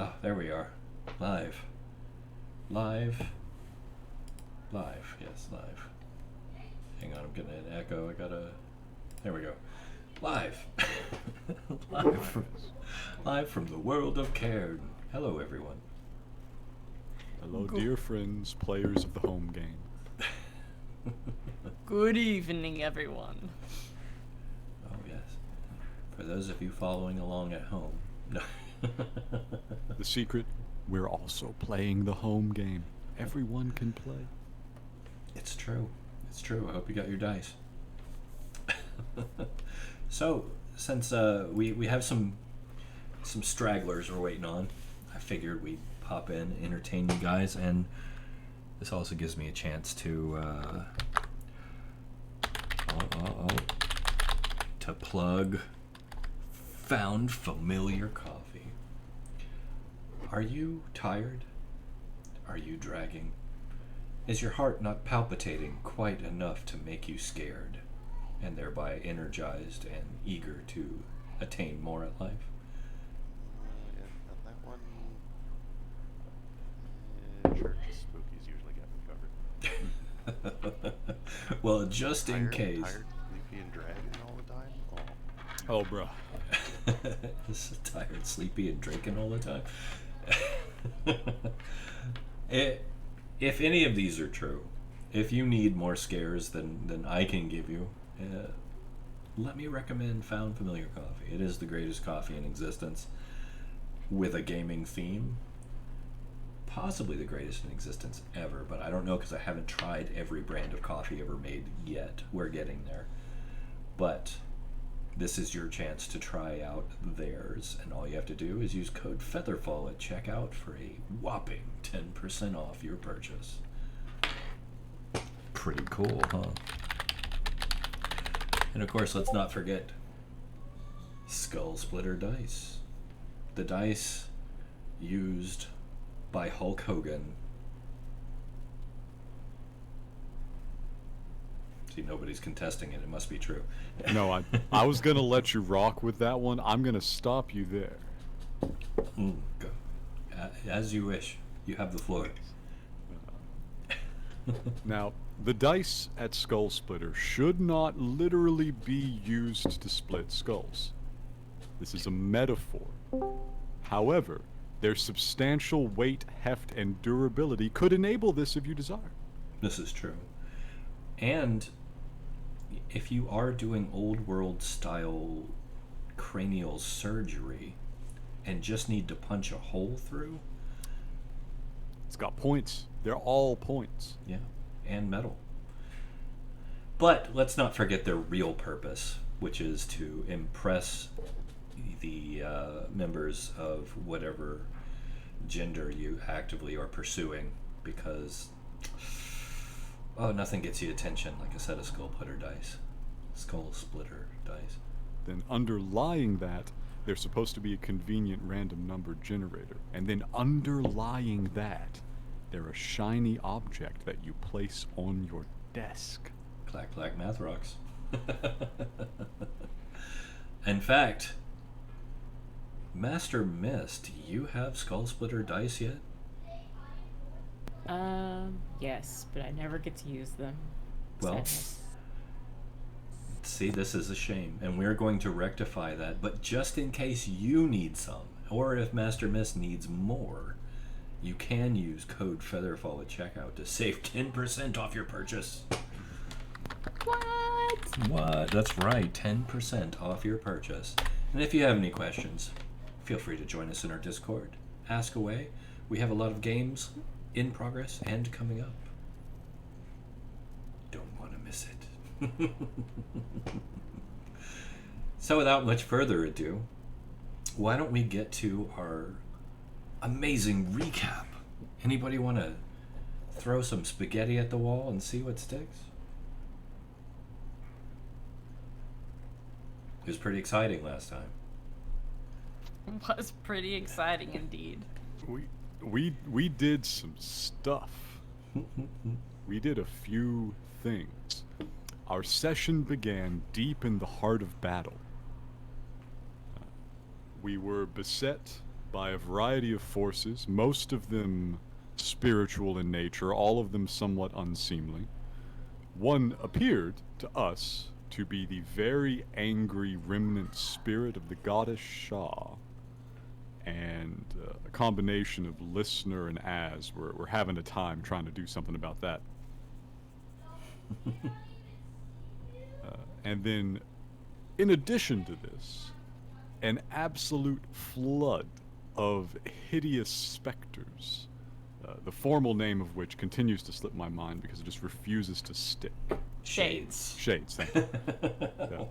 Ah, there we are. Live. Live. Live. Yes, live. Hang on, I'm getting an echo. There we go. Live. Live from the world of Cairne. Hello, everyone. Hello, dear friends, players of the home game. Good evening, everyone. Oh, yes. For those of you following along at home. No. The secret, we're also playing the home game. Everyone can play. It's true. It's true. I hope you got your dice. So, since we have some stragglers we're waiting on, I figured we'd pop in, entertain you guys, and this also gives me a chance to to plug Found Familiar Coffee. Are you tired? Are you dragging? Is your heart not palpitating quite enough to make you scared, and thereby energized and eager to attain more at life? Yeah, that one. Church spookies usually get me covered. Well, just in case. Tired, sleepy, and dragging all the time? Oh, bruh. Just tired, sleepy, and drinking all the time. If any of these are true, if you need more scares than I can give you, let me recommend Found Familiar Coffee. It is the greatest coffee in existence with a gaming theme. Possibly the greatest in existence ever, but I don't know because I haven't tried every brand of coffee ever made yet. We're getting there. But this is your chance to try out theirs, and all you have to do is use code FEATHERFALL at checkout for a whopping 10% off your purchase. Pretty cool, huh? And of course, let's not forget Skull Splitter dice. The dice used by Hulk Hogan. See, nobody's contesting it. It must be true. No, I was going to let you rock with that one. I'm going to stop you there. Go. As you wish. You have the floor. Now, the dice at Skull Splitter should not literally be used to split skulls. This is a metaphor. However, their substantial weight, heft, and durability could enable this if you desire. This is true. And if you are doing old world style cranial surgery and just need to punch a hole through, It's got points. They're all points. yeah, and metal. But let's not forget their real purpose, which is to impress the members of whatever gender you actively are pursuing, because nothing gets you attention like a set of skull splitter dice. Then underlying that, there's supposed to be a convenient random number generator. And then underlying that, they're a shiny object that you place on your desk. Clack, clack, math rocks. In fact, Master Mist, do you have skull splitter dice yet? Yes, but I never get to use them. Well, Sadness. see, this is a shame, and we're going to rectify that. But just in case you need some, or if Master Mist needs more, you can use code FEATHERFALL at checkout to save 10% off your purchase. What? That's right, 10% off your purchase. And if you have any questions, feel free to join us in our Discord. Ask away. We have a lot of games in progress and coming up. Don't want to miss it. So without much further ado, why don't we get to our amazing recap? Anybody want to throw some spaghetti at the wall and see what sticks? It was pretty exciting last time. Was pretty exciting indeed. We did some stuff. We did a few things. Our session began deep in the heart of battle. We were beset by a variety of forces, most of them spiritual in nature, all of them somewhat unseemly. One appeared to us to be the very angry remnant spirit of the goddess Shah. And a combination of Listener and Az. We're having a time trying to do something about that. And then, in addition to this, an absolute flood of hideous specters, the formal name of which continues to slip my mind because it just refuses to stick. Shades. Shades, thank you. Yeah.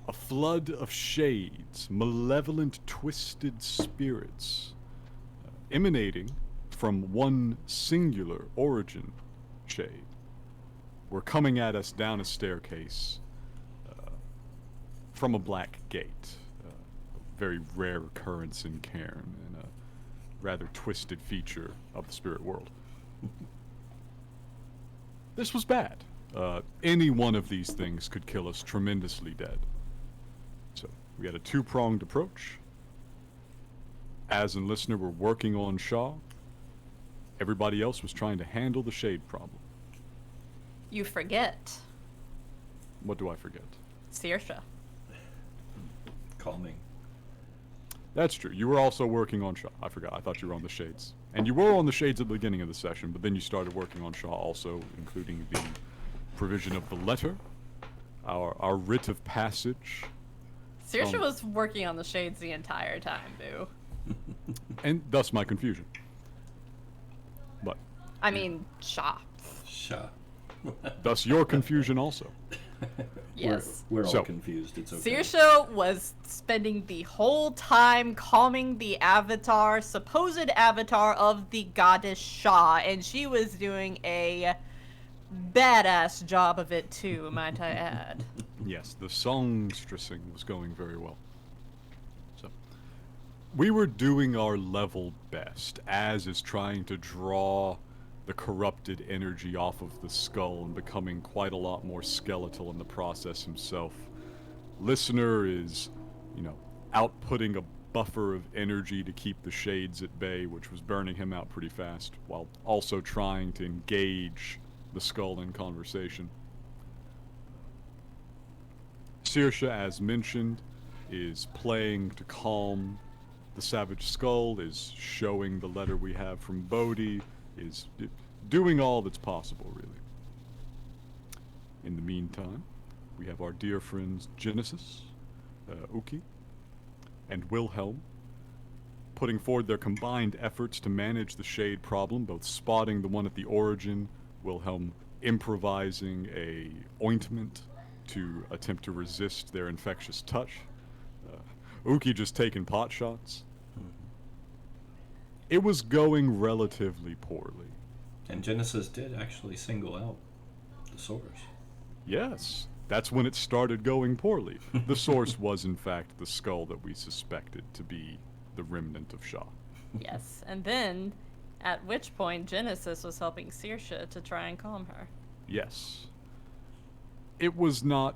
A flood of shades, malevolent, twisted spirits, emanating from one singular origin shade, were coming at us down a staircase from a black gate. A very rare occurrence in Cairne, and a rather twisted feature of the spirit world. This was bad. Any one of these things could kill us tremendously dead. So, we had a two-pronged approach. Az and Listener were working on Shaw. Everybody else was trying to handle the shade problem. You forget. What do I forget? Saoirse. Calming. That's true. You were also working on Shaw. I forgot. I thought you were on the shades. And you were on the shades at the beginning of the session, but then you started working on Shaw also, including the provision of the letter, our writ of passage. Saoirse was working on the shades the entire time, boo. And thus my confusion. But I mean, Shaw. Shut. thus your confusion also. Yes. We're all So- confused. It's okay. Saoirse was spending the whole time calming the avatar, supposed avatar of the goddess Shah, and she was doing a badass job of it too, might I add. Yes, the songstressing was going very well. So, we were doing our level best, as is trying to draw the corrupted energy off of the skull and becoming quite a lot more skeletal in the process himself. Listener is, outputting a buffer of energy to keep the shades at bay, which was burning him out pretty fast, while also trying to engage the skull in conversation. Saoirse, as mentioned, is playing to calm the savage skull, is showing the letter we have from Bodhi, is doing all that's possible, really. In the meantime, we have our dear friends Genesis, Uki, and Wilhelm putting forward their combined efforts to manage the shade problem, both spotting the one at the origin, Wilhelm improvising a ointment to attempt to resist their infectious touch, Uki just taking pot shots. It was going relatively poorly. And Genesis did actually single out the source. Yes, that's when it started going poorly. The source was, in fact, the skull that we suspected to be the remnant of Shah. Yes, and then, at which point, Genesis was helping Saoirse to try and calm her. Yes. It was not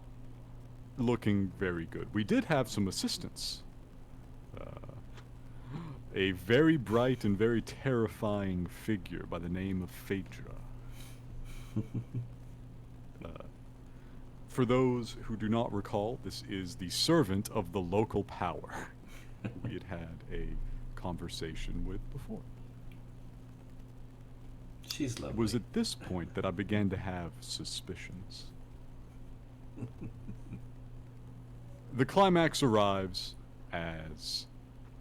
looking very good. We did have some assistance. A very bright and very terrifying figure by the name of Phaedra. For those who do not recall, this is the servant of the local power we had a conversation with before. She's lovely. It was at this point that I began to have suspicions. The climax arrives as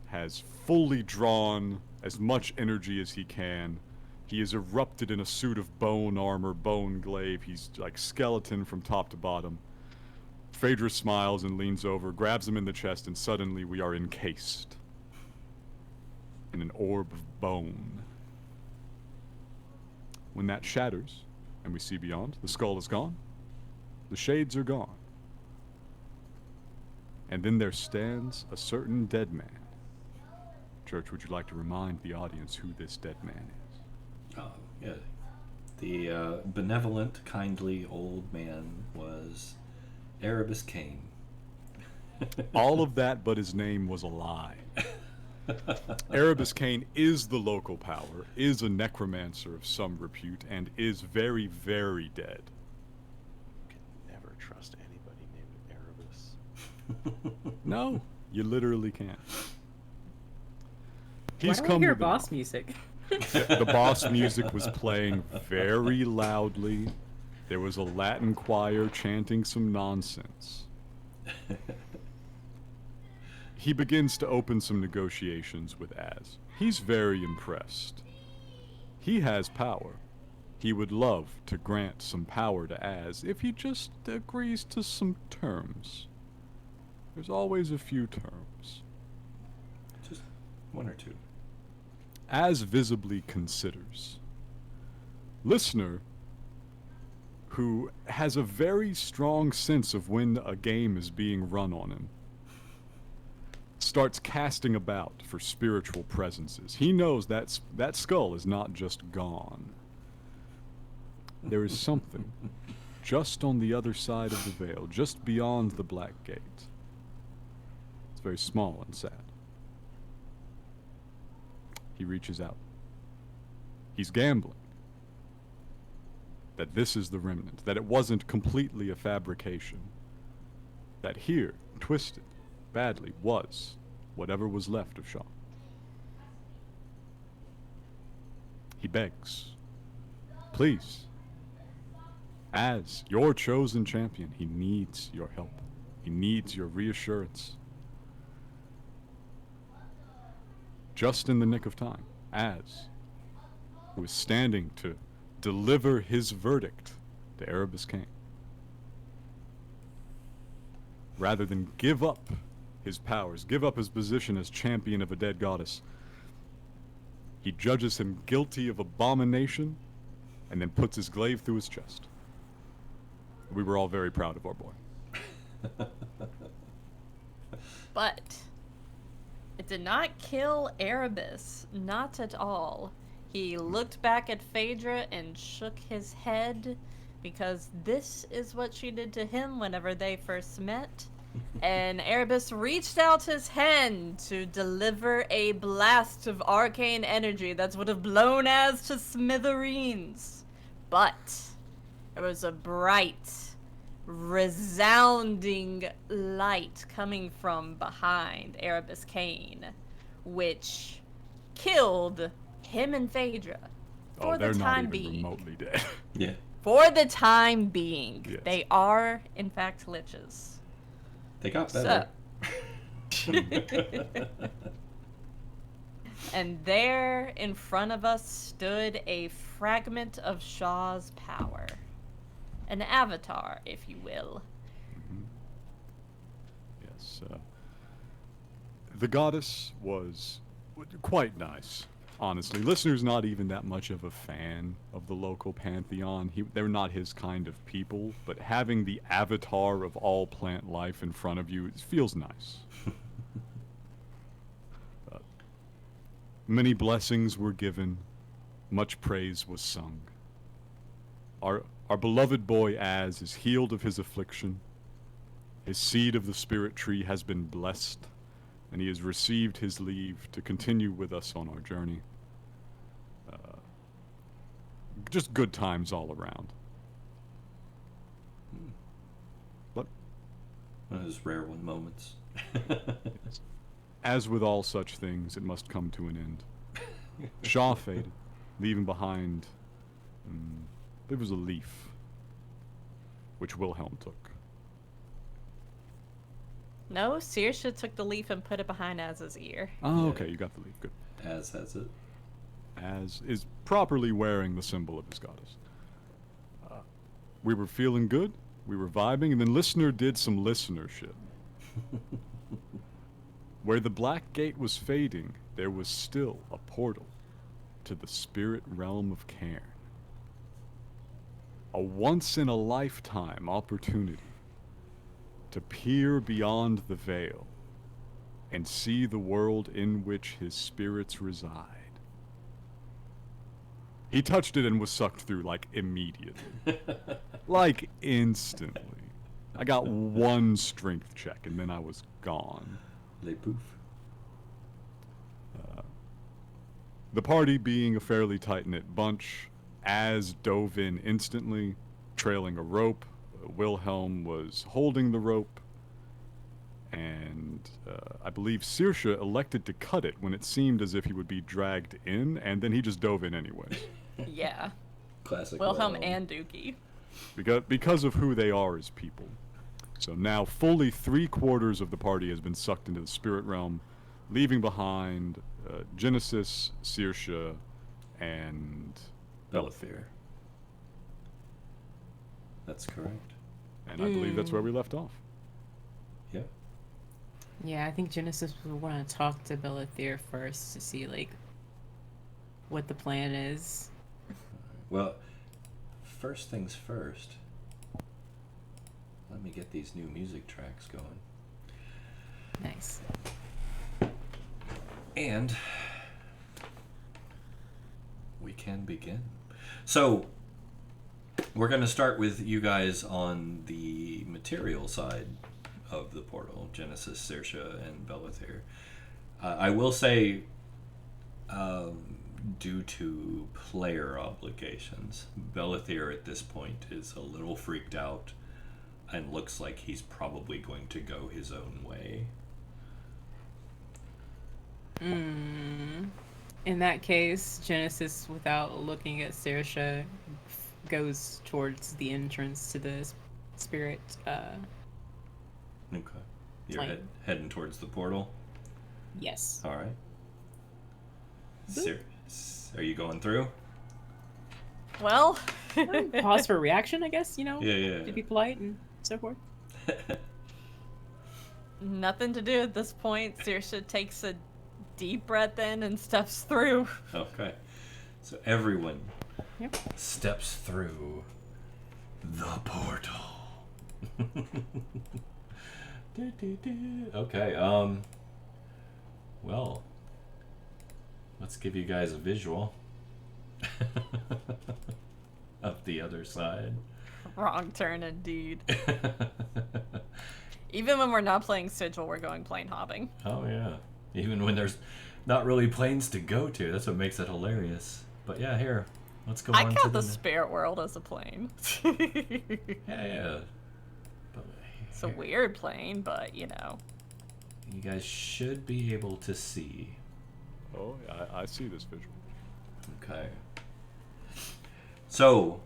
has fully drawn as much energy as he can. He is erupted in a suit of bone armor, bone glaive. He's like skeleton from top to bottom. Phaedra smiles and leans over, grabs him in the chest, and suddenly we are encased in an orb of bone. When that shatters, and we see beyond, the skull is gone. The shades are gone. And then there stands a certain dead man. Church, would you like to remind the audience who this dead man is? Oh, yeah. The benevolent, kindly old man was Erebus Cain. All of that but his name was a lie. Erebus Cairne is the local power, is a necromancer of some repute, and is very, very dead. Can never trust anybody named Erebus. No, you literally can't. Why He's do I come hear with boss music? The boss music was playing very loudly. There was a Latin choir chanting some nonsense. He begins to open some negotiations with Az. He's very impressed. He has power. He would love to grant some power to Az if he just agrees to some terms. There's always a few terms. Just one or two. Az visibly considers. Listener, who has a very strong sense of when a game is being run on him, starts casting about for spiritual presences. He knows that skull is not just gone. There is something just on the other side of the veil, just beyond the black gate. It's very small and sad. He reaches out. He's gambling that this is the remnant, that it wasn't completely a fabrication, that here, twisted badly, was whatever was left of Shaw. He begs, please, as your chosen champion, he needs your help. He needs your reassurance. Just in the nick of time, Az, who is standing to deliver his verdict to Erebus Cairne, rather than give up his powers, give up his position as champion of a dead goddess, he judges him guilty of abomination and then puts his glaive through his chest. We were all very proud of our boy. But it did not kill Erebus, not at all. He looked back at Phaedra and shook his head, because this is what she did to him whenever they first met. And Erebus reached out his hand to deliver a blast of arcane energy that would have blown Az to smithereens. But there was a bright, resounding light coming from behind Erebus Cairne, which killed him and Phaedra. For they're the not time even being. remotely dead. Yeah. For the time being. Yes. They are, in fact, liches. They got better. And there in front of us stood a fragment of Shaw's power. An avatar, if you will. Yes, the goddess was quite nice, honestly. Listener's not even that much of a fan of the local pantheon. They're not his kind of people, but having the avatar of all plant life in front of you, it feels nice. Many blessings were given, much praise was sung. Our beloved boy Az is healed of his affliction. His seed of the spirit tree has been blessed, and he has received his leave to continue with us on our journey. Just good times all around. But One of those rare one moments. as with all such things, it must come to an end. Shaw faded, leaving behind, there was a leaf, which Wilhelm took. No, Saoirse took the leaf and put it behind Az's ear. Oh, Yeah. okay, you got the leaf, good. Az has it. Az is properly wearing the symbol of his goddess. We were feeling good, we were vibing, and then Listener did some listener shit. Where the black gate was fading, there was still a portal to the spirit realm of Cairne. A once-in-a-lifetime opportunity to peer beyond the veil and see the world in which his spirits reside. He touched it and was sucked through, like, immediately. Like, instantly. I got one strength check and then I was gone. Les pouf. The party being a fairly tight-knit bunch, Az dove in instantly, trailing a rope. Wilhelm was holding the rope, and I believe Saoirse elected to cut it when it seemed as if he would be dragged in, and then he just dove in anyways. Yeah. Classic Wilhelm and Uki. Because of who they are as people. So now fully 3/4 of the party has been sucked into the spirit realm, leaving behind Genesis, Saoirse, and Belethir. That's correct. And I believe that's where we left off. Yep. Yeah, I think Genesis would want to talk to Belethir first to see, like, what the plan is. Well, first things first. Let me get these new music tracks going. Nice. And we can begin. So, we're going to start with you guys on the material side of the portal. Genesis, Saoirse, and Belethir. I will say, due to player obligations, Belethir at this point is a little freaked out and looks like he's probably going to go his own way. In that case, Genesis, without looking at Saoirse, goes towards the entrance to the spirit. Okay. You're Plane. heading towards the portal? Yes. All right. Are you going through? Well, Pause for a reaction, I guess, Yeah. to be polite and so forth. nothing to do at this point. Saoirse takes a deep breath in and steps through. Okay. So everyone Yep. steps through the portal. Okay, well, let's give you guys a visual of the other side. Wrong turn indeed. Even when we're not playing Sigil, we're going plane hopping. Oh yeah, even when there's not really planes to go to, that's what makes it hilarious. But yeah, here, let's go I on count to the spirit world as a plane. Yeah. But It's a weird plane, but you know. you guys should be able to see. Oh, I see this visual. Okay. So,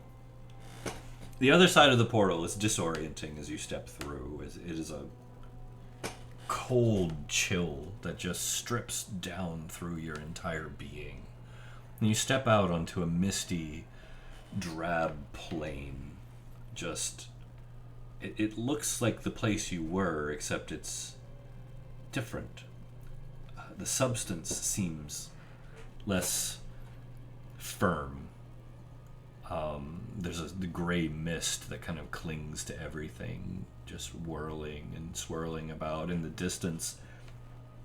the other side of the portal is disorienting as you step through. It is a cold chill that just strips down through your entire being. And you step out onto a misty, drab plain. Just, it looks like the place you were, except it's different. The substance seems less firm. There's the gray mist that kind of clings to everything, just whirling and swirling about. In the distance,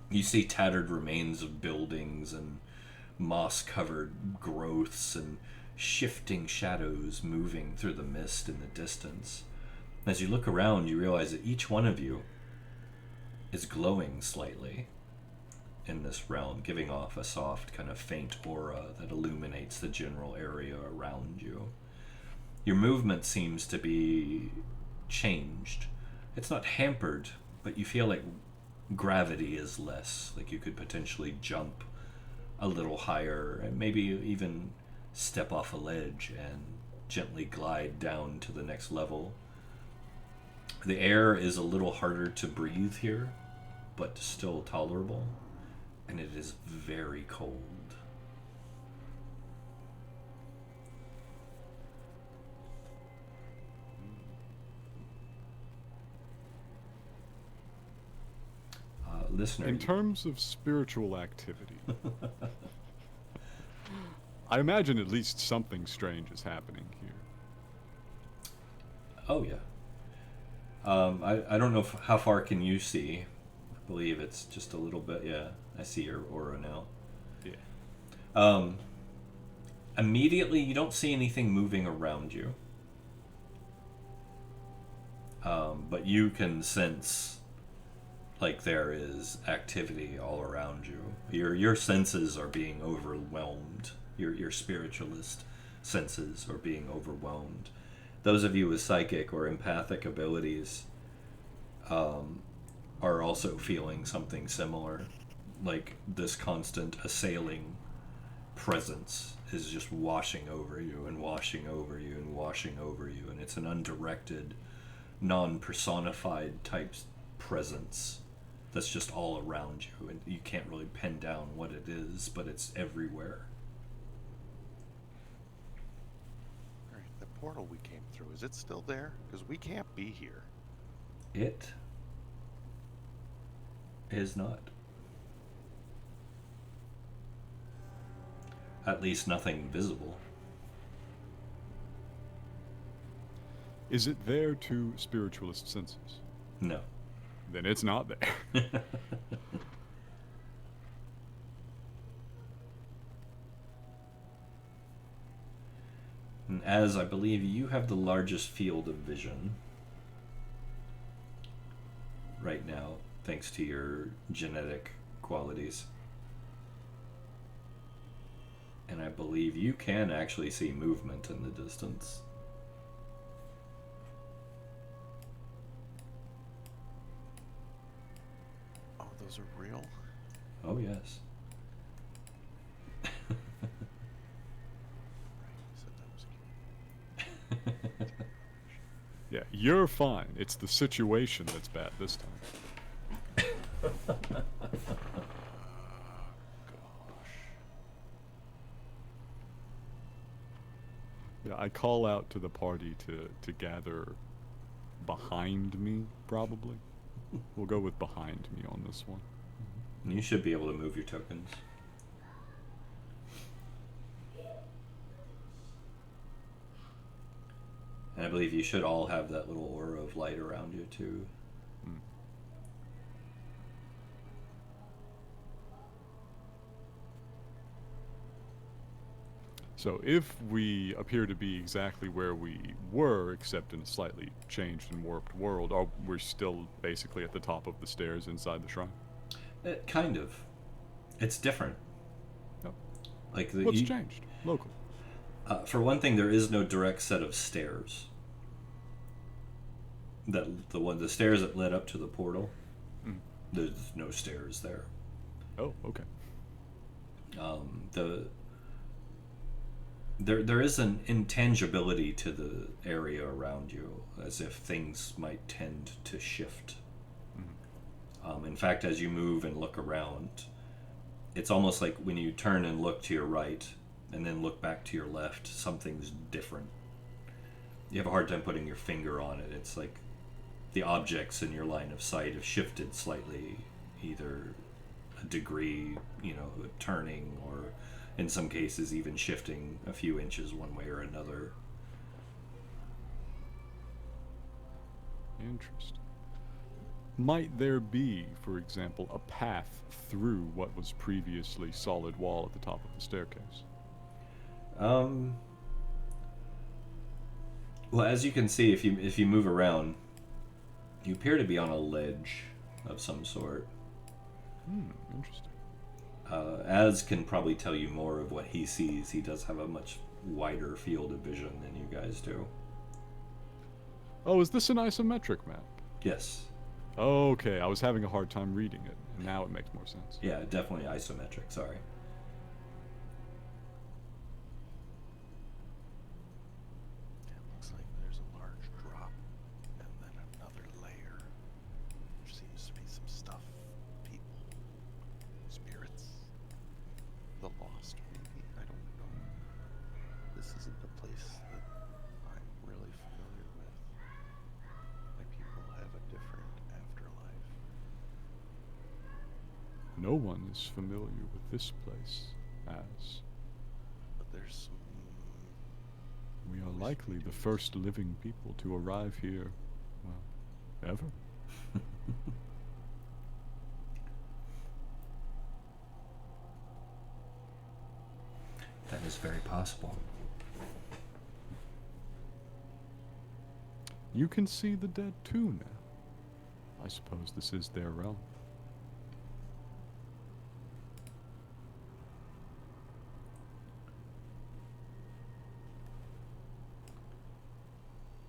you see tattered remains of buildings and moss-covered growths and shifting shadows moving through the mist in the distance. As you look around, you realize that each one of you is glowing slightly in this realm, giving off a soft kind of faint aura that illuminates the general area around you. Your movement seems to be changed. It's not hampered, but you feel like gravity is less, like you could potentially jump a little higher and maybe even step off a ledge and gently glide down to the next level. The air is a little harder to breathe here, but still tolerable. And it is very cold. Listener, In terms of spiritual activity, I imagine at least something strange is happening here. oh yeah. I don't know how far can you see. I believe it's just a little bit. Yeah, I see your aura now. Yeah. Immediately, you don't see anything moving around you. But you can sense like there is activity all around you. Your senses are being overwhelmed. Your spiritualist senses are being overwhelmed. Those of you with psychic or empathic abilities are also feeling something similar. Like this constant assailing presence is just washing over you and washing over you and washing over you, and it's an undirected, non-personified type presence that's just all around you, and you can't really pin down what it is, but it's everywhere. Alright, the portal we came through, is it still there? Because we can't be here. It is not. At least nothing visible. Is it there to spiritualist senses? No. Then it's not there. And as I believe you have the largest field of vision right now, thanks to your genetic qualities. And I believe you can actually see movement in the distance. Oh, those are real? Oh, yes. Yeah, you're fine. It's the situation that's bad this time. Yeah, I call out to the party to gather behind me, probably. We'll go with behind me on this one. And you should be able to move your tokens. And I believe you should all have that little aura of light around you, too. So if we appear to be exactly where we were, except in a slightly changed and warped world, are we still basically at the top of the stairs inside the shrine? Kind of. It's different. No. Like What's changed? Local. For one thing, there is no direct set of stairs. The stairs that led up to the portal. There's no stairs there. Oh, okay. There is an intangibility to the area around you, as if things might tend to shift. In fact, as you move and look around, it's almost like when you turn and look to your right and then look back to your left, something's different. You have a hard time putting your finger on it. It's like the objects in your line of sight have shifted slightly, either a degree, turning, or in some cases even shifting a few inches one way or another. Interesting. Might there be, for example, a path through what was previously solid wall at the top of the staircase? Well, as you can see, if you move around, you appear to be on a ledge of some sort. Interesting. Az can probably tell you more of what he sees. He does have a much wider field of vision than you guys do. Oh, is this an isometric map? Yes. Okay, I was having a hard time reading it, and now it makes more sense. Yeah, definitely isometric, sorry. It looks like there's a large drop, and then another layer. There seems to be some stuff. People. Spirits. The lost, maybe? I don't know. This isn't the place that I'm really familiar with. My people have a different afterlife. No one is familiar with this place, as But there's some... we are likely the first living people to arrive here, well, ever. That is very possible. You can see the dead too now. I suppose this is their realm.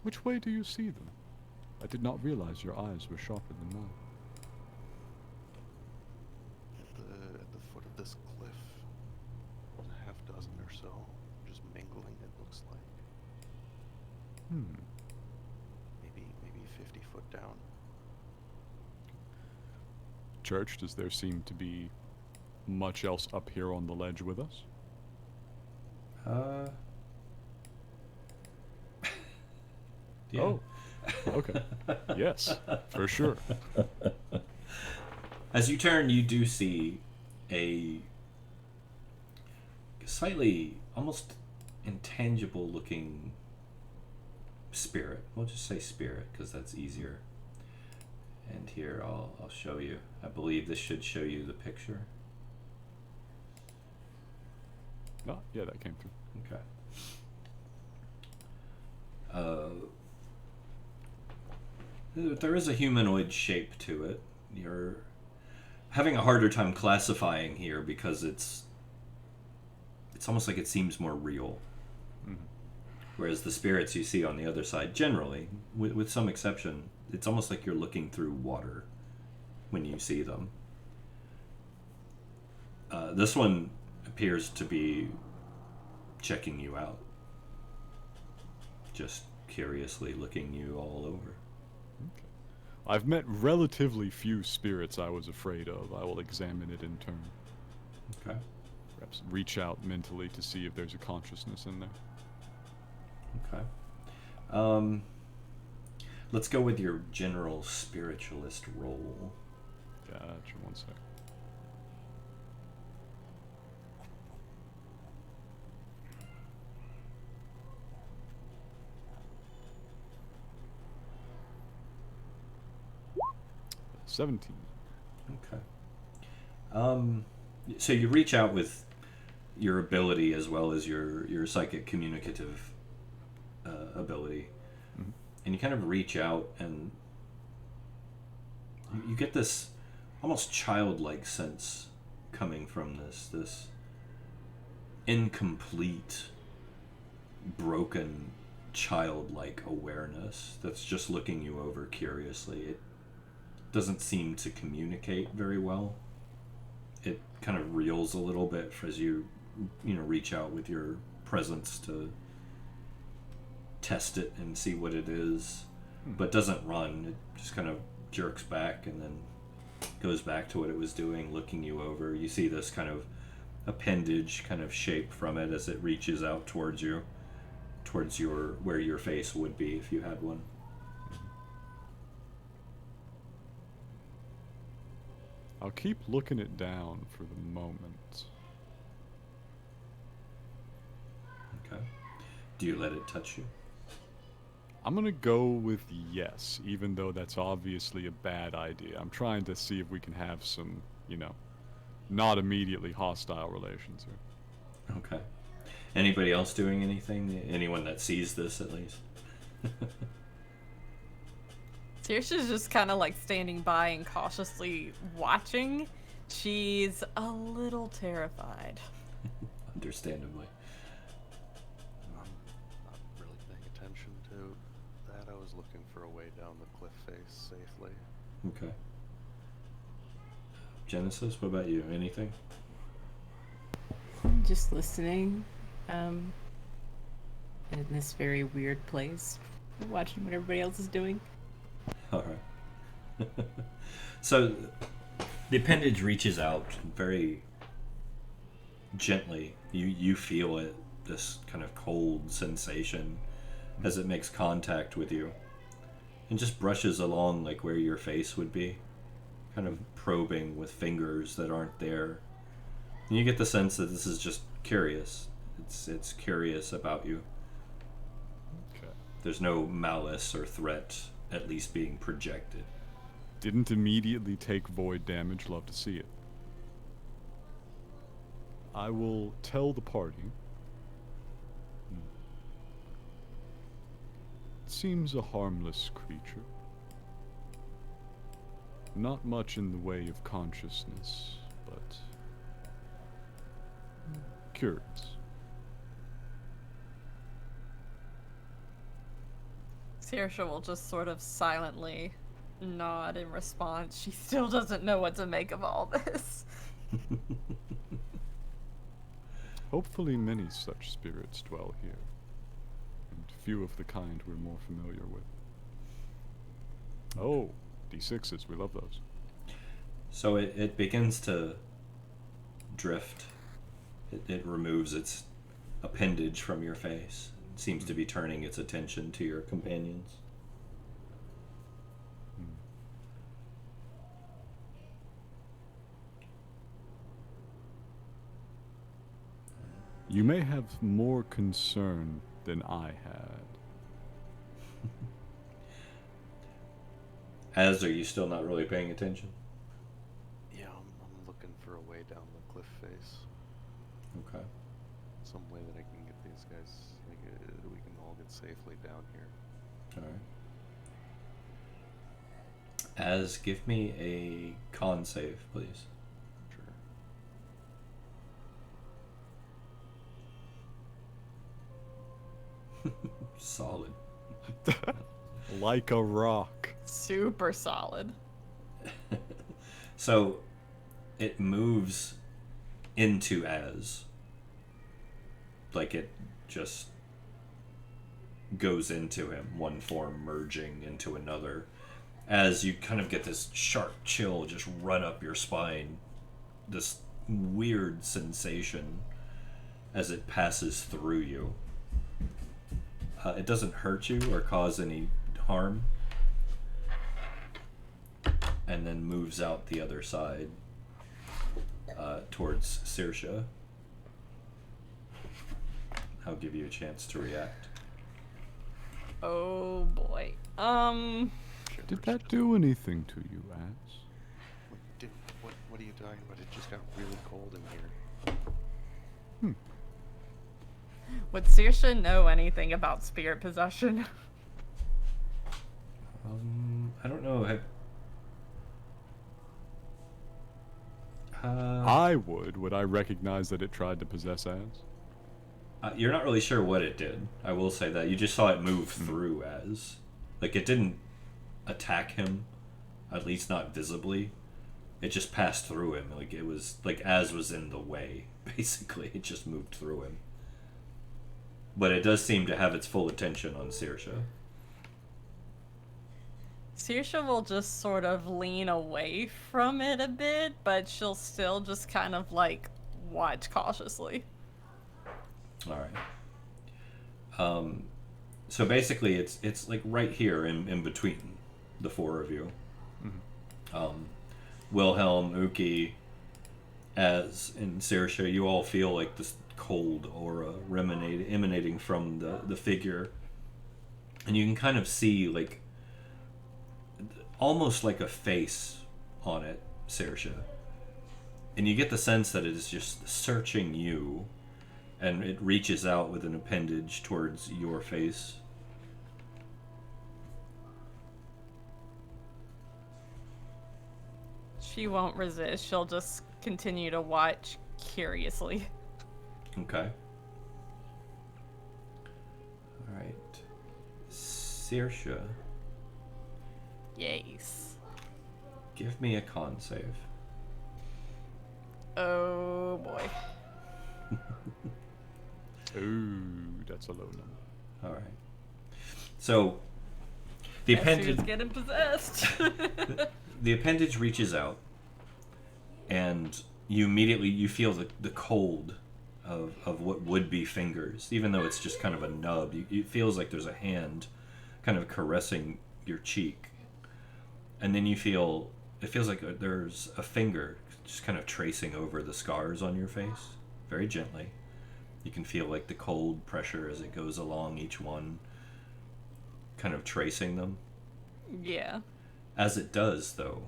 Which way do you see them? I did not realize your eyes were sharper than mine. At the foot of this cliff, a half dozen or so, just mingling. It looks like maybe 50 foot down. Church, does there seem to be much else up here on the ledge with us? Yeah. Oh, okay. Yes, for sure. As you turn, you do see a slightly, almost intangible looking spirit. We'll just say spirit because that's easier. And here, I'll show you. I believe this should show you the picture. Oh, yeah, that came through. Okay. There is a humanoid shape to it. You're having a harder time classifying here because it's almost like it seems more real. Mm-hmm. Whereas the spirits you see on the other side, generally, with some exception, it's almost like you're looking through water when you see them. This one appears to be checking you out. Just curiously looking you all over. Okay. I've met relatively few spirits I was afraid of. I will examine it in turn. Okay. Perhaps reach out mentally to see if there's a consciousness in there. Okay. Let's go with your general spiritualist role. Gotcha, one sec. $17. Okay. So you reach out with your ability as well as your psychic communicative ability, and you kind of reach out and you get this almost childlike sense coming from this incomplete, broken, childlike awareness that's just looking you over curiously. It doesn't seem to communicate very well. It kind of reels a little bit as you reach out with your presence to test it and see what it is, but doesn't run. It just kind of jerks back and then goes back to what it was doing, looking you over. You see this kind of appendage kind of shape from it as it reaches out towards you, towards where your face would be if you had one. I'll keep looking it down for the moment. Okay. Do you let it touch you? I'm gonna go with yes, even though that's obviously a bad idea. I'm trying to see if we can have some, not immediately hostile relations here. Okay. Anybody else doing anything? Anyone that sees this, at least? Saoirse's just kind of like standing by and cautiously watching. She's a little terrified. Understandably. I'm not really paying attention to that. I was looking for a way down the cliff face safely. Okay. Genesis, what about you? Anything? I'm just listening. In this very weird place, watching what everybody else is doing. All right. So the appendage reaches out very gently. You feel it, this kind of cold sensation as it makes contact with you, and just brushes along like where your face would be, kind of probing with fingers that aren't there. And you get the sense that this is just curious. It's curious about you. Okay. There's no malice or threat, at least being projected. Didn't immediately take void damage. Love to see it. I will tell the party. It seems a harmless creature. Not much in the way of consciousness, but curious. Saoirse will just sort of silently nod in response. She still doesn't know what to make of all this. Hopefully many such spirits dwell here, and few of the kind we're more familiar with. Oh, D6s, we love those. So it begins to drift. It removes its appendage from your face. It seems to be turning its attention to your companions. You may have more concern than I had. Az, are you still not really paying attention? Yeah, I'm looking for a way down the cliff face. Okay. Some way that I can get these guys, we can all get safely down here. Alright. Az, give me a con save, please. Sure. Solid. Like a rock. Super solid. So, it moves into Az. Like it just goes into him, one form merging into another. As you kind of get this sharp chill just run up your spine. This weird sensation as it passes through you. It doesn't hurt you or cause any harm. And then moves out the other side towards Saoirse. I'll give you a chance to react. Oh boy. Did that do anything to you, Az? Dude, what are you talking about? It just got really cold in here. Would Saoirse know anything about spirit possession? I don't know. I would I recognize that it tried to possess Az? You're not really sure what it did. I will say that. You just saw it move through Az. Like, it didn't attack him, at least not visibly. It just passed through him. Like, it was, like, Az was in the way, basically. It just moved through him. But it does seem to have its full attention on Saoirse. Saoirse will just sort of lean away from it a bit, but she'll still just kind of, like, watch cautiously. Alright. So basically, it's like right here in between the four of you. Mm-hmm. Wilhelm, Uki, Az, and Saoirse, you all feel like this cold aura emanating from the figure. And you can kind of see, like, almost like a face on it, Saoirse. And you get the sense that it is just searching you, and it reaches out with an appendage towards your face. She won't resist. She'll just continue to watch curiously. Okay. Alright. Saoirse, Yes. give me a con save. Oh boy. Ooh, that's a low number. Alright. So, the Guess who's appendage... getting possessed. The appendage reaches out, and you immediately feel the cold of what would be fingers, even though it's just kind of a nub. It feels like there's a hand kind of caressing your cheek, and then it feels like there's a finger just kind of tracing over the scars on your face, very gently. You can feel like the cold pressure as it goes along each one, kind of tracing them. Yeah. As it does, though,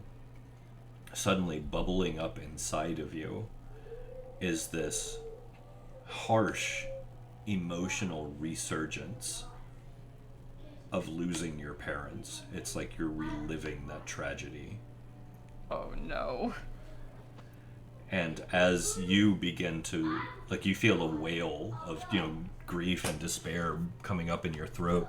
suddenly bubbling up inside of you is this harsh emotional resurgence of losing your parents. It's like you're reliving that tragedy. Oh no. And as you begin to, you feel a wail of, grief and despair coming up in your throat,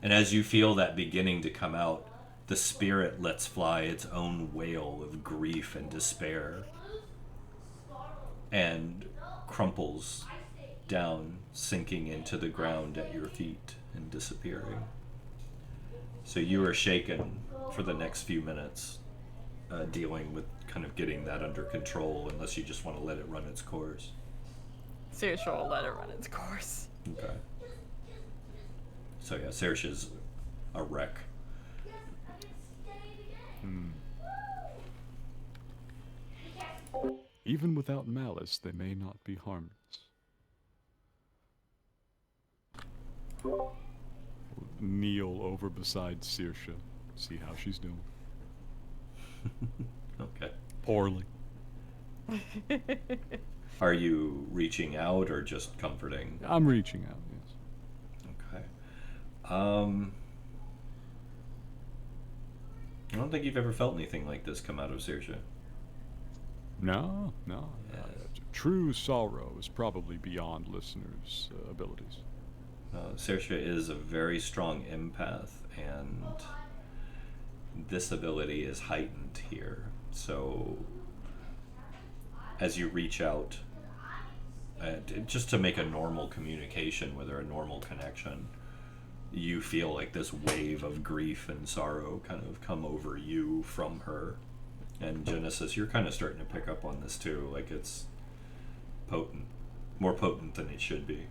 And as you feel that beginning to come out, the spirit lets fly its own wail of grief and despair and crumples down, sinking into the ground at your feet and disappearing. So you are shaken for the next few minutes, dealing with kind of getting that under control, unless you just want to let it run its course. Saoirse will let it run its course. Okay. So yeah, Saoirse's a wreck. Even without malice, they may not be harmless. Kneel over beside Saoirse, see how she's doing. Okay. Poorly. Are you reaching out or just comforting? I'm reaching out, yes. Okay. I don't think you've ever felt anything like this come out of Saoirse. No. Yeah. True sorrow is probably beyond listeners' abilities. Saoirse is a very strong empath, and this ability is heightened here. So, as you reach out, just to make a normal communication with her, a normal connection, you feel like this wave of grief and sorrow kind of come over you from her. And Genesis, you're kind of starting to pick up on this too. Like, it's potent. More potent than it should be.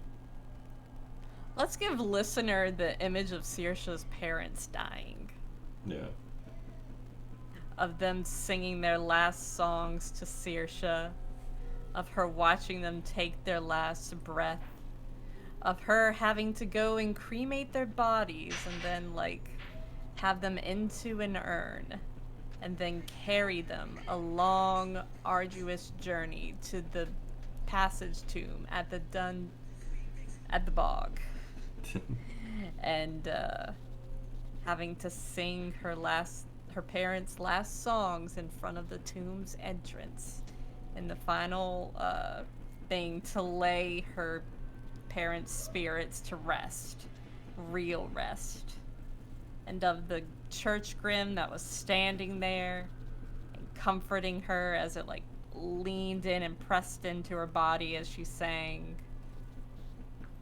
Let's give listener the image of Saoirse's parents dying. Yeah. Of them singing their last songs to Saoirse. Of her watching them take their last breath. Of her having to go and cremate their bodies and then, like, have them into an urn. And then carry them a long, arduous journey to the passage tomb at the bog. And having to sing her parents' last songs in front of the tomb's entrance. And the final thing to lay her parents' spirits to rest. Real rest. And of the church grim that was standing there and comforting her as it, like, leaned in and pressed into her body as she sang.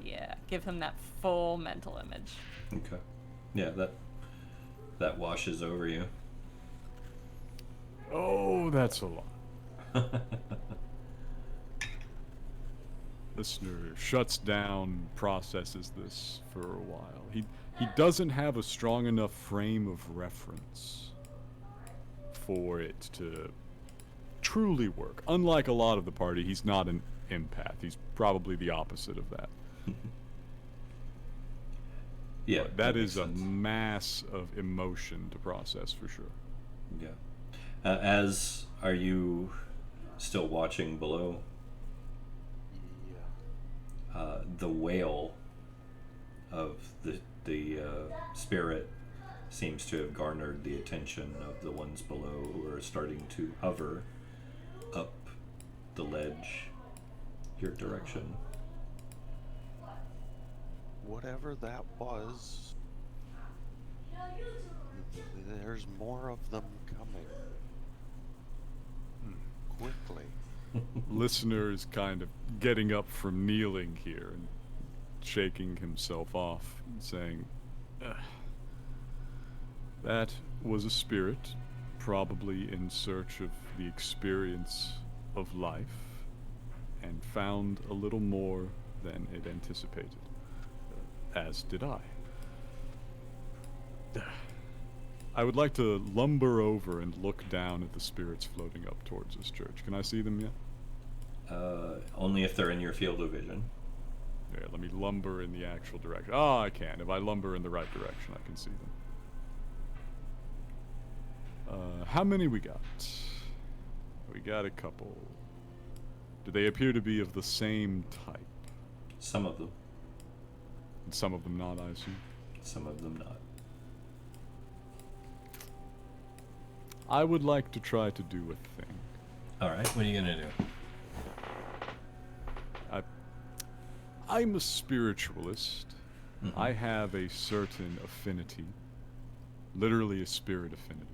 Yeah, give him that full mental image. Okay. Yeah, that washes over you. Oh, that's a lot. Listener shuts down, processes this for a while. He doesn't have a strong enough frame of reference for it to truly work. Unlike a lot of the party, he's not an empath. He's probably the opposite of that. Yeah, But that is makes a sense. mass of emotion to process for sure. Yeah. Are you still watching below? Yeah. The wail of the spirit seems to have garnered the attention of the ones below, who are starting to hover up the ledge your direction. Whatever that was, there's more of them coming. Quickly. Listener is kind of getting up from kneeling here and shaking himself off and saying, "Ugh. That was a spirit, probably in search of the experience of life, and found a little more than it anticipated, as did I. I would like to lumber over and look down at the spirits floating up towards this church. Can I see them yet? Only if they're in your field of vision. Yeah, let me lumber in the actual direction. Oh, I can. If I lumber in the right direction, I can see them. How many we got? We got a couple. Do they appear to be of the same type? Some of them. And some of them not, I assume? Some of them not. I would like to try to do a thing. Alright, what are you gonna do? I'm a spiritualist, I have a certain affinity, literally a spirit affinity.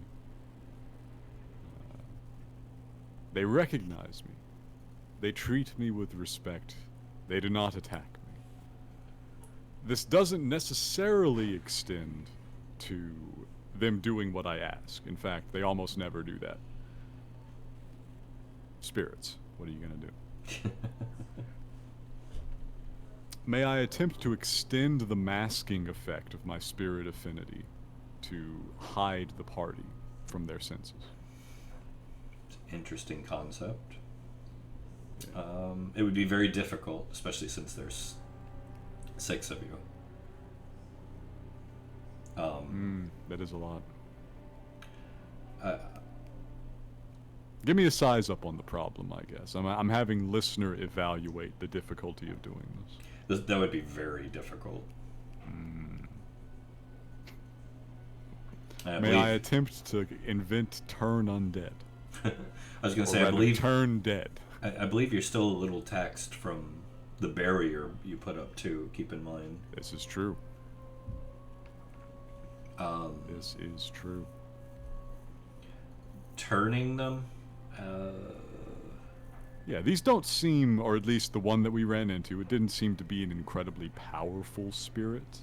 They recognize me. They treat me with respect. They do not attack me. This doesn't necessarily extend to them doing what I ask. In fact, they almost never do that. Spirits, what are you going to do? May I attempt to extend the masking effect of my spirit affinity to hide the party from their senses? Interesting concept. It would be very difficult, especially since there's 6 of you. That is a lot. Give me a size up on the problem, I guess. I'm having listener evaluate the difficulty of doing this. That would be very difficult. May I attempt to invent turn undead? I was going to say, Or rather, turn dead. I believe you're still a little taxed from the barrier you put up too. Keep in mind. This is true. This is true. Turning them. Yeah, these don't seem, or at least the one that we ran into, it didn't seem to be an incredibly powerful spirit.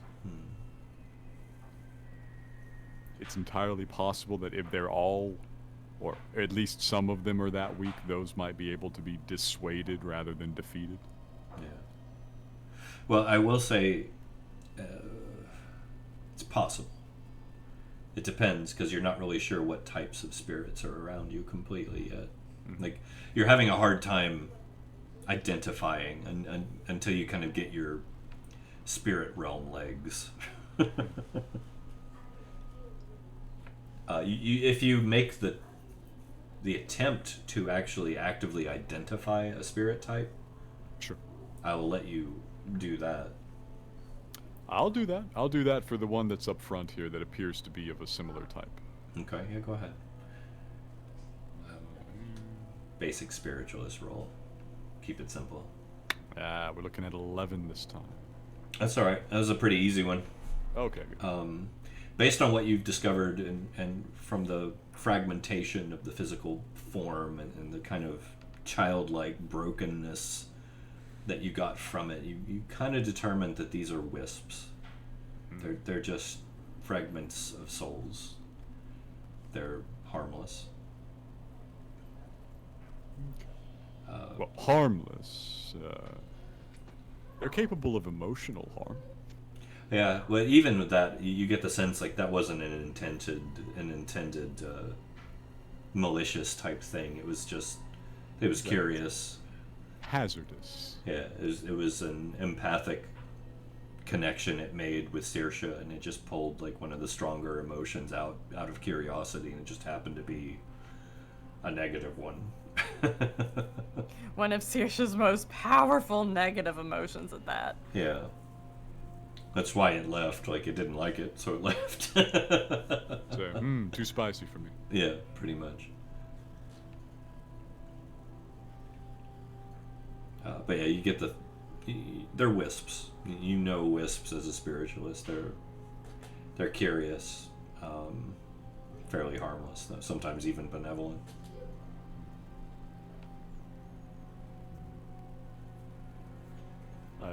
It's entirely possible that if they're all, or at least some of them are that weak, those might be able to be dissuaded rather than defeated. Yeah. Well, I will say, it's possible. It depends, because you're not really sure what types of spirits are around you completely yet. Like, you're having a hard time identifying until you kind of get your spirit realm legs. If you make the attempt to actually actively identify a spirit type, Sure. I will let you do that. I'll do that. I'll do that for the one that's up front here that appears to be of a similar type. Okay, yeah, go ahead. Basic spiritualist roll. Keep it simple. We're looking at 11 this time. That's alright. That was a pretty easy one. Okay, good. Based on what you've discovered and from the fragmentation of the physical form and the kind of childlike brokenness that you got from it, you kind of determined that these are wisps. They're just fragments of souls. They're harmless. Well, harmless. They're capable of emotional harm. Yeah, well, even with that, you get the sense like that wasn't an intended malicious type thing. It was just, it was curious. Hazardous. Yeah, it was an empathic connection it made with Saoirse, and it just pulled like one of the stronger emotions out of curiosity, and it just happened to be a negative one. One of Saoirse's most powerful negative emotions at that. Yeah. That's why it left. Like, it didn't like it, so it left. So, too spicy for me. Yeah, pretty much. But yeah, you get they're wisps. You know wisps as a spiritualist. They're curious, fairly harmless, though, sometimes even benevolent.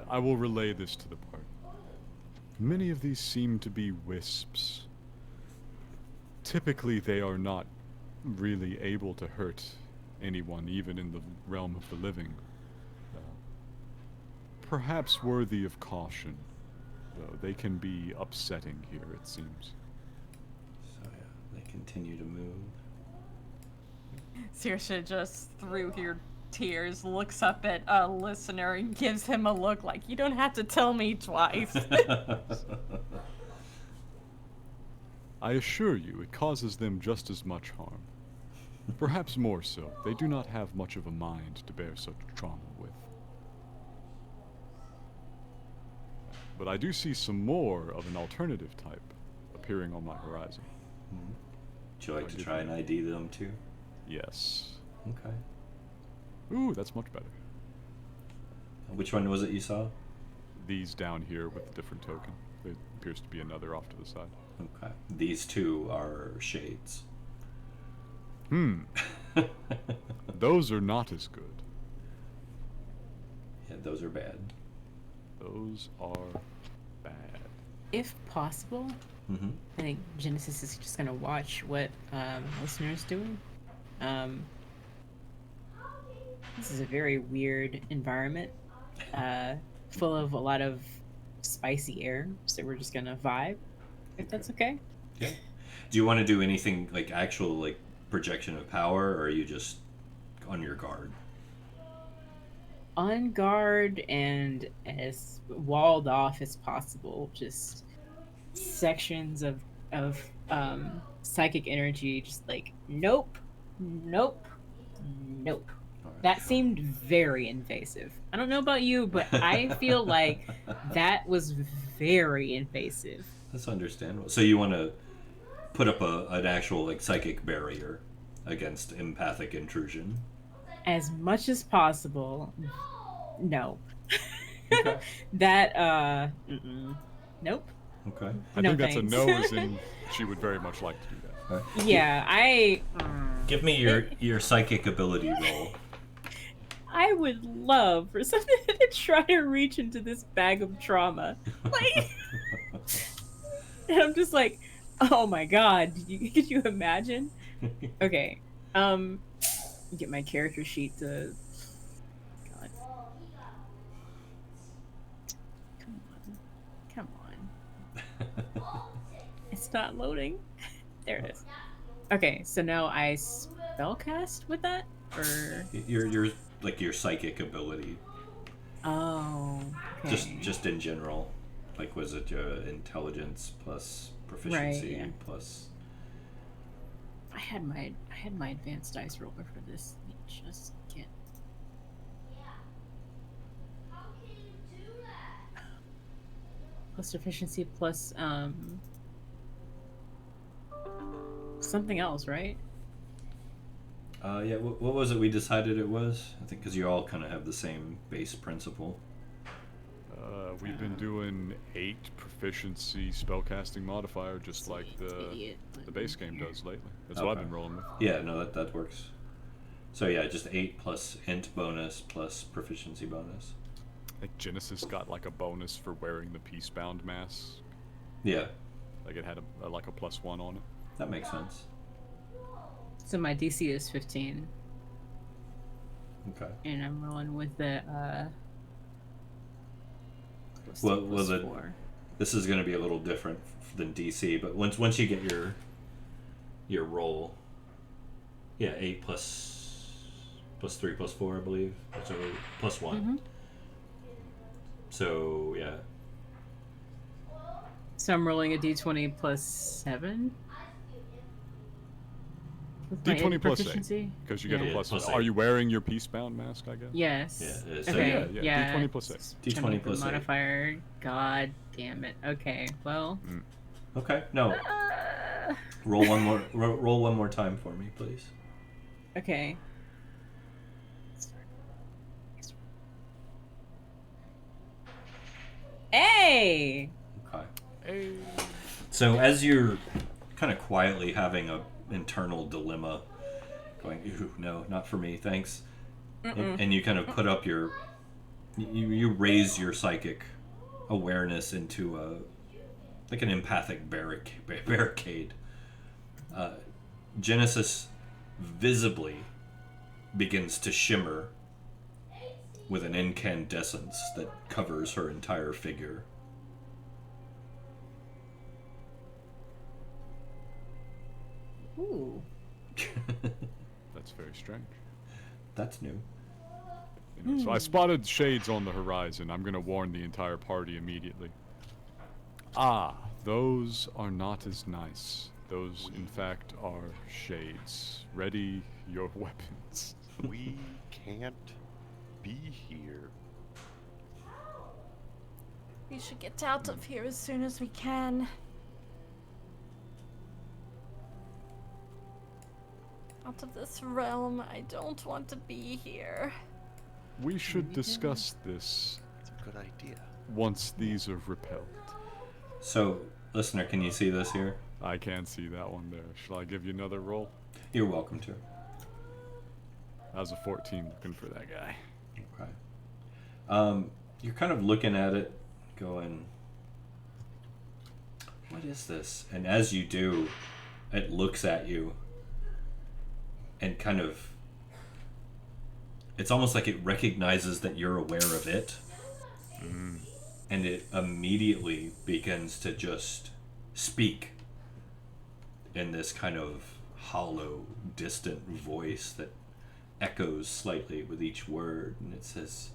I will relay this to the party. Many of these seem to be wisps. Typically, they are not really able to hurt anyone, even in the realm of the living. Perhaps worthy of caution, though they can be upsetting here, it seems. So yeah, they continue to move. Saoirse just through her tears looks up at a listener and gives him a look like, you don't have to tell me twice. I assure you, it causes them just as much harm. Perhaps more so. They do not have much of a mind to bear such trauma with. But I do see some more of an alternative type appearing on my horizon. Would you like to try and ID them too? Yes. Okay. Ooh, that's much better. Which one was it you saw? these down here with a different token. There appears to be another off to the side. Okay. These two are shades. Those are not as good. Yeah, those are bad. Those are bad. If possible, Mm-hmm. I think Genesis is just gonna watch what listeners doing. This is a very weird environment, full of a lot of spicy air. So we're just gonna vibe, if that's okay. Yeah. Do you want to do anything like actual like projection of power, or are you just on your guard? On guard and as walled off as possible. Just sections of psychic energy. Just like nope, nope, nope. All right. That seemed very invasive. I don't know about you, but I feel like that was very invasive. That's understandable. So you want to put up an actual like psychic barrier against empathic intrusion? As much as possible. No. Okay. That nope. Okay. I No think that's thanks. a no, as in she would very much like to do that. All right. Yeah, Give me your psychic ability roll. I would love for something to try to reach into this bag of trauma. Like, and I'm just like, oh my god, could you imagine? Okay, get my character sheet to. God, come on. It's not loading. There it is. Okay, so now I spellcast with that, or Your like your psychic ability, oh, okay. just in general. Like, was it intelligence plus proficiency yeah. plus? I had my advanced dice roller for this. I just can't. Plus efficiency plus something else, right? Yeah. What was it we decided it was? I think because you all kind of have the same base principle. We've been doing 8 proficiency spellcasting modifier, just like the base game does lately. That's what I've Okay. been rolling with. Yeah. No, that works. So yeah, just 8 plus int bonus plus proficiency bonus. I think Genesis got like a bonus for wearing the Peacebound mask. Yeah, Like it had like a +1 on it. that makes sense. So my DC is 15, Okay. and I'm rolling with the Well, plus well, 4. This is going to be a little different than DC, but once you get your roll, yeah, 8 plus 3 plus 4, I believe. So +1. Mhm. So yeah, So I'm rolling a D20 plus 7. With my D20 plus 8, proficiency? because you get Yeah. a plus. plus Are 8. you wearing your Peacebound mask? I guess. Yes. Yeah, so Okay. yeah, D20 plus 8. D20 Trying to plus 8. modifier. God damn it. Okay. Well. okay. No, roll one more. Roll one more time for me, please. Okay. Hey! Okay. Hey. So as you're kind of quietly having a internal dilemma, going, "Ooh, no, not for me, thanks," and you kind of put up you raise your psychic awareness into like an empathic barricade. Genesis visibly begins to shimmer with an incandescence that covers her entire figure. Ooh. That's very strange. That's new. You know, so I spotted shades on the horizon. I'm going to warn the entire party immediately. Ah, those are not as nice. Those, in fact, are shades. Ready your weapons. We can't be here. We should get out of here as soon as we can. Out of this realm. I don't want to be here. We should discuss this It's a good idea. once these are repelled. So, listener, can you see this here? I can't see that one there. Shall I give you another roll? You're welcome to. How's a 14 looking for that guy? Okay. You're kind of looking at it, going, what is this? And as you do, it looks at you and kind of, it's almost like it recognizes that you're aware of it. And it immediately begins to just speak in this kind of hollow, distant voice that echoes slightly with each word. And it says,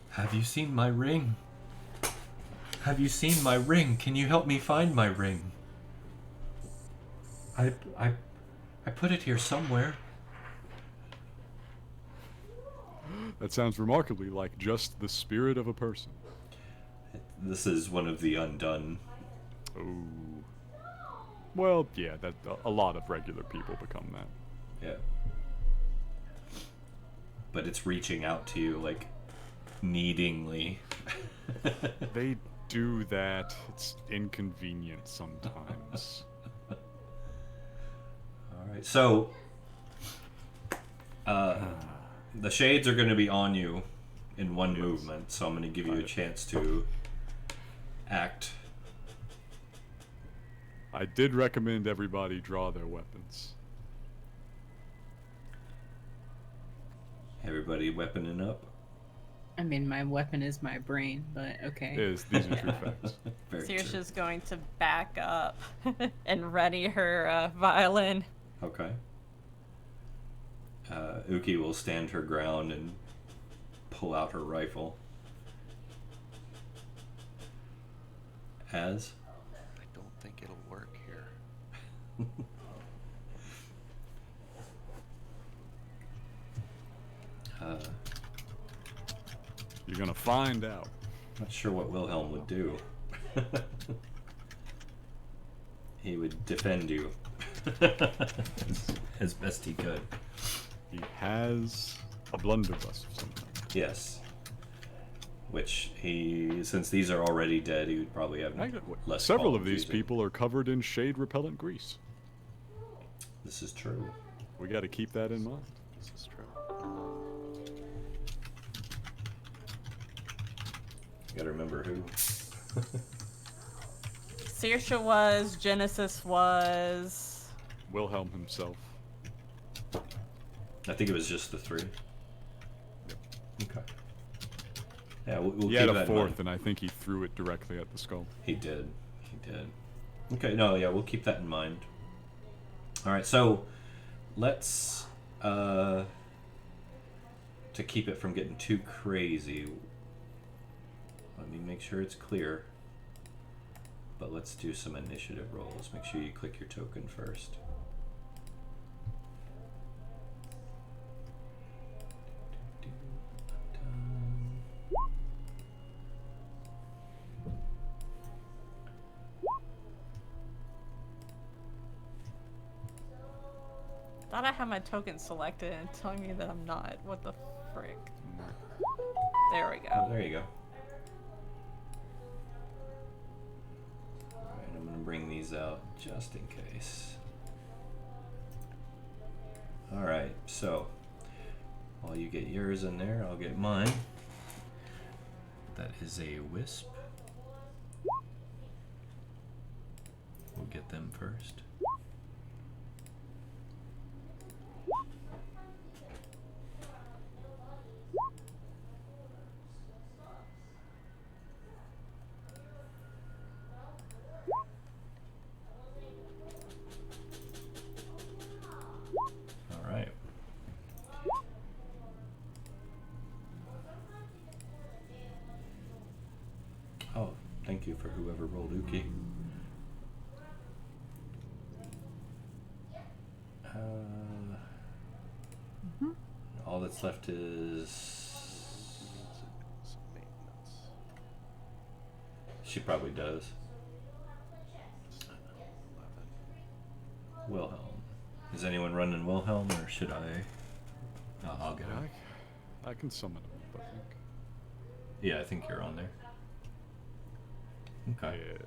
"Have you seen my ring? Have you seen my ring? Can you help me find my ring? I put it here somewhere." That sounds remarkably like just the spirit of a person. This is one of the undone. Oh. Well, yeah, that a lot of regular people become that. Yeah. But it's reaching out to you, like, needingly. They do that. It's inconvenient sometimes. Alright, so... the shades are going to be on you in one movement, so I'm going to give you a chance to act. I did recommend everybody draw their weapons. Everybody weaponing up. I mean, my weapon is my brain, but okay. These are true facts. Very true. Saoirse's going to back up and ready her violin. Okay. Uki will stand her ground and pull out her rifle. As? I don't think it'll work here. You're gonna find out. Not sure what Wilhelm would do. He would defend you as best he could. He has a blunderbuss of some kind. Yes. Which since these are already dead, he would probably have less. Several of these using. people are covered in shade-repellent grease. This is true. We got to keep that in mind. This is true. You gotta remember who. Saoirse was, Genesis was... Wilhelm himself. I think it was just the three. Okay. Yeah, we'll He keep had that a in fourth, mind. and I think he threw it directly at the skull. He did. He did. Okay, no, yeah, we'll keep that in mind. Alright, so let's to keep it from getting too crazy, let me make sure it's clear. But let's do some initiative rolls. Make sure you click your token first. Thought I had my token selected and it's telling me that I'm not. What the frick? There we Oh, go. there you go. Alright, I'm gonna bring these out just in case. Alright, so while you get yours in there, I'll get mine. That is a wisp. We'll get them first. Alright. Oh, thank you for whoever rolled Uki. All that's left is... Some maintenance. She probably does. 11. Wilhelm. Is anyone running Wilhelm, or should I? I'll get him. I can summon him, I think. Yeah, I think you're on there. Okay. Yeah.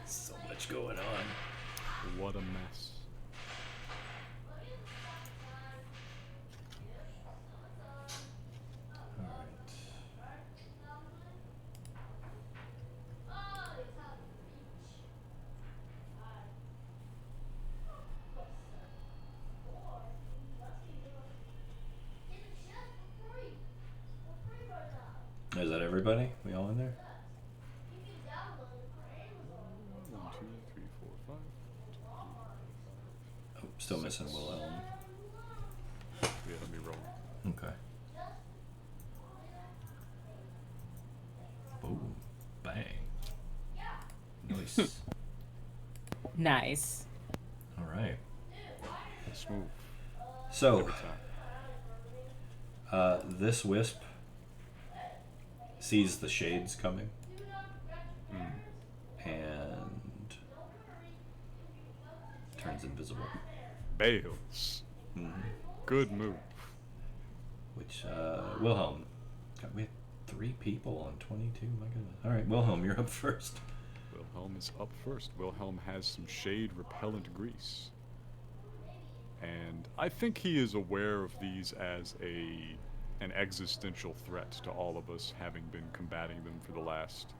So much going on. What a mess. Is that everybody? We all in there? 1, 2, 3, 4, 5. Oh, still missing Wilhelm. Yeah, let me roll. Okay. Boom. Bang. Nice. Nice. All right. Smooth. So, Every time. this wisp sees the shades coming and turns invisible. Bales. Good move. Which, Wilhelm. God, we had 3 people on 22. My goodness. All right, Wilhelm, you're up first. Wilhelm is up first. Wilhelm has some shade repellent grease. And I think he is aware of these as an existential threat to all of us, having been combating them for the last,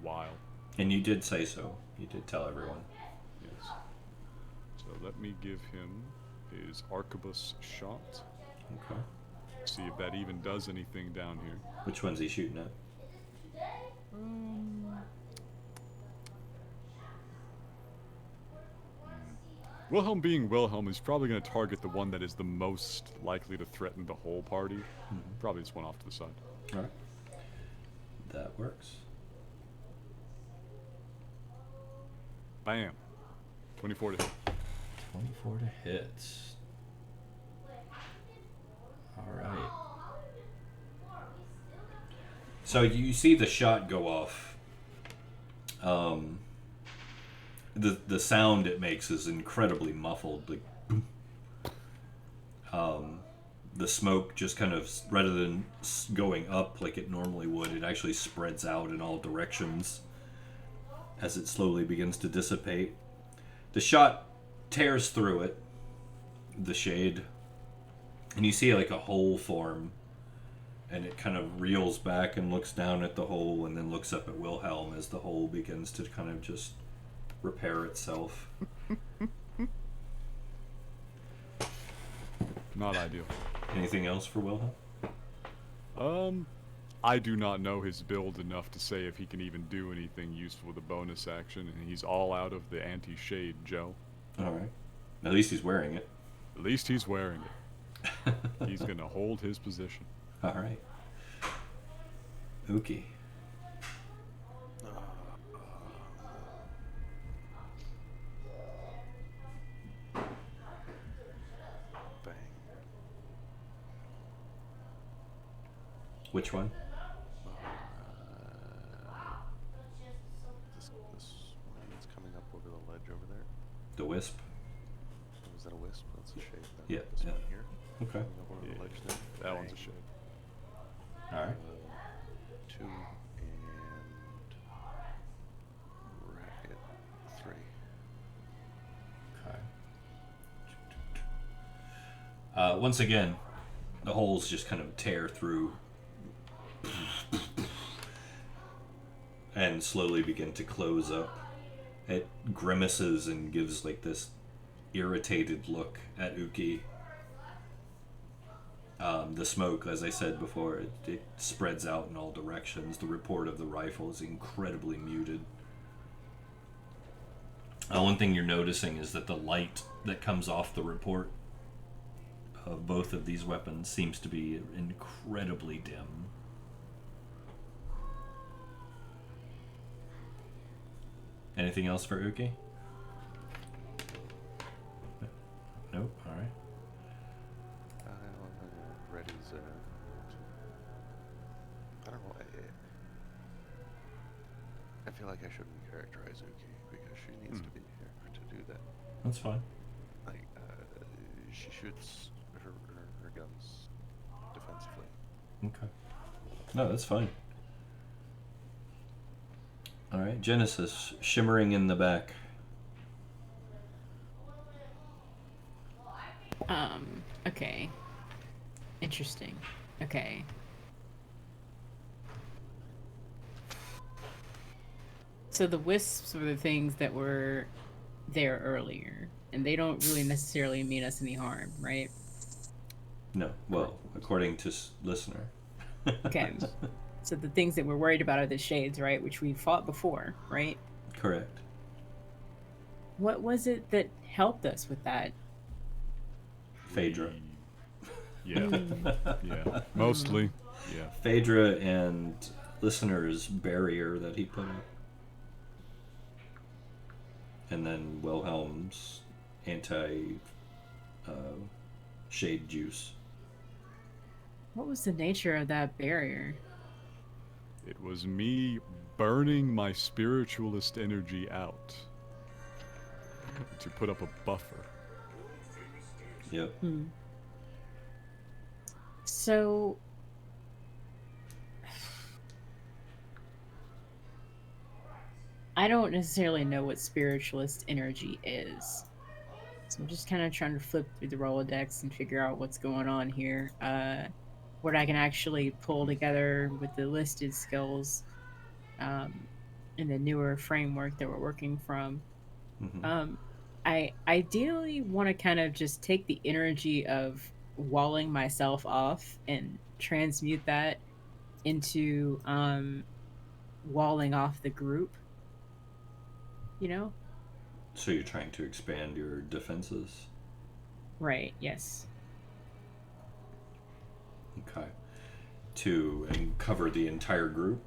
while. And you did say so. You did tell everyone. Yes. So let me give him his arquebus shot. Okay. See if that even does anything down here. Which one's he shooting at? Wilhelm being Wilhelm is probably going to target the one that is the most likely to threaten the whole party. Probably this one off to the side. All right. That works. Bam. 24 to hit. 24 to hit. All right. So you see the shot go off. The sound it makes is incredibly muffled, like boom. The smoke just kind of, rather than going up like it normally would, it actually spreads out in all directions as it slowly begins to dissipate. The shot tears through it, the shade, and you see like a hole form, and it kind of reels back and looks down at the hole and then looks up at Wilhelm as the hole begins to kind of just repair itself. Not ideal. Anything else for Wilhelm? I do not know his build enough to say if he can even do anything useful with a bonus action, and he's all out of the anti-shade, Joe. Alright. At least he's wearing it. At least he's wearing it. He's gonna hold his position. Alright. Uki. Bang. Which one? This one that's coming up over the ledge over there. The wisp? Was that a wisp? That's a shade. Then. Yeah, This yeah. one here. Okay. Coming up over the ledge there. That one's a Bang. shade. Alright. 2 and racket 3. Okay. Once again, the holes just kind of tear through and slowly begin to close up. It grimaces and gives like this irritated look at Uki. The smoke, as I said before, it spreads out in all directions. The report of the rifle is incredibly muted. One thing you're noticing is that the light that comes off the report of both of these weapons seems to be incredibly dim. Anything else for Uki? Nope. All right. Ready's I feel like I shouldn't characterize Uki because she needs to be here to do that. That's fine. Like, she shoots her guns defensively. Okay. No, that's fine. All right, Genesis shimmering in the back. Okay. Interesting. Okay. So the wisps were the things that were there earlier, and they don't really necessarily mean us any harm, right? No, well, according to listener. Okay. So the things that we're worried about are the shades, right? Which we fought before, right? Correct. What was it that helped us with that? Phaedra. Yeah. Yeah. Mostly. Yeah. Phaedra and listener's barrier that he put up. And then Wilhelm's anti shade juice. What was the nature of that barrier? It was me burning my spiritualist energy out to put up a buffer. Yep. So I don't necessarily know what spiritualist energy is. So I'm just kind of trying to flip through the Rolodex and figure out what's going on here. What I can actually pull together with the listed skills in the newer framework that we're working from. Mm-hmm. I ideally want to kind of just take the energy of walling myself off and transmute that into walling off the group. You know? So you're trying to expand your defenses? Right, yes. Okay. And cover the entire group?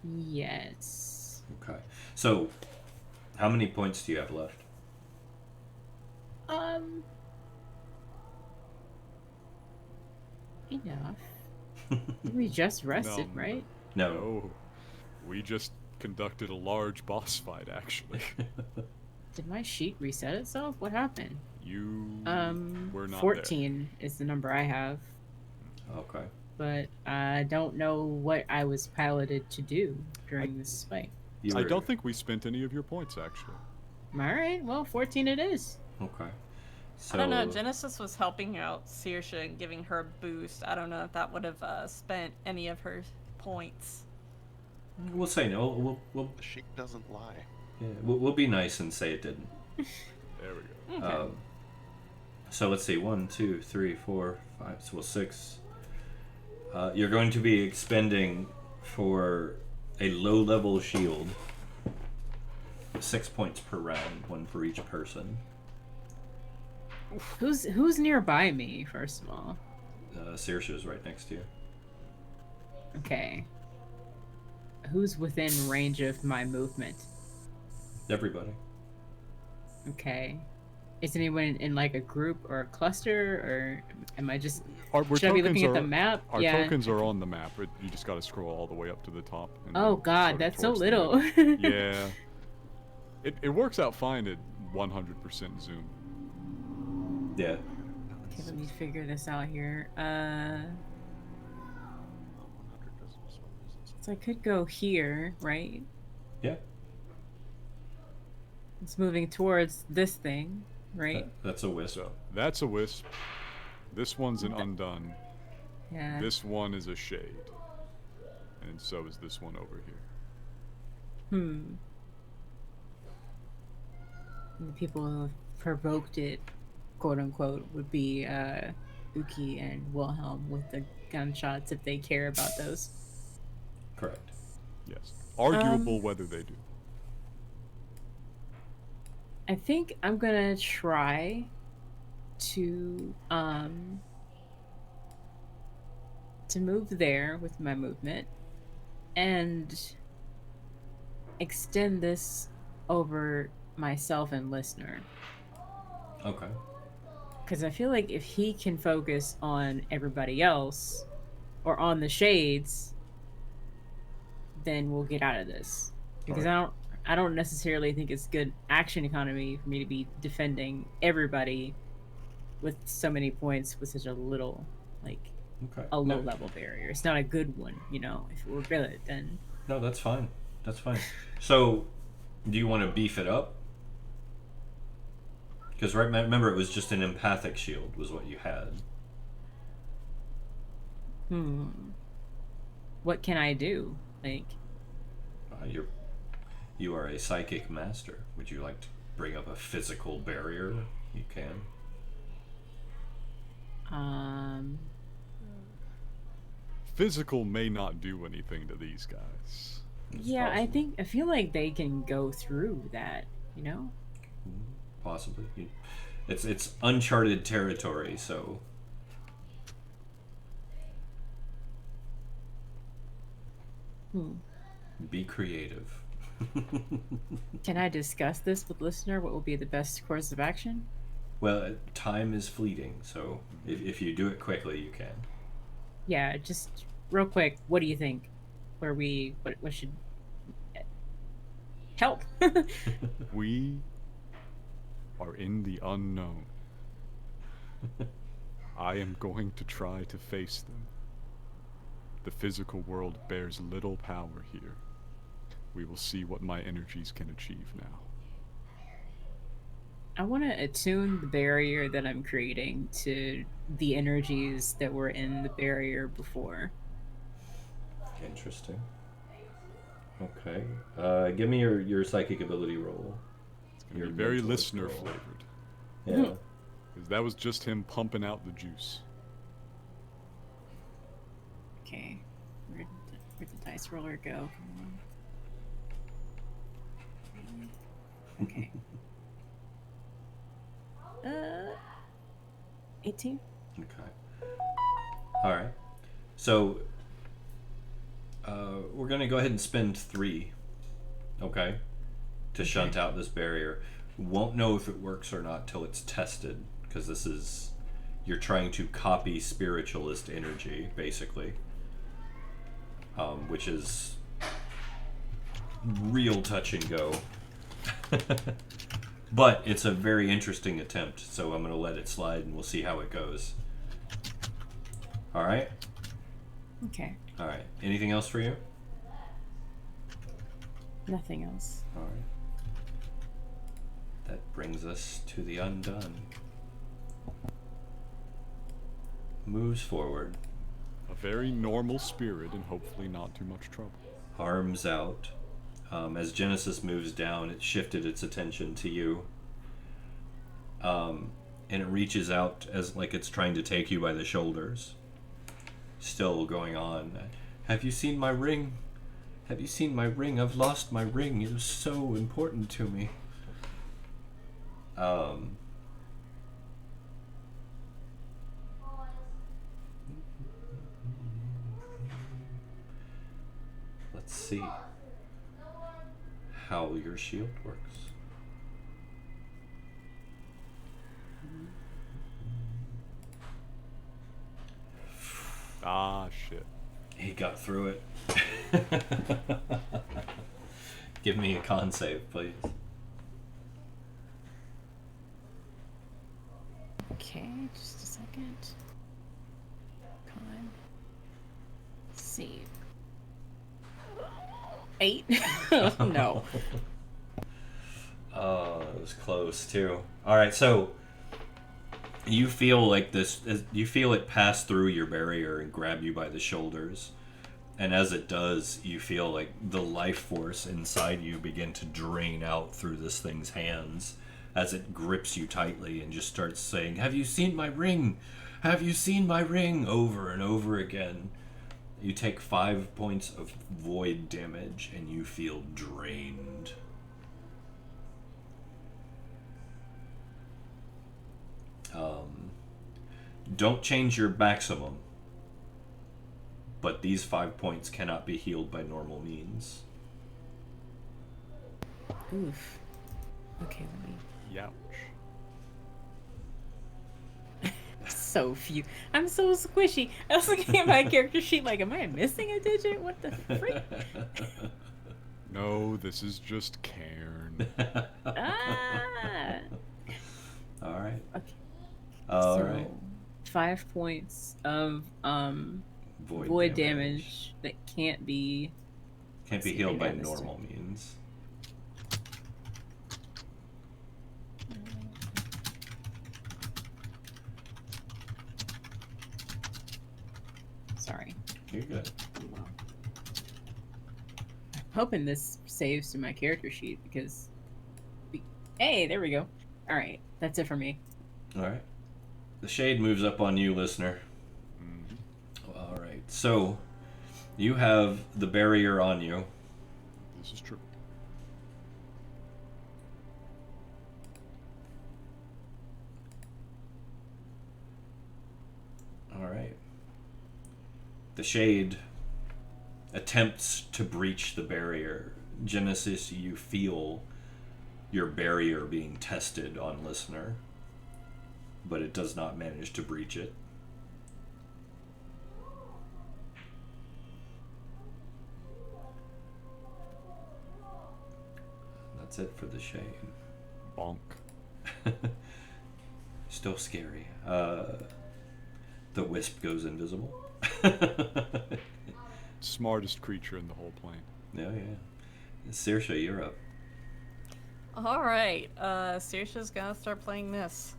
Yes. Okay. So, how many points do you have left? Enough. We just rested, No. right? No. Oh, we just conducted a large boss fight, actually. Did my sheet reset itself? What happened? You were not 14 is the number I have, Okay. but I don't know what I was piloted to do during this fight. there. I don't think we spent any of your points, actually. All right, well, 14 it is. Okay. So, I don't know. Genesis was helping out Saoirse and giving her a boost. I don't know if that would have spent any of her points. we'll say no. We'll The sheik doesn't lie. yeah, we'll be nice and say it didn't. There we go. Okay. So let's see. 1, 2, 3, 4, 5. So 6. You're going to be expending for a low-level shield 6 points per round, 1 for each person. Who's nearby me, first of all? Saoirse is right next to you. Okay. Who's within range of my movement? Everybody. Okay. Is anyone in like a group or a cluster, or am I just... Our Should I be looking at the tokens map? Our Yeah. tokens are on the map. You just got to scroll all the way up to the top. And Oh then god, sort of that's so towards the little. middle. Yeah. It works out fine at 100% zoom. Yeah. Okay, let me figure this out here. 100 doesn't for some reason. So I could go here, right? Yeah. It's moving towards this thing, right? That's a wisp. So that's a wisp. This one's an undone. Yeah. This one is a shade. And so is this one over here. And the people who have provoked it, quote unquote, would be Uki and Wilhelm with the gunshots if they care about those. Correct. Yes. Arguable whether they do. I think I'm gonna try to move there with my movement and extend this over myself and listener. Okay. Because I feel like if he can focus on everybody else or on the shades, then we'll get out of this. Because Alright. I don't necessarily think it's good action economy for me to be defending everybody with so many points with such a little, like, Okay. a low No, level barrier. It's not a good one, you know. If it were good, then no, that's fine. That's fine. So, do you want to beef it up? Because remember, it was just an empathic shield, was what you had. what can I do? Like, You are a psychic master. Would you like to bring up a physical barrier? You can. Physical may not do anything to these guys. It's yeah, possible. I feel like they can go through that, you know? Possibly. It's uncharted territory, so be creative. Can I discuss this with listener? What will be the best course of action? Well, time is fleeting, so if you do it quickly, you can. Yeah, just real quick. What do you think? What should help? We are in the unknown. I am going to try to face them. The physical world bears little power here. We will see what my energies can achieve now. I want to attune the barrier that I'm creating to the energies that were in the barrier before. Interesting. Okay. Give me your psychic ability roll. It's going Your to be very mentalist listener roll. flavored. Yeah. Because that was just him pumping out the juice. Okay, where'd the dice roller go? Come on. Okay. 18. Okay. All right. So we're gonna go ahead and spend 3. Okay. To shunt out this barrier. Won't know if it works or not till it's tested, because you're trying to copy spiritualist energy, basically, which is real touch and go. But it's a very interesting attempt, so I'm going to let it slide and we'll see how it goes. Alright? Okay, Alright. Anything else for you? nothing else. Alright. That brings us to the undone. Moves forward, A very normal spirit and hopefully not too much trouble. arms out. As Genesis moves down, it shifted its attention to you. And it reaches out as like it's trying to take you by the shoulders. Still going on. Have you seen my ring? Have you seen my ring? I've lost my ring. It was so important to me. Let's see how your shield works. Ah, shit. He got through it. Give me a con save, please. Okay, just a second. Con. Save. 8? No. Oh, it was close too. All right, so you feel like this. You feel it pass through your barrier and grab you by the shoulders, and as it does, you feel like the life force inside you begin to drain out through this thing's hands as it grips you tightly and just starts saying, "Have you seen my ring? Have you seen my ring?" over and over again. You take 5 points of void damage and you feel drained. Don't change your maximum, but these 5 points cannot be healed by normal means. Oof. Okay, let me. Youch. So so few. I'm so squishy. I was looking at my character sheet like, am I missing a digit? What the freak? No, this is just Cairn. Ah. All right. Okay. All So, right. 5 points of void damage that can't be Can't be see, healed by maybe I missed normal means. Sorry. You're good. I'm hoping this saves to my character sheet because hey, there we go. All right, that's it for me. All right. The shade moves up on you, listener. All right. So, you have the barrier on you. This is true. All right. The shade attempts to breach the barrier. Genesis, you feel your barrier being tested on listener, but it does not manage to breach it. That's it for the shade. Bonk. Still scary. The wisp goes invisible. Smartest creature in the whole plane. Yeah. Saoirse, you're up. All right. Saoirse's gonna start playing this.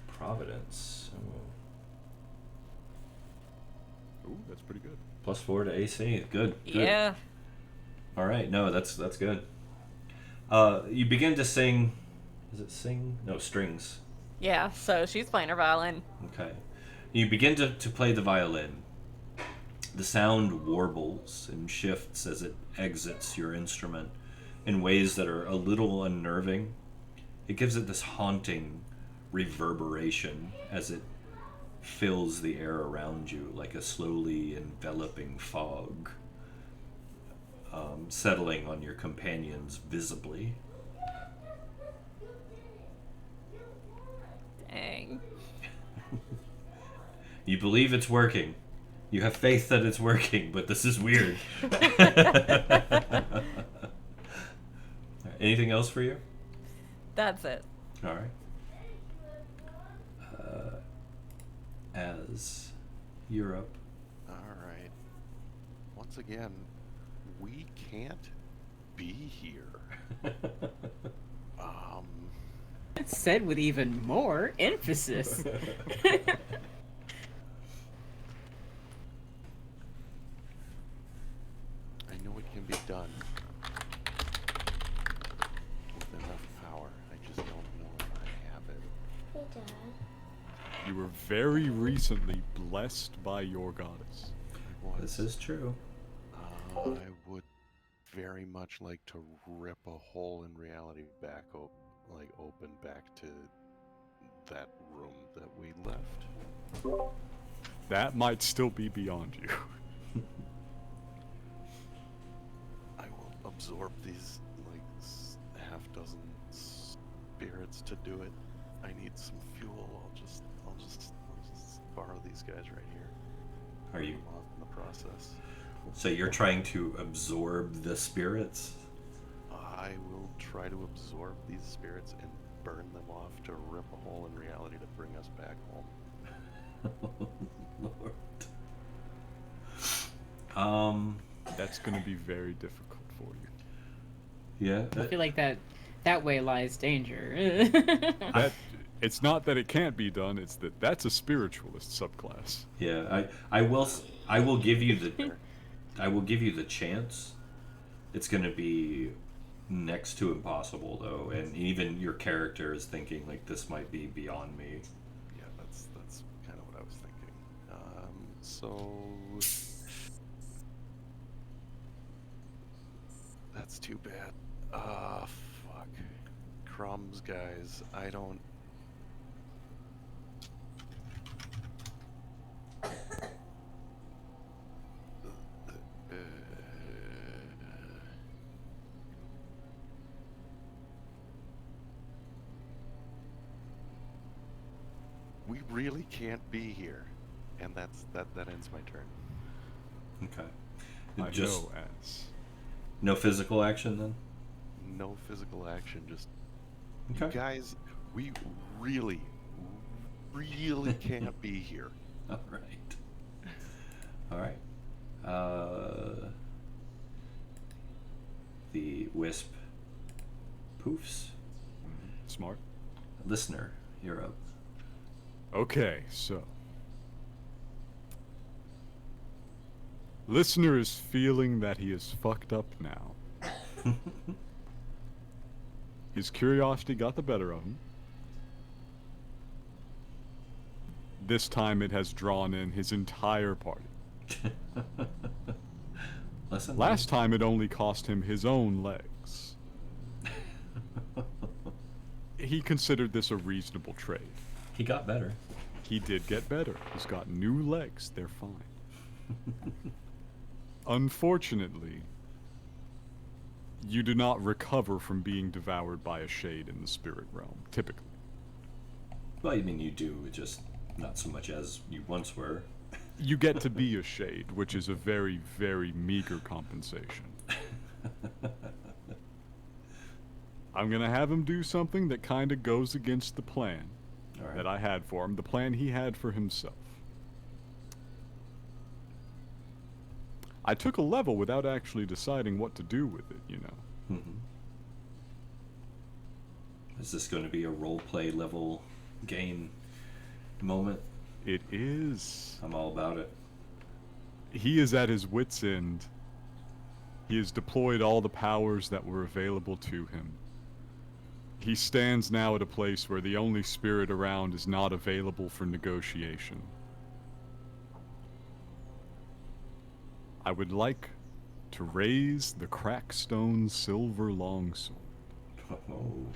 Providence. Ooh, that's pretty good. +4 to AC. Good. Yeah. All right. No, that's good. You begin to sing. Is it sing? No, strings. Yeah. So she's playing her violin. Okay. You begin to play the violin. The sound warbles and shifts as it exits your instrument in ways that are a little unnerving. It gives it this haunting reverberation as it fills the air around you like a slowly enveloping fog, settling on your companions visibly. Dang. You believe it's working. You have faith that it's working, but this is weird. Anything else for you? That's it. All right. As Europe. All right. Once again, we can't be here. It's said with even more emphasis. I know it can be done with enough power. I just don't know if I have it. Hey, Dad. You were very recently blessed by your goddess. This is true. I would very much like to rip a hole in reality back open back to that room that we left. That might still be beyond you. I will absorb these half dozen spirits to do it. I need some fuel. I'll just borrow these guys right here. Are you? I'm off in the process. So you're trying to absorb the spirits? I will try to absorb these spirits and burn them off to rip a hole in reality to bring us back home. Lord. That's going to be very difficult for you. Yeah. I feel like that way lies danger. It's not that it can't be done, it's that that's a spiritualist subclass. Yeah. I will give you the chance. It's going to be next to impossible though, and even your character is thinking like this might be beyond me. Yeah, that's kind of what I was thinking. So that's too bad. Fuck. Crumbs, guys. I don't. We really can't be here. And that ends my turn. Okay. I Just know as. no physical action then? No physical action, just Okay. you guys, we really, really can't be here. All right. All right. The wisp poofs. Smart. Listener, you're up. Okay, so. Listener is feeling that he is fucked up now. His curiosity got the better of him. This time it has drawn in his entire party. Listen. Last time it only cost him his own legs. He considered this a reasonable trade. He got better. He did get better. He's got new legs. They're fine. Unfortunately, you do not recover from being devoured by a shade in the spirit realm, typically. Well, I mean, you do, just not so much as you once were. You get to be a shade, which is a very, very meager compensation. I'm gonna have him do something that kind of goes against the plan All right. that I had for him, the plan he had for himself. I took a level without actually deciding what to do with it, you know. Mm-hmm. Is this going to be a roleplay level game moment? It is. I'm all about it. He is at his wit's end. He has deployed all the powers that were available to him. He stands now at a place where the only spirit around is not available for negotiation. I would like to raise the crackstone silver longsword. Oh.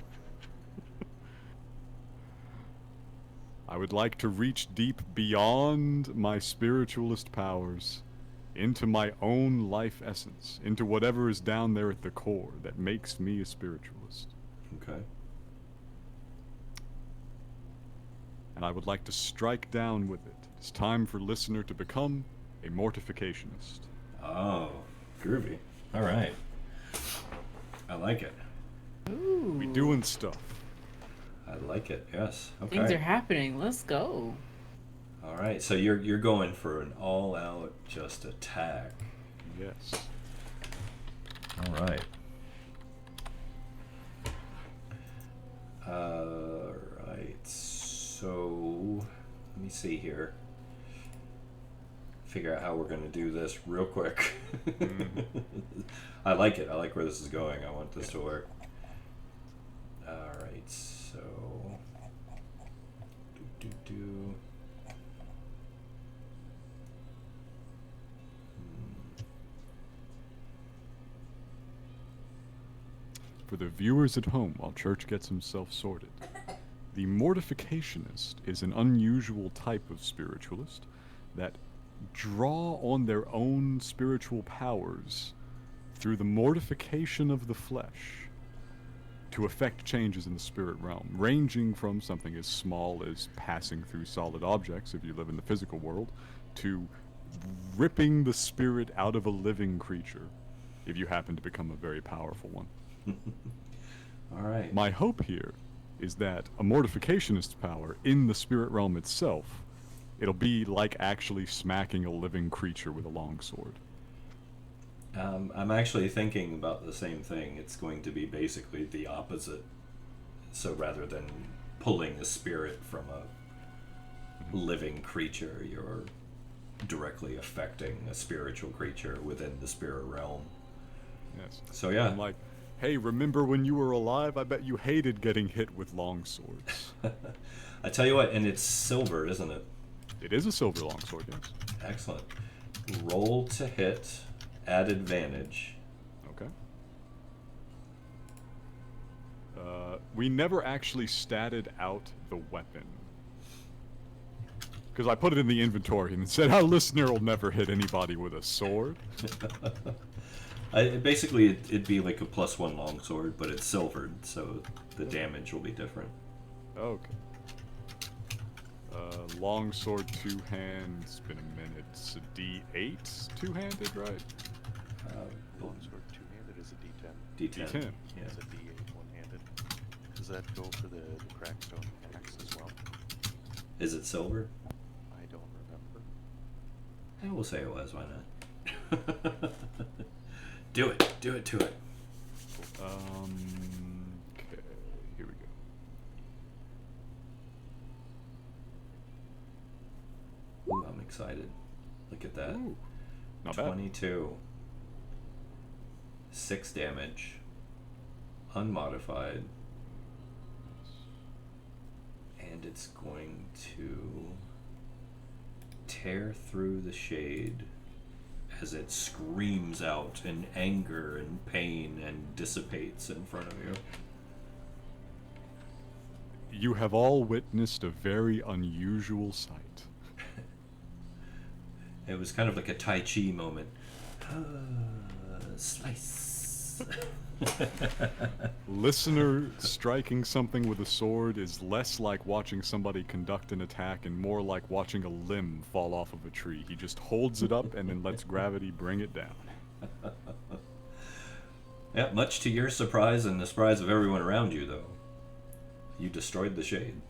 I would like to reach deep beyond my spiritualist powers into my own life essence, into whatever is down there at the core that makes me a spiritualist. Okay. And I would like to strike down with it. It's time for listener to become a mortificationist. Oh, groovy. All right. I like it. Ooh. We doing stuff. I like it. Yes. Okay. Things are happening. Let's go. All right. So you're going for an all-out just attack. Yes. All right. All right. So let me see here. Figure out how we're going to do this real quick. I like it. I like where this is going. I want this to work. All right. So For the viewers at home, while Church gets himself sorted, the mortificationist is an unusual type of spiritualist that draw on their own spiritual powers through the mortification of the flesh to effect changes in the spirit realm, ranging from something as small as passing through solid objects if you live in the physical world, to ripping the spirit out of a living creature if you happen to become a very powerful one. all right. My hope here is that a mortificationist's power in the spirit realm itself, it'll be like actually smacking a living creature with a longsword. I'm actually thinking about the same thing. It's going to be basically the opposite. So rather than pulling a spirit from a living creature, you're directly affecting a spiritual creature within the spirit realm. Yes. So yeah. I'm like, hey, remember when you were alive? I bet you hated getting hit with longswords. I tell you what, and it's silver, isn't it? It is a silver longsword, yes. Excellent. Roll to hit, add advantage. Okay. We never actually statted out the weapon. Because I put it in the inventory and said, our listener will never hit anybody with a sword. Basically, it'd be like a +1 longsword, but it's silvered, so the damage will be different. Okay. Longsword two-hand. It's been a minute. It's a D8 two-handed, right? Longsword two-handed is a D10. D10. D10. Yeah. It's a D8 one-handed. Does that go for the crackstone axe as well? Is it silver? I don't remember. Yeah, we'll say it was. Why not? Do it. Do it to it. Okay. Here we go. Ooh, I'm excited. Look at that. Ooh, not bad. 22. 6 damage. Unmodified. And it's going to tear through the shade as it screams out in anger and pain and dissipates in front of you. You have all witnessed a very unusual sight. It was kind of like a Tai Chi moment. Slice. Listener striking something with a sword is less like watching somebody conduct an attack and more like watching a limb fall off of a tree. He just holds it up and then lets gravity bring it down. Yeah, much to your surprise and the surprise of everyone around you, though. You destroyed the shade.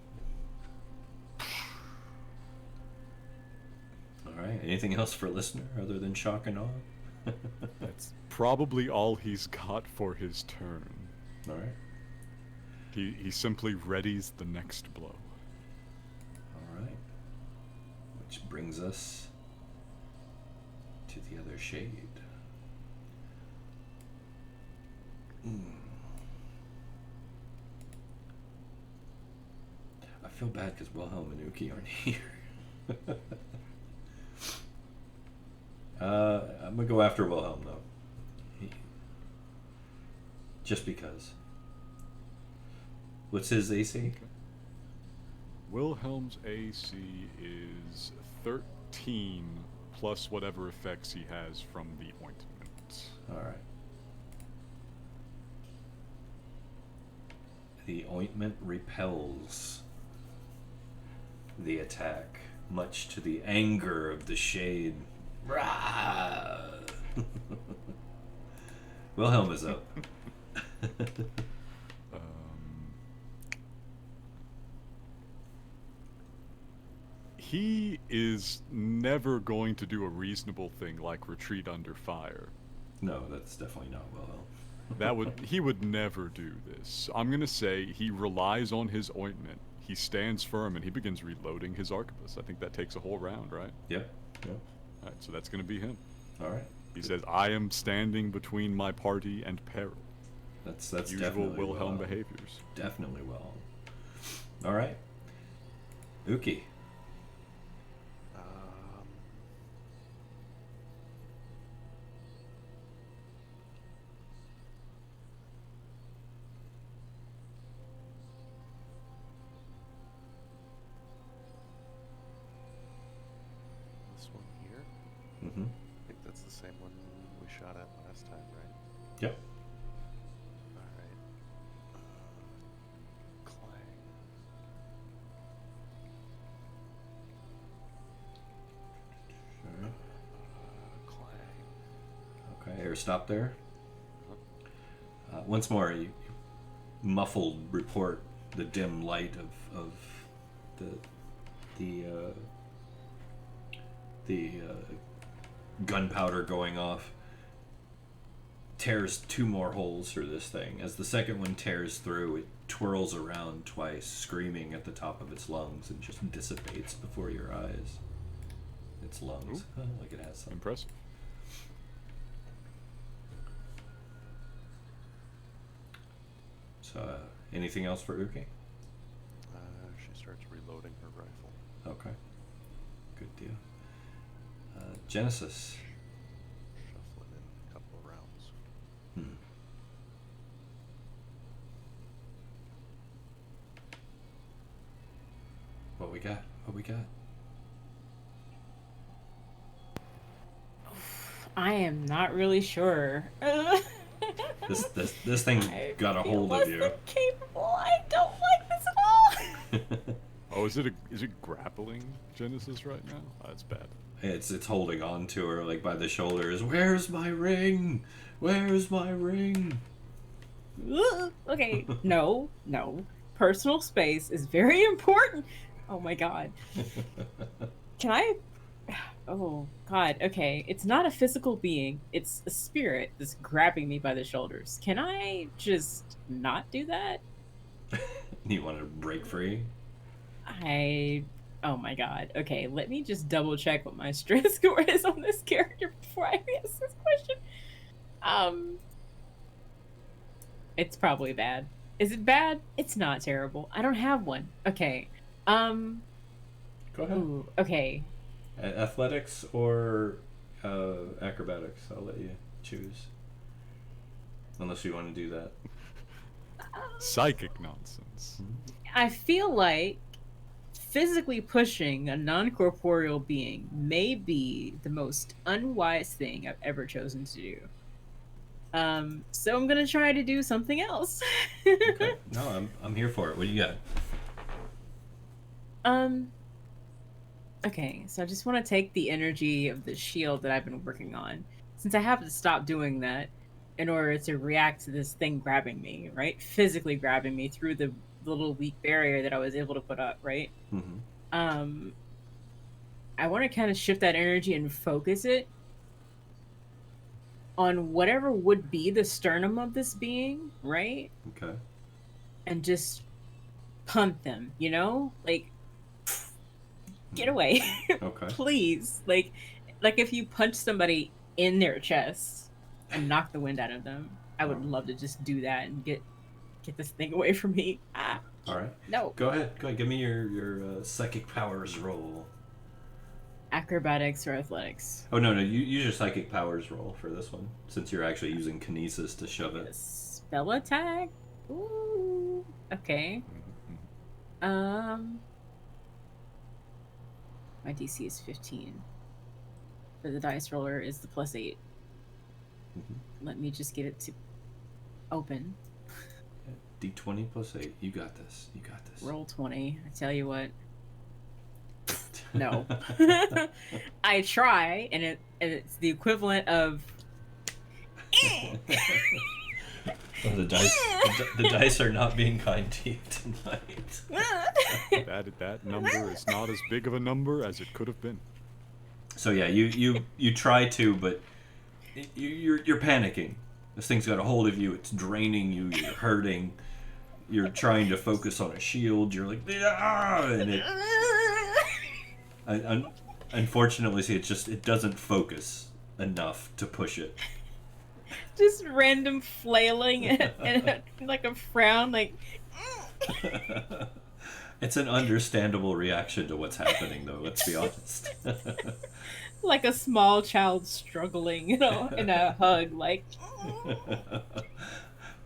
Alright, anything else for listener other than shock and awe? That's probably all he's got for his turn. Alright. He simply readies the next blow. Alright. Which brings us to the other shade. I feel bad because Wilhelm and Uki aren't here. I'm gonna go after Wilhelm though. Just because. What's his AC? Wilhelm's AC is 13 plus whatever effects he has from the ointment. Alright. The ointment repels the attack, much to the anger of the shade. Rah! Wilhelm is up. He is never going to do a reasonable thing like retreat under fire. No, that's definitely not Wilhelm. He would never do this. I'm gonna say he relies on his ointment. He stands firm and he begins reloading his arquebus. I think that takes a whole round, right? Yep. Yep. Alright, so that's gonna be him. Alright. He says, I am standing between my party and peril. That's Usual definitely Wilhelm behaviors. Definitely Wilhelm. Alright. Uki. This one here. Mm-hmm. I think that's the same one we shot at last time, right? Yep. Alright. Clang. Alright. Clang. Okay, air stop there. Once more, you muffled report the dim light of the gunpowder going off. Tears 2 more holes through this thing. As the second one tears through, it twirls around twice, screaming at the top of its lungs, and just dissipates before your eyes. Its lungs, like it has some. Impressive. So, anything else for Uki? She starts reloading her rifle. Okay. Good deal. Genesis. Shuffling in a couple of rounds. Hmm. What we got? What we got? I am not really sure. This thing got a hold of you. Capable. I don't like this at all. Oh, is it grappling Genesis right now? Oh, that's bad. It's holding on to her like by the shoulders. Where's my ring? Where's my ring? Okay, no. Personal space is very important. Oh my god. Can I? Oh god. Okay, it's not a physical being. It's a spirit that's grabbing me by the shoulders. Can I just not do that? You want to break free? Oh my god. Okay, let me just double check what my strength score is on this character before I ask this question. It's probably bad. Is it bad? It's not terrible. I don't have one. Okay. Go ahead. Ooh, okay. Athletics or acrobatics? I'll let you choose. Unless you want to do that. Psychic nonsense. I feel like physically pushing a non-corporeal being may be the most unwise thing I've ever chosen to do. So I'm gonna try to do something else. Okay. No, I'm here for it. What do you got? Okay, so I just want to take the energy of the shield that I've been working on, since I have to stop doing that in order to react to this thing grabbing me, right? Physically grabbing me through the little weak barrier that I was able to put up, right? Mm-hmm. I want to kind of shift that energy and focus it on whatever would be the sternum of this being, right? Okay. And just punt them, you know? Like, get away. Okay. Please. Like if you punch somebody in their chest and knock the wind out of them, I would love to just do that and get this thing away from me. Ah. All right. No. Go ahead. Give me your psychic powers roll. Acrobatics or athletics? Oh no, you use your psychic powers roll for this one, since you're actually using kinesis to shove it. Spell attack? Ooh. Okay. My DC is 15. But the dice roller is the +8. Mm-hmm. Let me just get it to open. D20 +8. You got this. Roll 20. I tell you what. No. I try, and it's the equivalent of. Oh, the dice are not being kind to you tonight. That number is not as big of a number as it could have been. So yeah, you try to, but you're panicking. This thing's got a hold of you. It's draining you. You're hurting. You're trying to focus on a shield. You're like, ah! And it. Unfortunately, see, it doesn't focus enough to push it. Just random flailing and like a frown, like. It's an understandable reaction to what's happening, though. Let's be honest. Like a small child struggling, in a hug, like.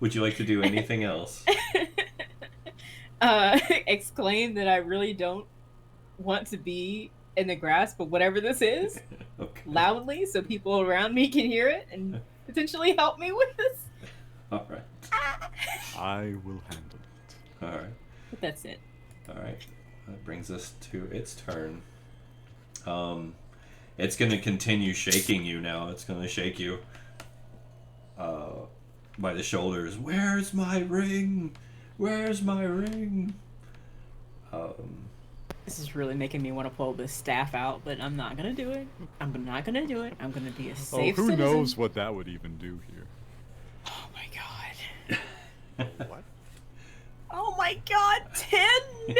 Would you like to do anything else? Exclaim that I really don't want to be in the grasp of whatever this is, Okay. loudly, so people around me can hear it and potentially help me with this. All right. I will handle it. All right. But that's it. All right. That brings us to its turn. It's going to continue shaking you now. It's going to shake you by the shoulders. Where's my ring? Where's my ring? This is really making me want to pull this staff out, but I'm not gonna do it. I'm not gonna do it. I'm gonna be a safe who citizen. knows what that would even do here? Oh my god. What? Oh my god, 10?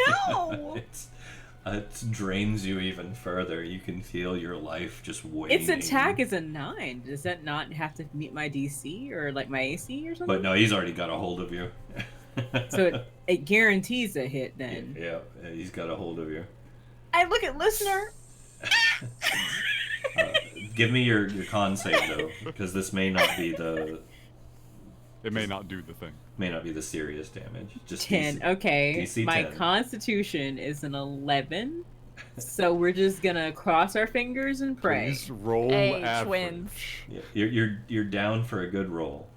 No! It drains you even further. You can feel your life just waning. Its attack is a 9. Does that not have to meet my DC or like my AC or something? But no, he's already got a hold of you. So it guarantees a hit then. Yeah, he's got a hold of you. I look at listener. Give me your con save though, because this may not be the. It may not do the thing. May not be the serious damage. Just 10. DC, Okay. DC My 10. Constitution is an 11. So we're just gonna cross our fingers and pray. Please roll Hey, average. twins. Yeah, you're down for a good roll.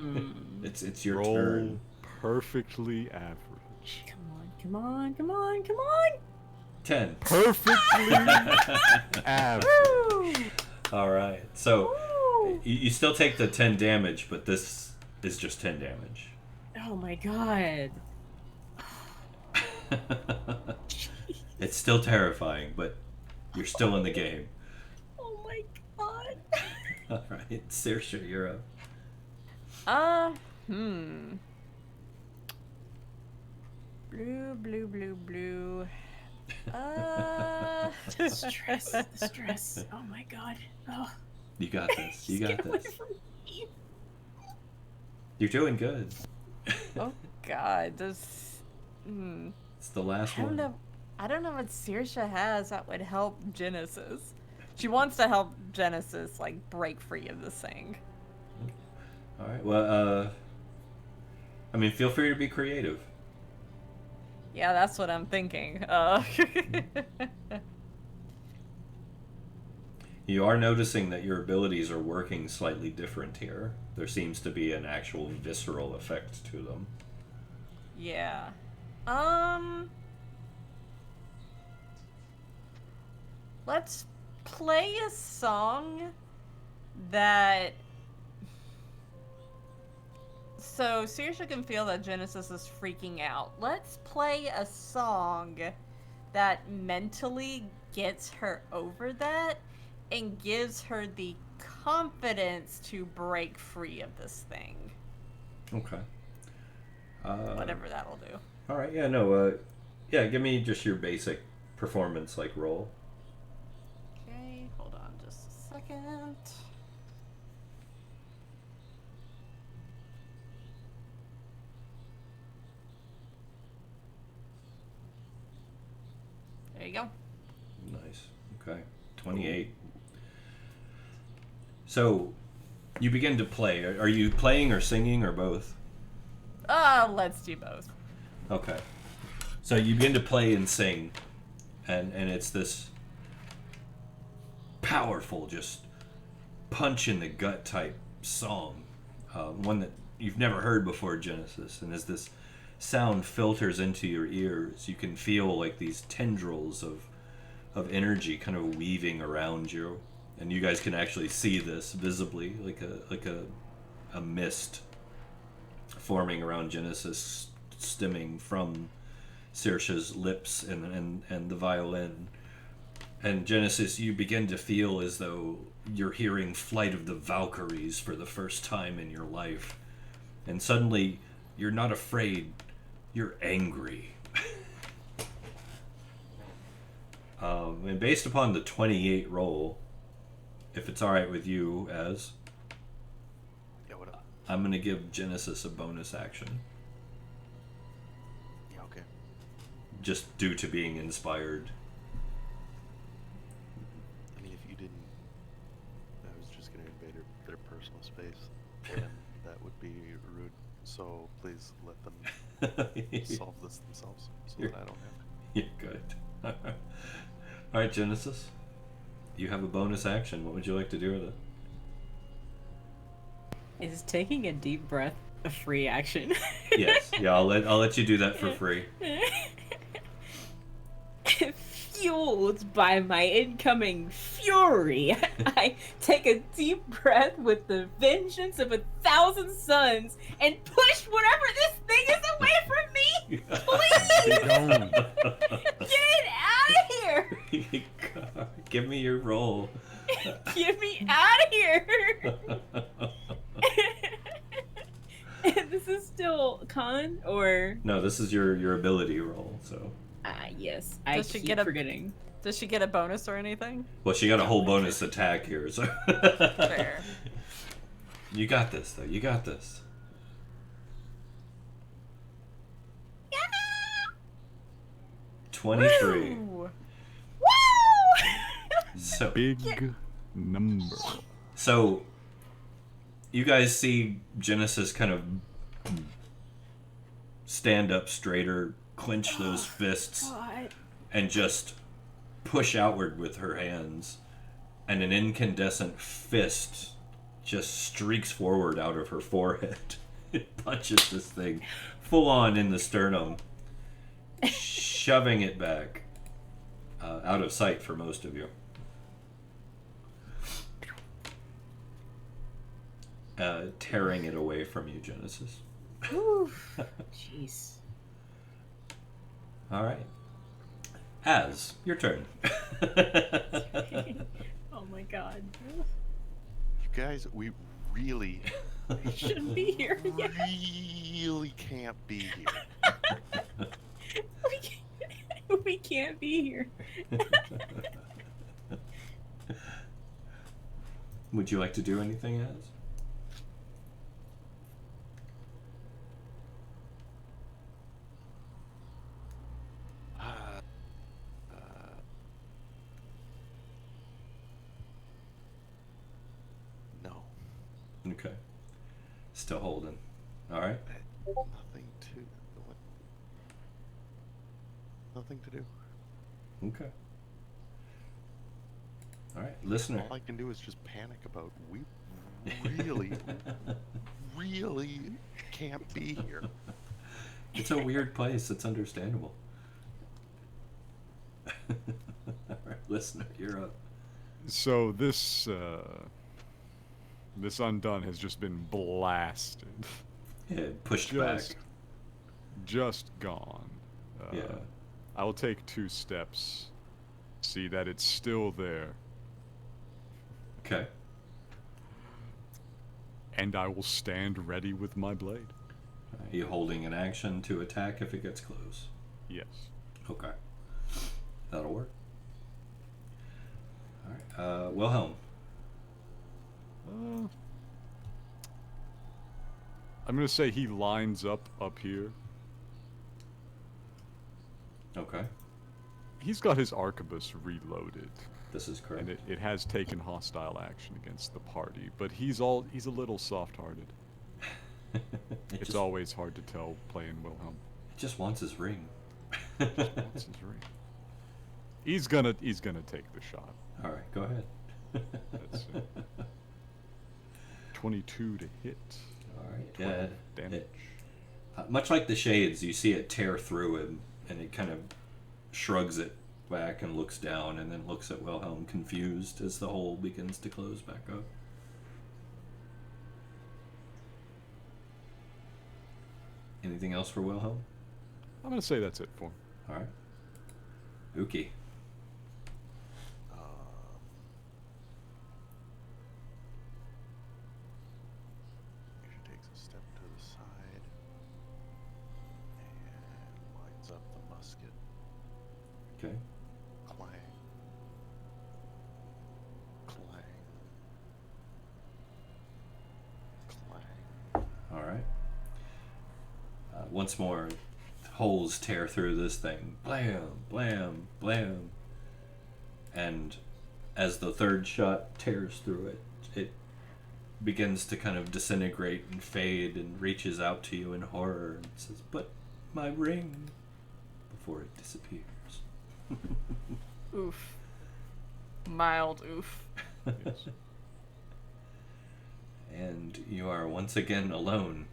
Mm. It's your Roll turn. perfectly average. Come on. Come on, come on, come on! 10. Perfectly average. Woo! All right. So Woo! you still take the 10 damage, but this is just 10 damage. Oh my god. It's still terrifying, but you're still in the game. Oh my god. All right, Saoirse, you're up. Blue. The stress. Oh my god. Oh. You got this. You Just got get away this. from me. You're doing good. Oh God, this. It's the last I don't one. know. I don't know what Saoirse has that would help Genesis. She wants to help Genesis like break free of this thing. All right. Well, I mean, feel free to be creative. Yeah, that's what I'm thinking. You are noticing that your abilities are working slightly different here. There seems to be an actual visceral effect to them. Yeah. Let's play a song that. So Saoirse can feel that Genesis is freaking out. Let's play a song that mentally gets her over that and gives her the confidence to break free of this thing. Okay. Whatever that'll do. All right. Yeah. No. Yeah. Give me just your basic performance like roll. Okay, hold on just a second. There you go. Nice. Okay. 28. So, you begin to play. Are you playing or singing or both? Let's do both. Okay. So you begin to play and sing, and it's this powerful, just punch in the gut type song, one that you've never heard before, Genesis. And as this sound filters into your ears, you can feel like these tendrils of energy kind of weaving around you, and you guys can actually see this visibly, like a mist forming around Genesis, stemming from Saoirse's lips and the violin. And Genesis, you begin to feel as though you're hearing Flight of the Valkyries for the first time in your life. And suddenly, you're not afraid, you're angry. And based upon the 28 roll, if it's alright with you, Az, Yeah, what up? I'm going to give Genesis a bonus action. Yeah, okay. Just due to being inspired. I mean, if you didn't, I was just going to invade their personal space, and that would be rude. So please let them solve this themselves, so that I don't have to. You're good. Alright, Genesis. You have a bonus action. What would you like to do with it? Is taking a deep breath a free action? Yes. Yeah, I'll let you do that for free. Fueled by my incoming fury, I take a deep breath with the vengeance of 1,000 suns and push whatever this thing is away from me! Please! Don't. Get it out of here! Give me your roll. Get me out of here! This is still con or No, this is your ability roll. So, yes. I Does she keep get a- forgetting. Does she get a bonus or anything? well, she got a whole bonus attack here. So, Fair. you got this, though. You got this. Woo! 23. Woo! So, Big number. So, you guys see Genesis kind of stand up straighter, clench those fists, God. and just push outward with her hands. And an incandescent fist just streaks forward out of her forehead. It punches this thing full on in the sternum. shoving it back out of sight for most of you. Tearing it away from you, Genesis. Oof. Jeez. All right. Az, your turn. Oh my god. You guys, we really, Shouldn't be here. Yeah. really can't be here. We can't be here. Would you like to do anything, Az? No, Okay. Still holding. All right. nothing to. What? Nothing to do. Okay. All right, listener. All I can do is just panic about. We really, really can't be here. It's a weird place. It's understandable. All right, listener, you're up. So this this undone has just been blasted. Yeah, pushed back. Just gone. Yeah. I will take 2 steps. See that it's still there. Okay. And I will stand ready with my blade. Are you holding an action to attack if it gets close? Yes. Okay. That'll work. All right. Wilhelm. I'm gonna say he lines up here. Okay. He's got his arquebus reloaded, This is correct. and it has taken hostile action against the party. But he's a little soft-hearted. It's always hard to tell playing Wilhelm. He just wants his ring. What's his ring? He's gonna take the shot. All right, go ahead. Let's see. 22 to hit. All right. 12 Yeah. damage. Much like the shades, you see it tear through him, and it kind of shrugs it back and looks down, and then looks at Wilhelm confused as the hole begins to close back up. Anything else for Wilhelm? I'm gonna say that's it for him. All right. Uki. She takes a step to the side and lines up the musket. Okay. Clang. Clang. Clang. All right. Once more, holes tear through this thing. Blam, blam, blam. And as the third shot tears through it, it begins to kind of disintegrate and fade and reaches out to you in horror and says, "But my ring," before it disappears. Oof. Mild oof. Yes. And you are once again alone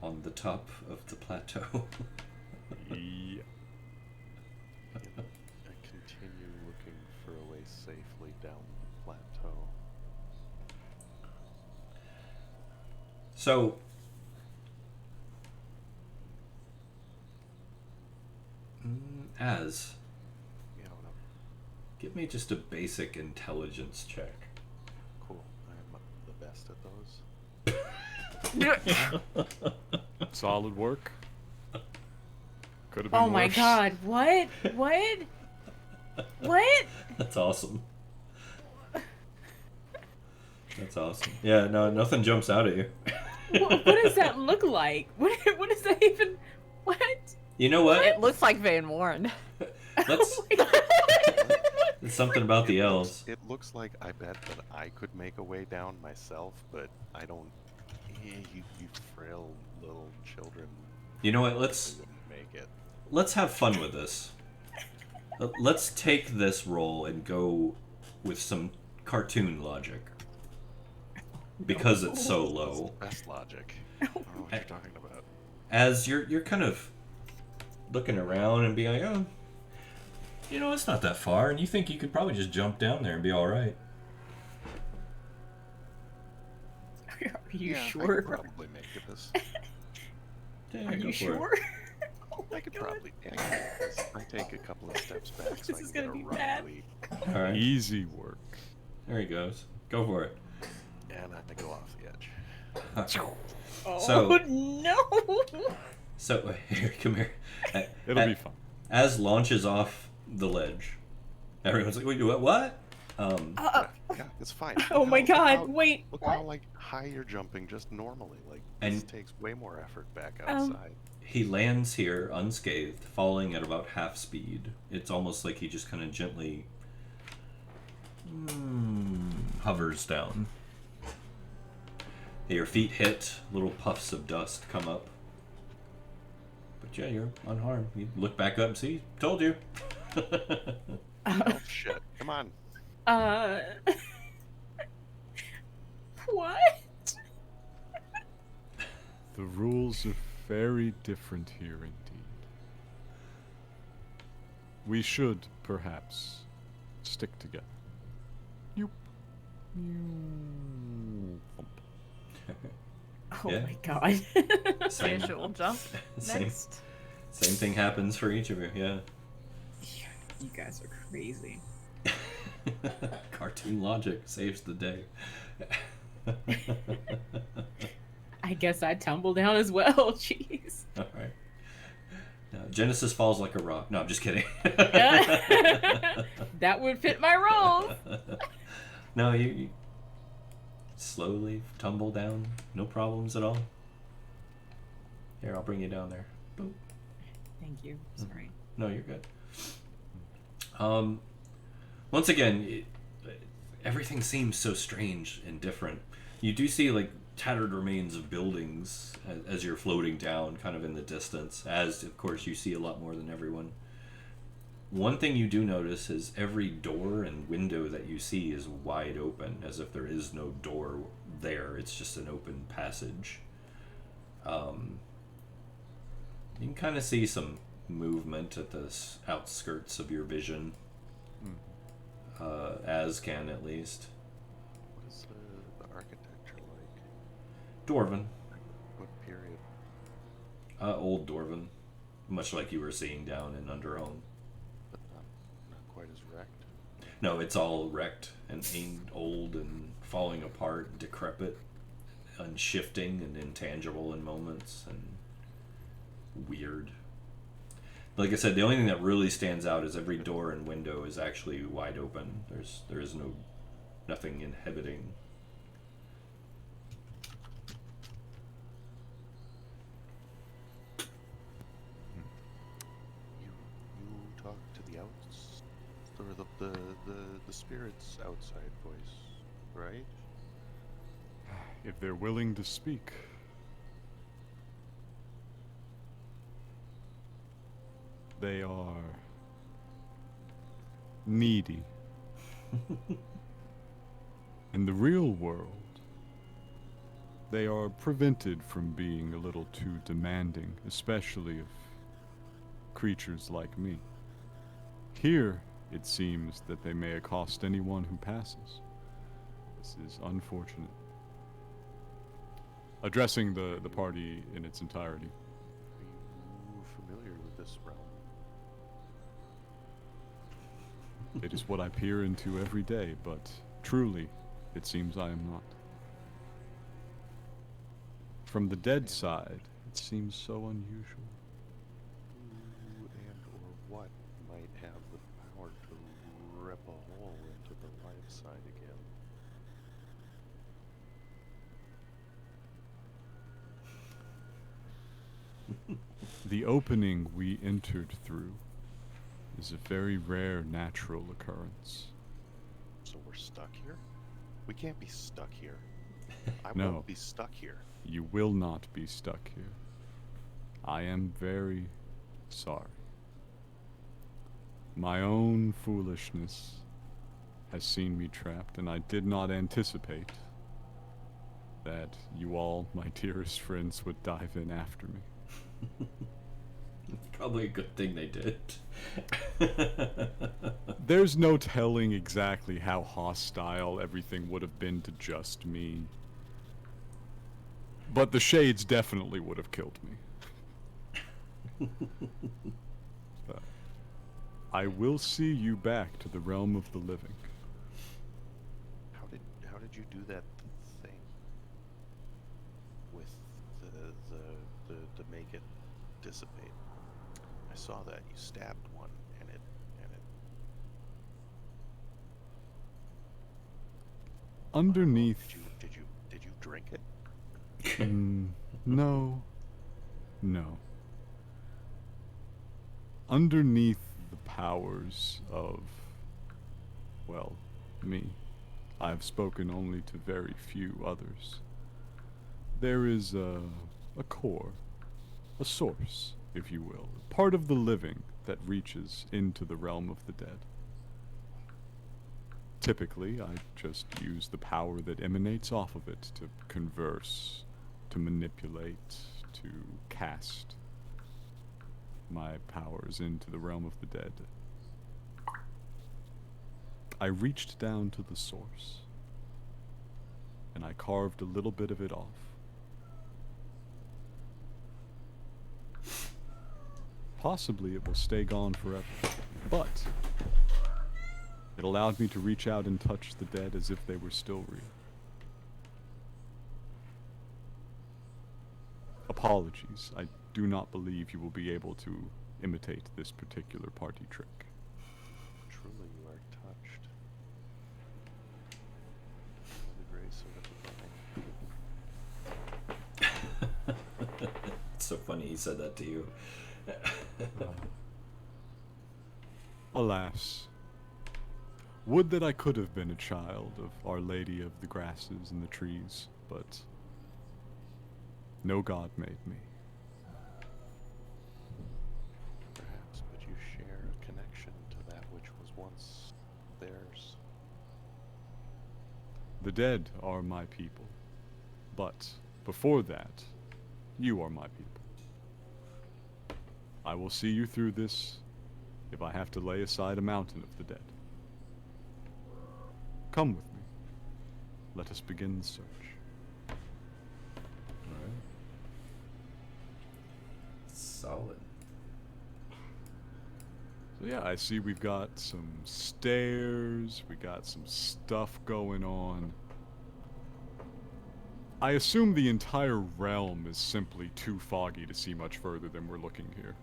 on the top of the plateau. Yeah. I continue looking for a way safely down the plateau. So, Az, You know, no, give me just a basic intelligence check. cool. I'm the best at those. Solid work. Could have been Oh my worse. god, what? What? What? That's awesome. That's awesome. Yeah, no, nothing jumps out at you. What does that look like? What is that even? What? You know what? It looks like Van Warren. Let's. Oh my god. It's something about the elves. It looks like I bet that I could make a way down myself, but I don't. You frail little children. You know what? You Let's wouldn't make it. have fun with this. Let's take this roll and go with some cartoon logic. Because it's so low. Best logic. I don't know what you're talking about. As you're kind of looking around and being like, oh, it's not that far, and you think you could probably just jump down there and be all right. Are you Yeah, I sure? could probably make it this. Yeah, Are go you for it. sure? Oh my I could God. probably. Yeah, I can make this. I take a couple of steps back so This I is can gonna get be a bad. running lead. All right. Easy work. There he goes. Go for it. And I go off the edge. Oh So- no! So, here, come here. It'll be fun. As launches off the ledge, everyone's like, wait, what? Yeah, it's fine. Oh my Look how- God! look how- Wait. Look What? how like high you're jumping just normally. Like And- this takes way more effort back outside. He lands here unscathed, falling at about half speed. It's almost like he just kind of gently hovers down. Your feet hit, little puffs of dust come up. But yeah, you're unharmed. You look back up and see, told you. Oh shit! Come on. What? The rules are very different here indeed. We should, perhaps, stick together. You. Oh Yeah. my God. Same, Visual jump. same, Next. same thing happens for each of you, yeah. You guys are crazy. Cartoon logic saves the day. I guess I tumble down as well. Jeez. All right. Now, Genesis falls like a rock. No, I'm just kidding. That would fit my role. No, you slowly tumble down. No problems at all. Here, I'll bring you down there. Boop. Thank you. Sorry. No, you're good. Once again, everything seems so strange and different. You do see like tattered remains of buildings as you're floating down, kind of in the distance. As of course you see a lot more than everyone. One thing you do notice is every door and window that you see is wide open, as if there is no door there. It's just an open passage. You can kind of see some movement at the outskirts of your vision. As can, at least. What is the architecture like? Dwarven. What period? Old Dwarven. Much like you were seeing down in Underhome. But not quite as wrecked. No, it's all wrecked and old and falling apart, decrepit, and shifting and intangible in moments, and weird. Like I said, the only thing that really stands out is every door and window is actually wide open. There is nothing inhibiting. You talk to the outs, or the spirits outside voice, right? If they're willing to speak. They are needy. In the real world, they are prevented from being a little too demanding, especially of creatures like me. Here, it seems that they may accost anyone who passes. This is unfortunate. Addressing the party in its entirety. Are you familiar with this realm? It is what I peer into every day, but truly, it seems I am not. From the dead side, it seems so unusual. Who and or what might have the power to rip a hole into the life side again? The opening we entered through is a very rare natural occurrence. So we're stuck here? We can't be stuck here. I No. won't be stuck here. You will not be stuck here. I am very sorry. My own foolishness has seen me trapped, and I did not anticipate that you all, my dearest friends, would dive in after me. Probably a good thing they did. There's no telling exactly how hostile everything would have been to just me. But the Shades definitely would have killed me. I will see you back to the realm of the living. How did you do that thing with the to make it dissipate? I saw that you stabbed one and it Underneath. Did you drink it? No. No. Underneath the powers of, well, me, I've spoken only to very few others. There is a core, a source, if you will, part of the living that reaches into the realm of the dead. Typically, I just use the power that emanates off of it to converse, to manipulate, to cast my powers into the realm of the dead. I reached down to the source, and I carved a little bit of it off. Possibly it will stay gone forever, but it allowed me to reach out and touch the dead as if they were still real. Apologies, I do not believe you will be able to imitate this particular party trick. Truly, you are touched. By the grace of the divine. It's so funny he said that to you. Alas, would that I could have been a child of Our Lady of the Grasses and the Trees, but no god made me. Perhaps, but you share a connection to that which was once theirs. The dead are my people, but before that, you are my people. I will see you through this if I have to lay aside a mountain of the dead. Come with me. Let us begin the search. Alright. Solid. So yeah, I see we've got some stairs, we got some stuff going on. I assume the entire realm is simply too foggy to see much further than we're looking here.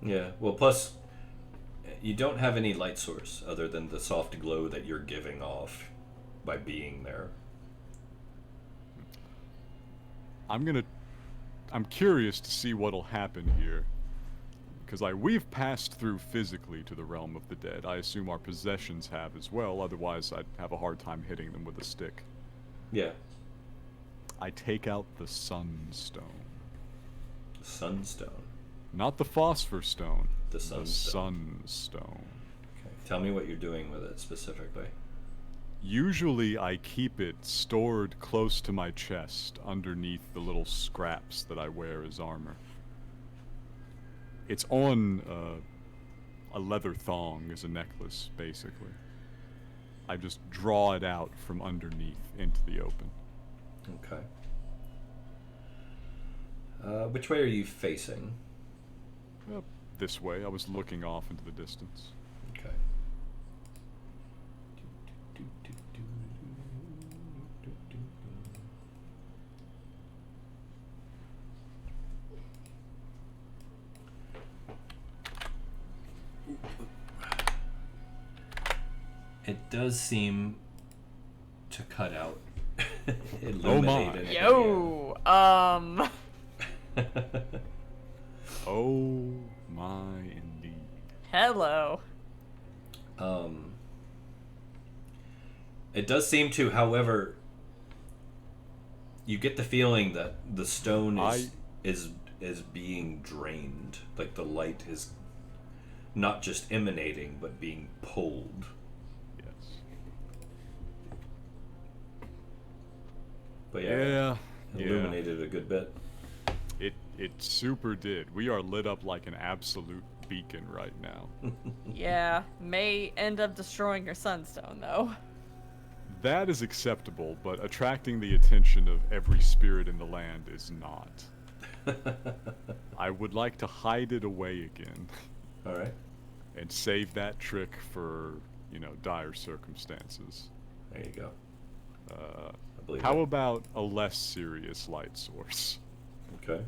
Yeah, well, plus, you don't have any light source other than the soft glow that you're giving off by being there. I'm curious to see what'll happen here. Because we've passed through physically to the realm of the dead. I assume our possessions have as well, otherwise I'd have a hard time hitting them with a stick. Yeah. I take out the sunstone. Sunstone. Not the phosphor stone. The sunstone. Sunstone. Okay. Tell me what you're doing with it specifically. Usually I keep it stored close to my chest underneath the little scraps that I wear as armor. It's on a leather thong as a necklace, basically. I just draw it out from underneath into the open. Okay. Which way are you facing? This way. I was looking off into the distance. Okay. It does seem to cut out. Illuminate anything, Yo, Oh my indeed. hello. It does seem to, however, you get the feeling that the stone is being drained. Like the light is not just emanating, but being pulled. Yes. But Yeah. illuminated a good bit. It super did. We are lit up like an absolute beacon right now. Yeah, may end up destroying your sunstone, though. That is acceptable, but attracting the attention of every spirit in the land is not. I would like to hide it away again. Alright. And save that trick for, dire circumstances. There you go. I believe How it. about a less serious light source? Okay.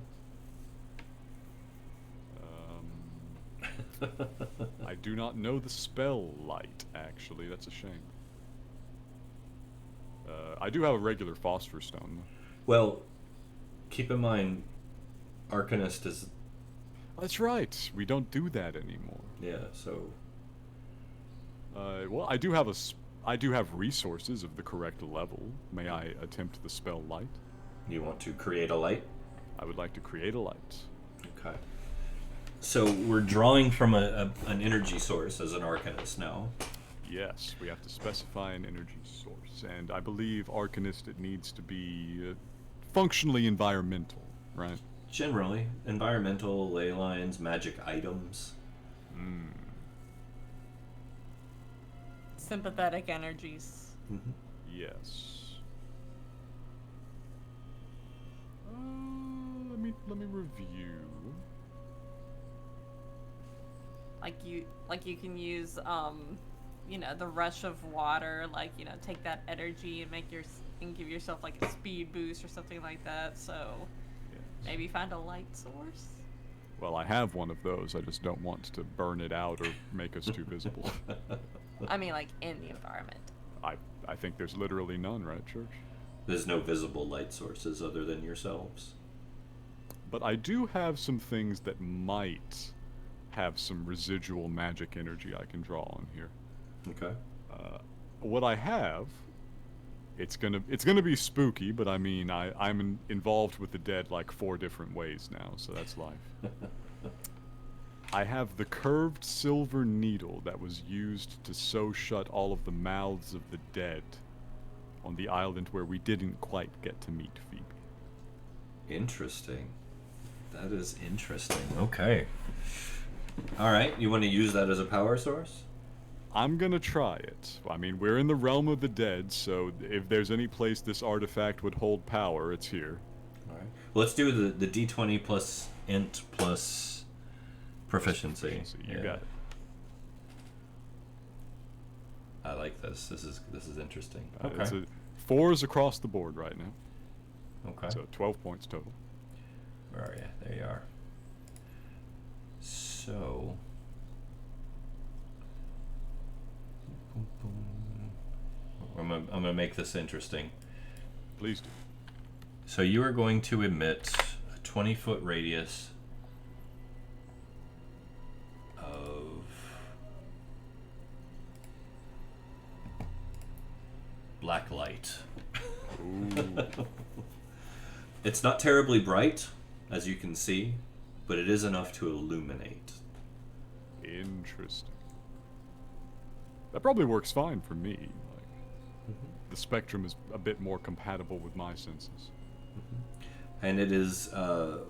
I do not know the spell light, actually. That's a shame. I do have a regular phosphor stone, though. Well, keep in mind, Arcanist is... That's right. We don't do that anymore. Yeah, so... Well, I do have resources of the correct level. May I attempt the spell light? You want to create a light? I would like to create a light. Okay. So we're drawing from an energy source as an Arcanist now. Yes, we have to specify an energy source, and I believe Arcanist, it needs to be functionally environmental, right? Generally, environmental, ley lines, magic items. Sympathetic energies. Mm-hmm. Yes. Let me review. Like you can use the rush of water, take that energy and give yourself like a speed boost or something like that. So Yes. maybe find a light source. Well, I have one of those. I just don't want to burn it out or make us too visible. I mean, like in the environment. I think there's literally none, right, Church? There's no visible light sources other than yourselves. But I do have some things that might have some residual magic energy I can draw on here. Okay. What I have, it's gonna be spooky, but I mean, I'm involved with the dead like 4 different ways now, so that's life. I have the curved silver needle that was used to sew shut all of the mouths of the dead on the island where we didn't quite get to meet Phoebe. Interesting. That is interesting. Okay. Alright, you want to use that as a power source? I'm gonna try it. I mean, we're in the realm of the dead, so if there's any place this artifact would hold power, it's here. Alright. Well, let's do the D20 plus int plus proficiency. You got it. I like this. This is interesting. Okay. It's 4s across the board right now. Okay. So 12 points total. Where are you? There you are. So... I'm gonna make this interesting. Please do. So you are going to emit a 20-foot radius of black light. Ooh. It's not terribly bright, as you can see, but it is enough to illuminate. Interesting. That probably works fine for me. Like, the spectrum is a bit more compatible with my senses. And it is, I'm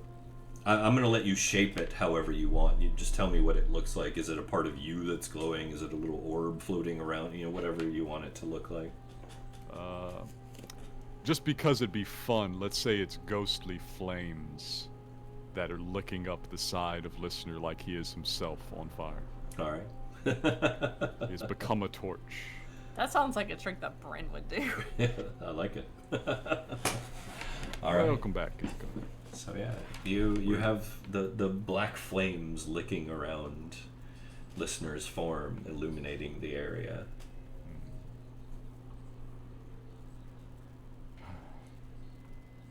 going to let you shape it however you want. You just tell me what it looks like. Is it a part of you that's glowing? Is it a little orb floating around? Whatever you want it to look like. Just because it'd be fun, let's say it's ghostly flames that are licking up the side of Listener like he is himself on fire. All right. He's become a torch. That sounds like a trick that Bryn would do. Yeah, I like it. All right. Welcome back, Ghinkgo. So yeah, you have the black flames licking around Listener's form, illuminating the area.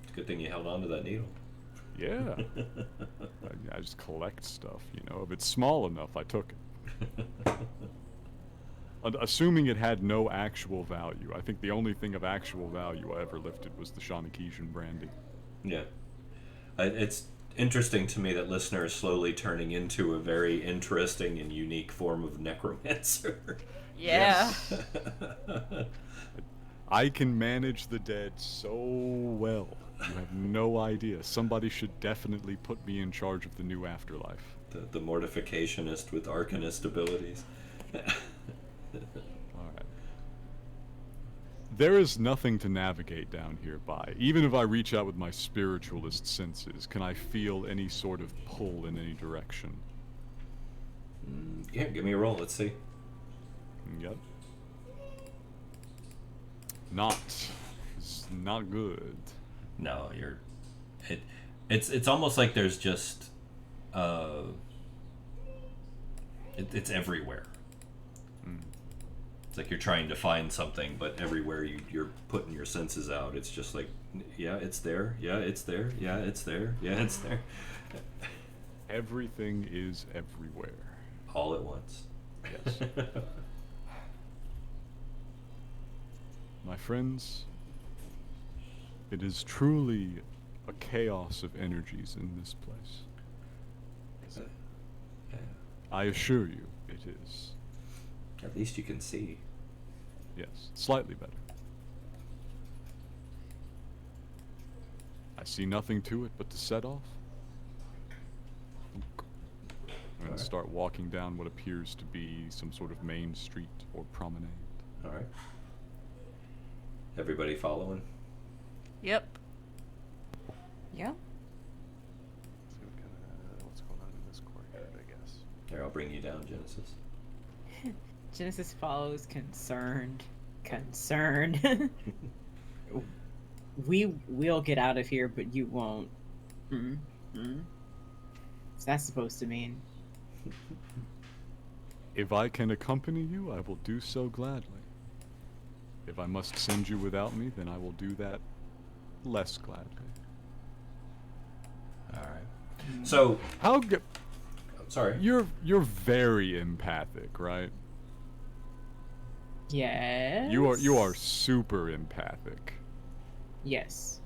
It's a good thing you held on to that needle. Yeah. I just collect stuff, If it's small enough, I took it. Assuming it had no actual value. I think the only thing of actual value I ever lifted was the Shawnee-Keesian brandy. Yeah. It's interesting to me that Listener is slowly turning into a very interesting and unique form of necromancer. Yeah. I can manage the dead so well. You have no idea. Somebody should definitely put me in charge of the new afterlife. The mortificationist with arcanist abilities. Alright. There is nothing to navigate down here by. Even if I reach out with my spiritualist senses, can I feel any sort of pull in any direction? Yeah, give me a roll. Let's see. Yep. Not. It's not good. No, it's almost like there's just it's everywhere. It's like you're trying to find something, but everywhere you're putting your senses out, it's just like, yeah, it's there, yeah, it's there, yeah, it's there, yeah, it's there. Everything is everywhere. All at once. Yes. My friends, it is truly a chaos of energies in this place. Is it? I assure you, it is. At least you can see. Yes, slightly better. I see nothing to it but to set off. I'm going Alright. to start walking down what appears to be some sort of main street or promenade. All right. Everybody following? Yep. Yeah. See what's going on in this courtyard, I guess. Here, I'll bring you down, Genesis. Genesis follows concerned. Concerned. We'll get out of here, but you won't. What's that supposed to mean? If I can accompany you, I will do so gladly. If I must send you without me, then I will do that less gladly. All right. So, How g- sorry. you're very empathic, right? Yes. You are super empathic. Yes.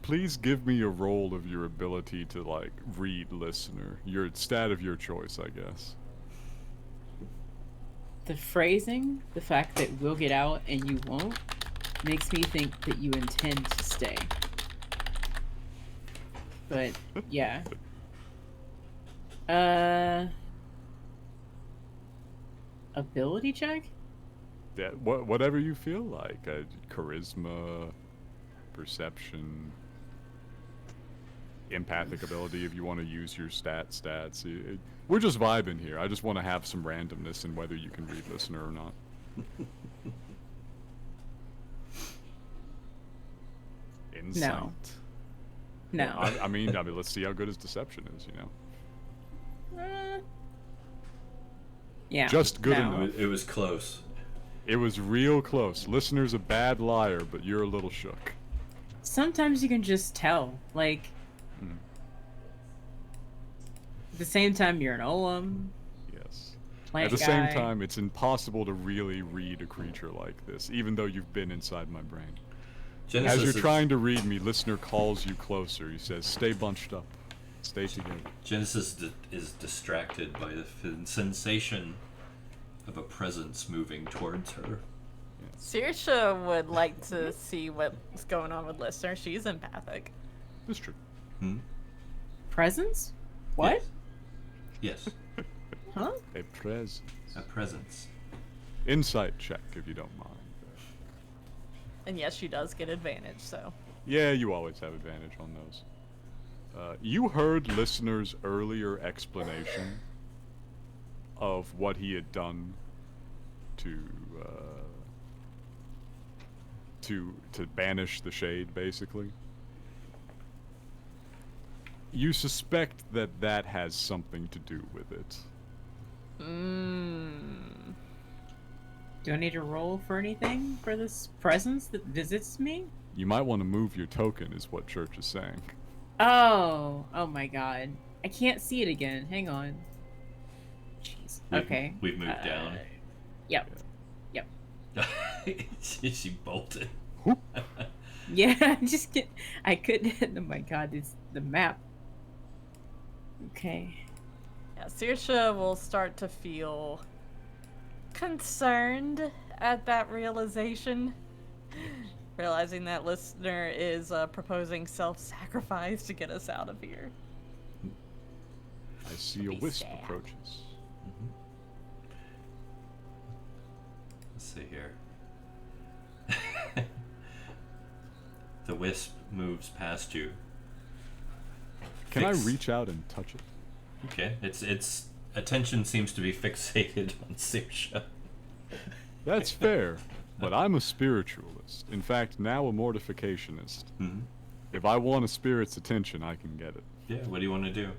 Please give me a roll of your ability to like read listener. Your stat of your choice, I guess. The phrasing, the fact that we'll get out and you won't, makes me think that you intend to stay. But yeah. Ability check? Yeah, whatever you feel like. Charisma, perception, empathic ability if you want to use your stats. We're just vibing here. I just want to have some randomness in whether you can read listener or not. Insight. No. I mean, let's see how good his deception is, you know? Yeah. Just good no. enough. It was close. It was real close. Listener's a bad liar, but you're a little shook. Sometimes you can just tell. Like, at the same time, you're an Olem. Yes. Plant At the guy. same time, it's impossible to really read a creature like this, even though you've been inside my brain. Genesis As you're is- trying to read me, listener calls you closer. He says, stay bunched up. Stay together. Genesis is distracted by the sensation of a presence moving towards her. Saoirse would like to see what's going on with Listener. She's empathic. It's true. Presents? What? Yes. Huh? A presence. A presence. Insight check, if you don't mind. And yes, she does get advantage, so. Yeah, you always have advantage on those. You heard listener's earlier explanation of what he had done to banish the shade, basically. You suspect that has something to do with it. Do I need to roll for anything for this presence that visits me? You might want to move your token, is what Church is saying. Oh my god. I can't see it again. Hang on. Jeez. Okay. We've moved down. Yep. She bolted. Yeah, just get. I couldn't. Oh my god, it's the map. Okay. Yeah, Saoirse will start to feel concerned at that realization. Realizing that listener is proposing self-sacrifice to get us out of here. I see a Be wisp sad. approaches. Let's see here. The wisp moves past you. Can I Fix- reach out and touch it? Okay, its attention seems to be fixated on Sirsha. That's fair, but I'm a spiritualist. In fact, now a mortificationist. Mm-hmm. If I want a spirit's attention, I can get it. Yeah, what do you want to do?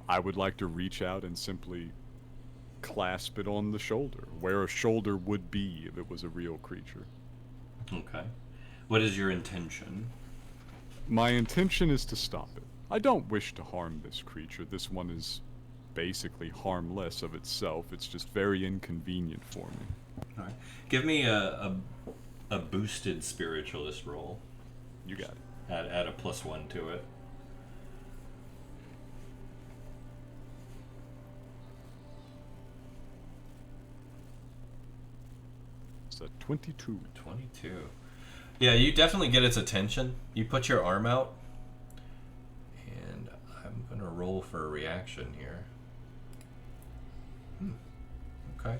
I would like to reach out and simply clasp it on the shoulder, where a shoulder would be if it was a real creature. Okay. What is your intention? My intention is to stop it. I don't wish to harm this creature. This one is basically harmless of itself. It's just very inconvenient for me. All right. Give me a boosted spiritualist roll. You got it. Add a +1 to it. It's a 22. 22. Yeah, you definitely get its attention. You put your arm out, and I'm gonna roll for a reaction here. Okay.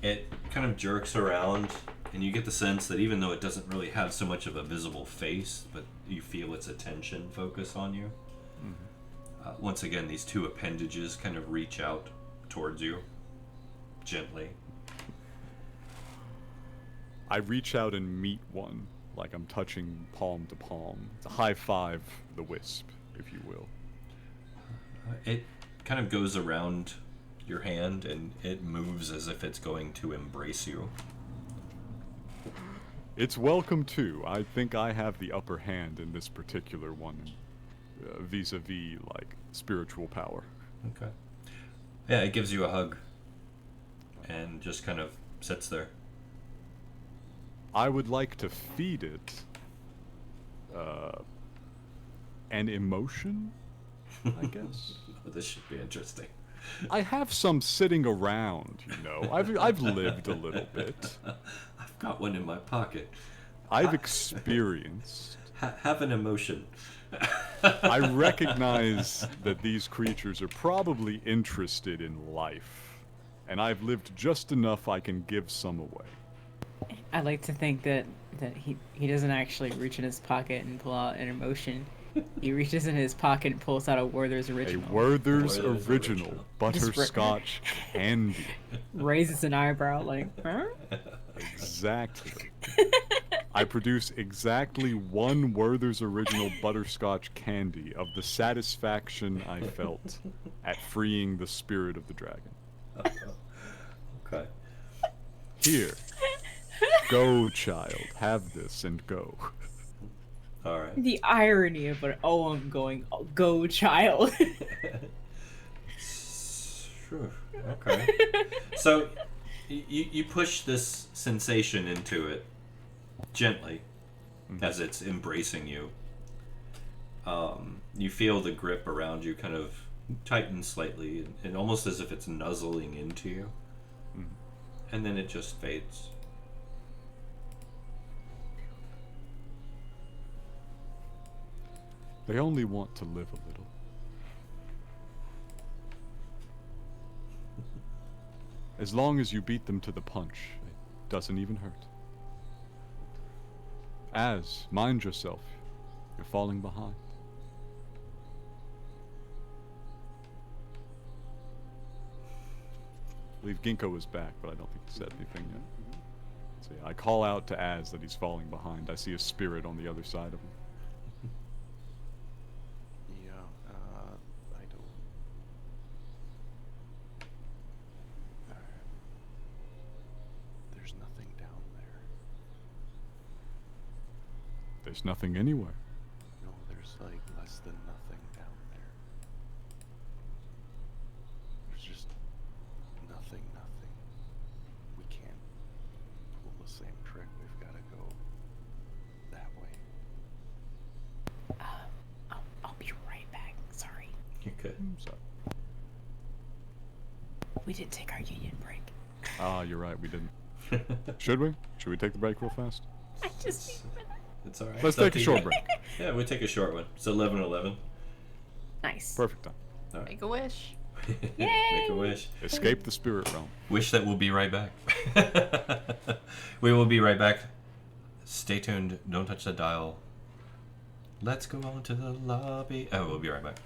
It kind of jerks around, and you get the sense that even though it doesn't really have so much of a visible face, but you feel its attention focus on you. Once again, these two appendages kind of reach out towards you, gently. I reach out and meet one, like I'm touching palm to palm. It's a high five, the wisp, if you will. It kind of goes around your hand, and it moves as if it's going to embrace you. It's welcome too. I think I have the upper hand in this particular one, vis-a-vis, like, spiritual power. Okay. Yeah, it gives you a hug, and just kind of sits there. I would like to feed it an emotion, I guess. This should be interesting. I have some sitting around, you know. I've lived a little bit. I've got one in my pocket. I've experienced. Have an emotion. I recognize that these creatures are probably interested in life, and I've lived just enough I can give some away. I like to think that he doesn't actually reach in his pocket and pull out an emotion. He reaches in his pocket and pulls out a Werther's A original. Werther's Werther's original original. butterscotch candy. Raises an eyebrow like, huh? Exactly. I produce exactly one Werther's original butterscotch candy of the satisfaction I felt at freeing the spirit of the dragon. Okay. Here. Go, child. Have this and go. All right. The irony of it. Oh, I'm going. Oh, go, child. Sure. Okay. So you push this sensation into it gently as it's embracing you. You feel the grip around you kind of tighten slightly, and almost as if it's nuzzling into you. And then it just fades. They only want to live a little. As long as you beat them to the punch, it doesn't even hurt. Mind yourself. You're falling behind. I believe Ghinkgo is back, but I don't think he said anything yet. So yeah, I call out to Az that he's falling behind. I see a spirit on the other side of him. Yeah, I don't. There's nothing down there. There's nothing anywhere. No, there's like less than nothing down there. There's just nothing. We can't pull the same trick. We've got to go that way. I'll be right back. Sorry. You could. So, We didn't take our union break. you're right, we didn't. Should we? Should we take the break real fast? I just It's all right. Let's It's up take to a you. short break. Yeah, we take a short one. It's 11:11. nice. Perfect time. All right. Make a wish. Make a Yay! wish. Escape the spirit realm. Wish that we'll be right back. We will be right back. Stay tuned. Don't touch the dial. Let's go on to the lobby. Oh, we'll be right back.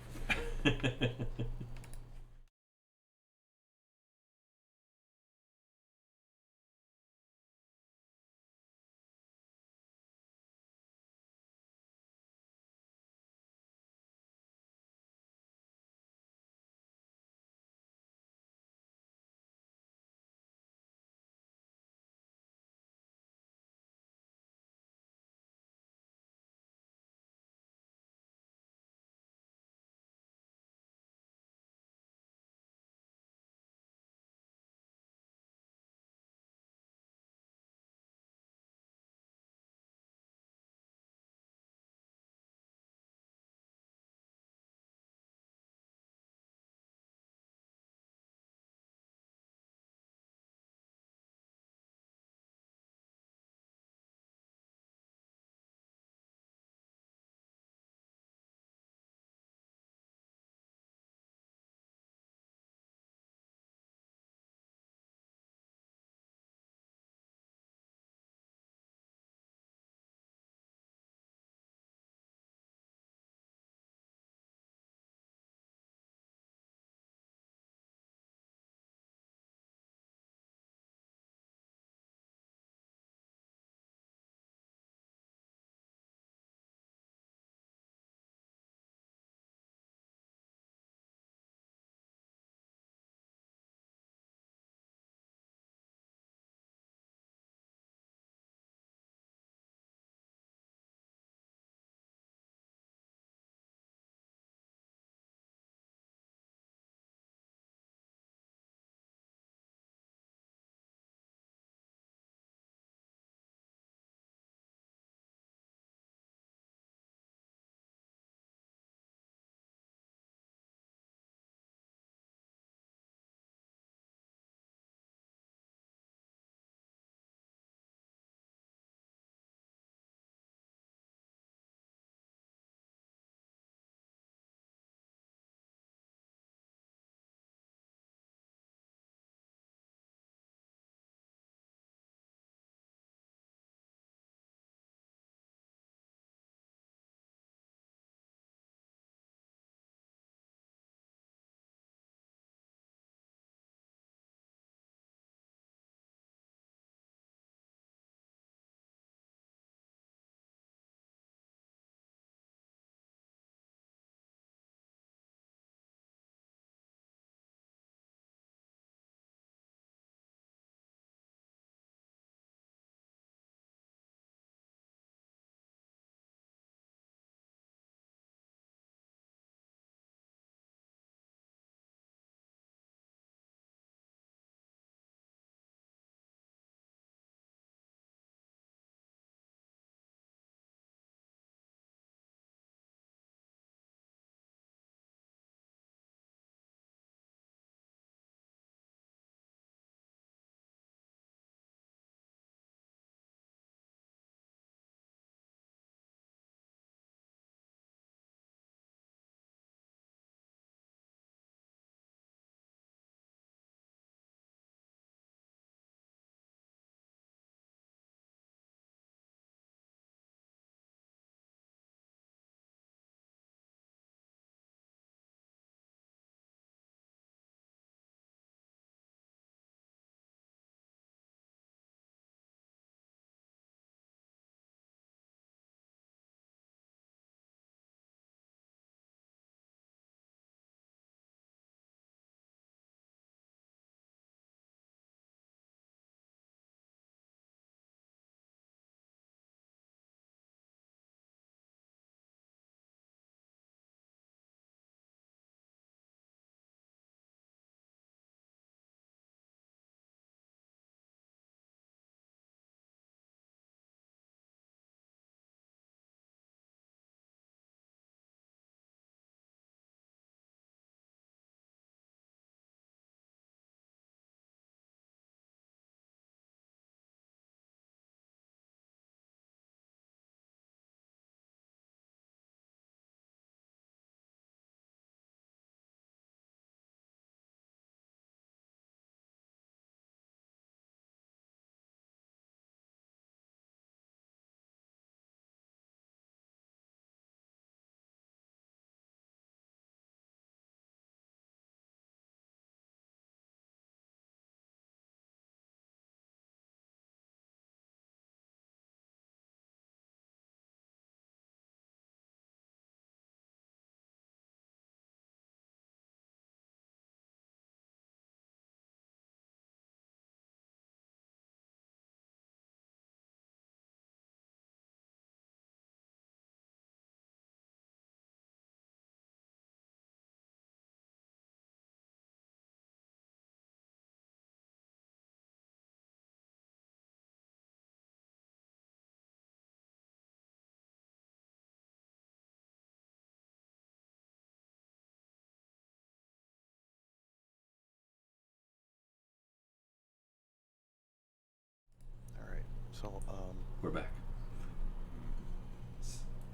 we're back.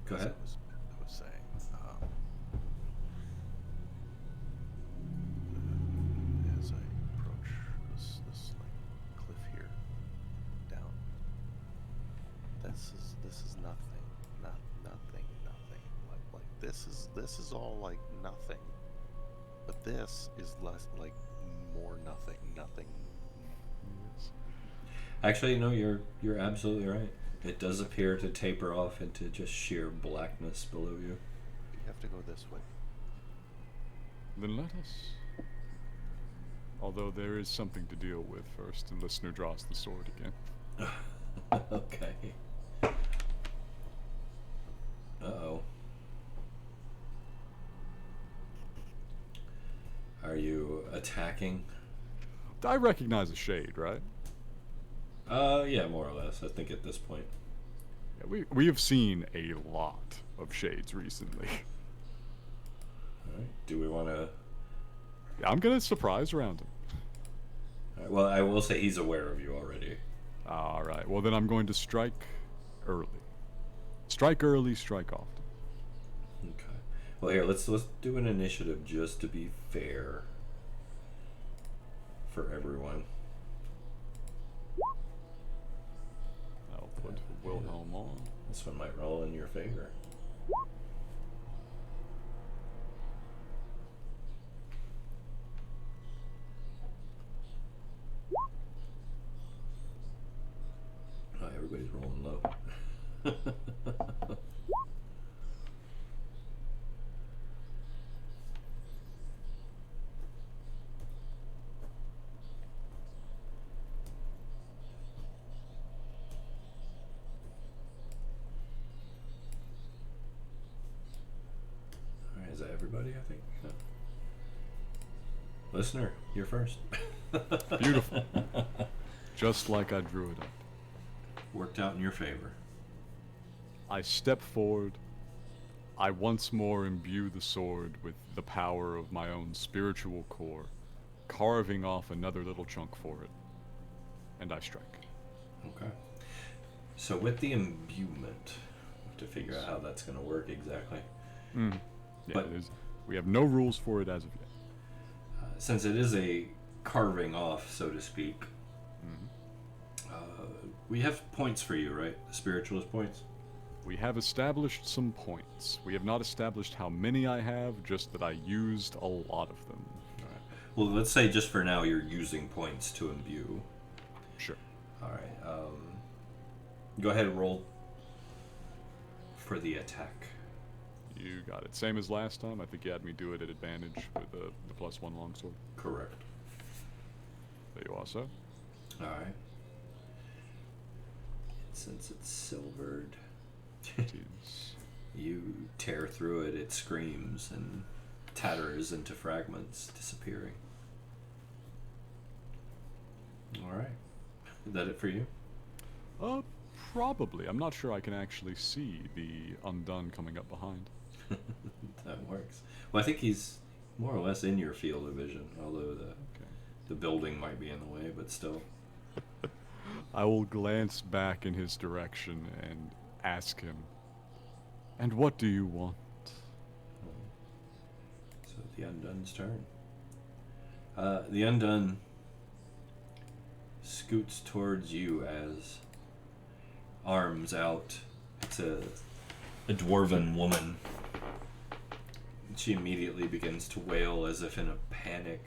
Go ahead. I was saying, as I approach this like cliff here, down. This is nothing, nothing. Like this is all like nothing, but this is less like more nothing. Actually, no, you're absolutely right. It does appear to taper off into just sheer blackness below you. You have to go this way. Then let us. Although there is something to deal with first, and listener draws the sword again. Okay. Uh-oh. Are you attacking? I recognize a shade, right? Yeah, more or less. I think at this point. Yeah, we have seen a lot of shades recently. Alright. Do we want to... Yeah, I'm gonna surprise around him. Alright, well, I will say he's aware of you already. Alright, well then I'm going to strike early. Strike early, strike often. Okay. Well, here, let's do an initiative just to be fair for everyone. I'll put Wilhelm on. This one might roll in your favor. Oh, everybody's rolling low. Alright, is that everybody, I think? No. Listener, you're first. Beautiful. Just like I drew it up. Worked out in your favor. I step forward. I once more imbue the sword with the power of my own spiritual core, carving off another little chunk for it. And I strike. Okay. So with the imbuement, to figure out how that's going to work exactly. Yeah, But- it is. We have no rules for it as of yet. Since it is a carving off, so to speak, we have points for you, right? The spiritualist points? We have established some points. We have not established how many I have, just that I used a lot of them. Alright. Well, let's say just for now you're using points to imbue. Sure. Alright. Go ahead and roll for the attack. You got it. Same as last time. I think you had me do it at advantage with the +1 longsword. Correct. There you are, sir. Alright. Since it's silvered, It is. you tear through it, it screams and tatters into fragments, disappearing. Alright. Is that it for you? Probably. I'm not sure I can actually see the undone coming up behind. That works. Well, I think he's more or less in your field of vision, although the building might be in the way, but still. I will glance back in his direction and ask him, "And what do you want?" So the Undone's turn. The Undone scoots towards you as arms out. It's a dwarven woman. She immediately begins to wail as if in a panic.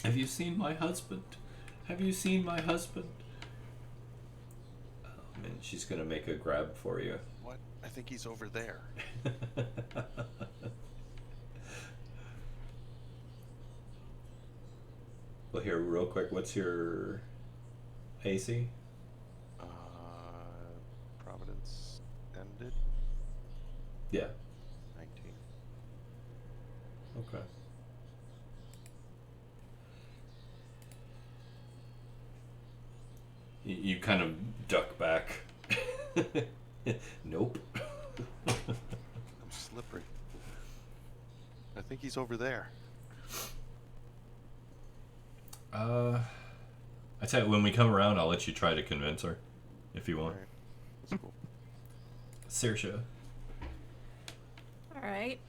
Have you seen my husband? Have you seen my husband? And she's gonna make a grab for you. What? I think he's over there. Well, here, real quick, what's your AC? Providence ended. Yeah. 19. Okay. You kind of duck back. Nope. I'm slippery. I think he's over there. I tell you, when we come around, I'll let you try to convince her. if you want. Alright. That's cool. Saoirse. Alright,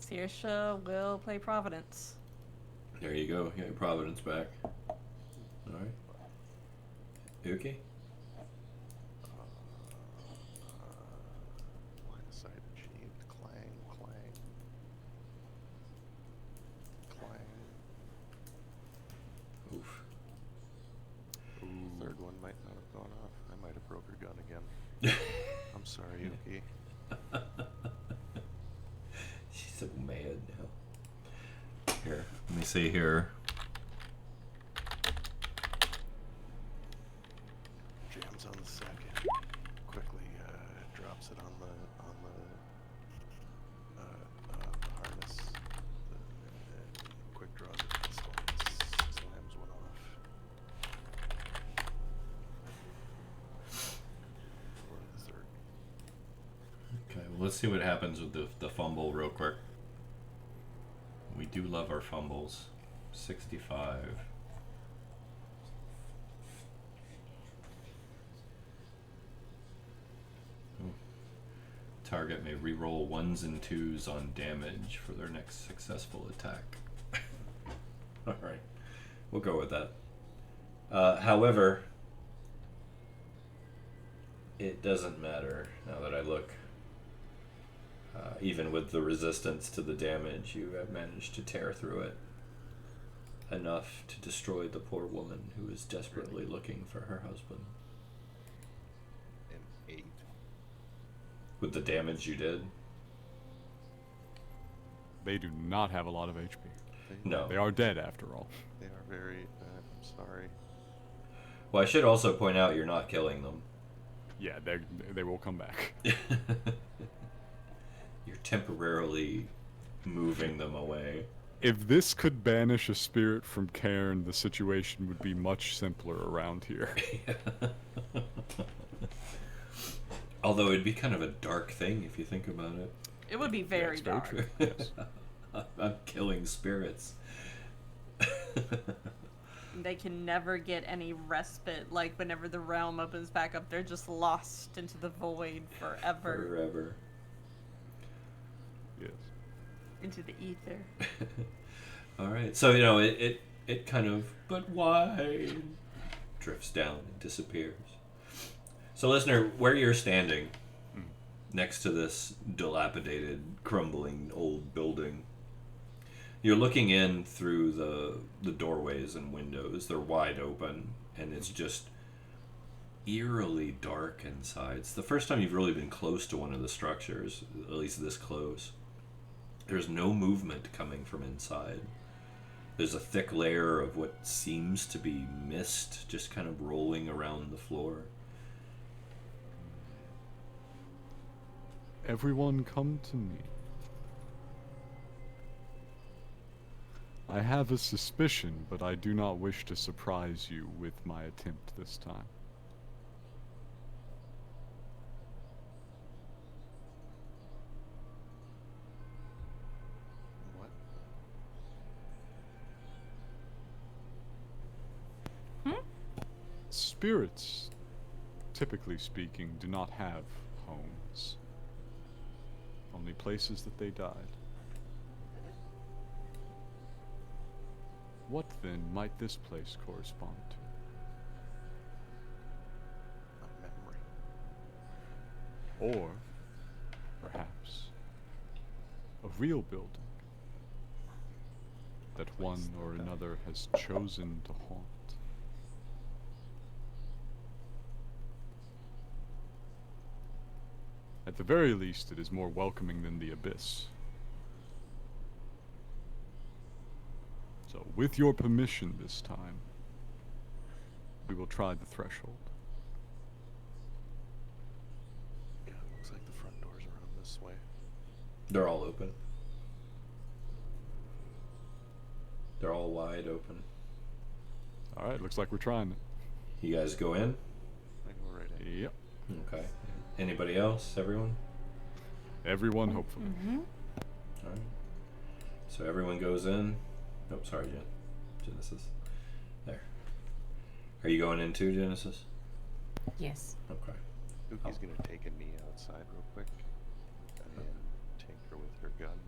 Saoirse will play Providence. There you go. You got your Providence back. Alright. Uki? Line of sight achieved. Clang, clang. Clang. Oof. Third one might not have gone off. I might have broke her gun again. I'm sorry, Uki. She's so mad now. Here, let me see here. Jams on the second. Quickly drops it on the harness. Quick draws it. Slams one off. For the third. Okay, well, let's see what happens with the fumble real quick. We do love our fumbles. 65. Target may reroll 1s and 2s on damage for their next successful attack. Alright, we'll go with that. However, it doesn't matter now that I look. Even with the resistance to the damage, you have managed to tear through it enough to destroy the poor woman who is desperately looking for her husband. An 8. With the damage you did? They do not have a lot of HP. No. They are dead after all. They are very. I'm sorry. Well, I should also point out you're not killing them. Yeah, they will come back. You're temporarily moving them away. If this could banish a spirit from Cairn, the situation would be much simpler around here. Although it'd be kind of a dark thing if you think about it. It would be very That's very dark. true. Yes. I'm killing spirits. They can never get any respite. Like, whenever the realm opens back up, they're just lost into the void forever. Forever. Yes. Into the ether. Alright, so, you know, it kind of, but why? Drifts down and disappears. So, listener, where you're standing, next to this dilapidated, crumbling old building, you're looking in through the doorways and windows. They're wide open, and it's just eerily dark inside. It's the first time you've really been close to one of the structures, at least this close. There's no movement coming from inside. There's a thick layer of what seems to be mist just kind of rolling around the floor. Everyone come to me. I have a suspicion, but I do not wish to surprise you with my attempt this time. What? Spirits, typically speaking, do not have homes. Only places that they died. What then might this place correspond to? A memory. Or, perhaps, a real building that one or another has chosen to haunt. At the very least, it is more welcoming than the abyss. So, with your permission this time, we will try the threshold. Yeah, it looks like the front doors are on this way. They're all open. They're all wide open. Alright, looks like we're trying it. You guys go in? I go right in. Yep. Okay. Anybody else? Everyone? Everyone, hopefully. Alright. So everyone goes in. Nope, sorry, Genesis. There. Are you going into Genesis? Yes. Okay. Uki's gonna take a knee outside real quick, and then tinker with her gun.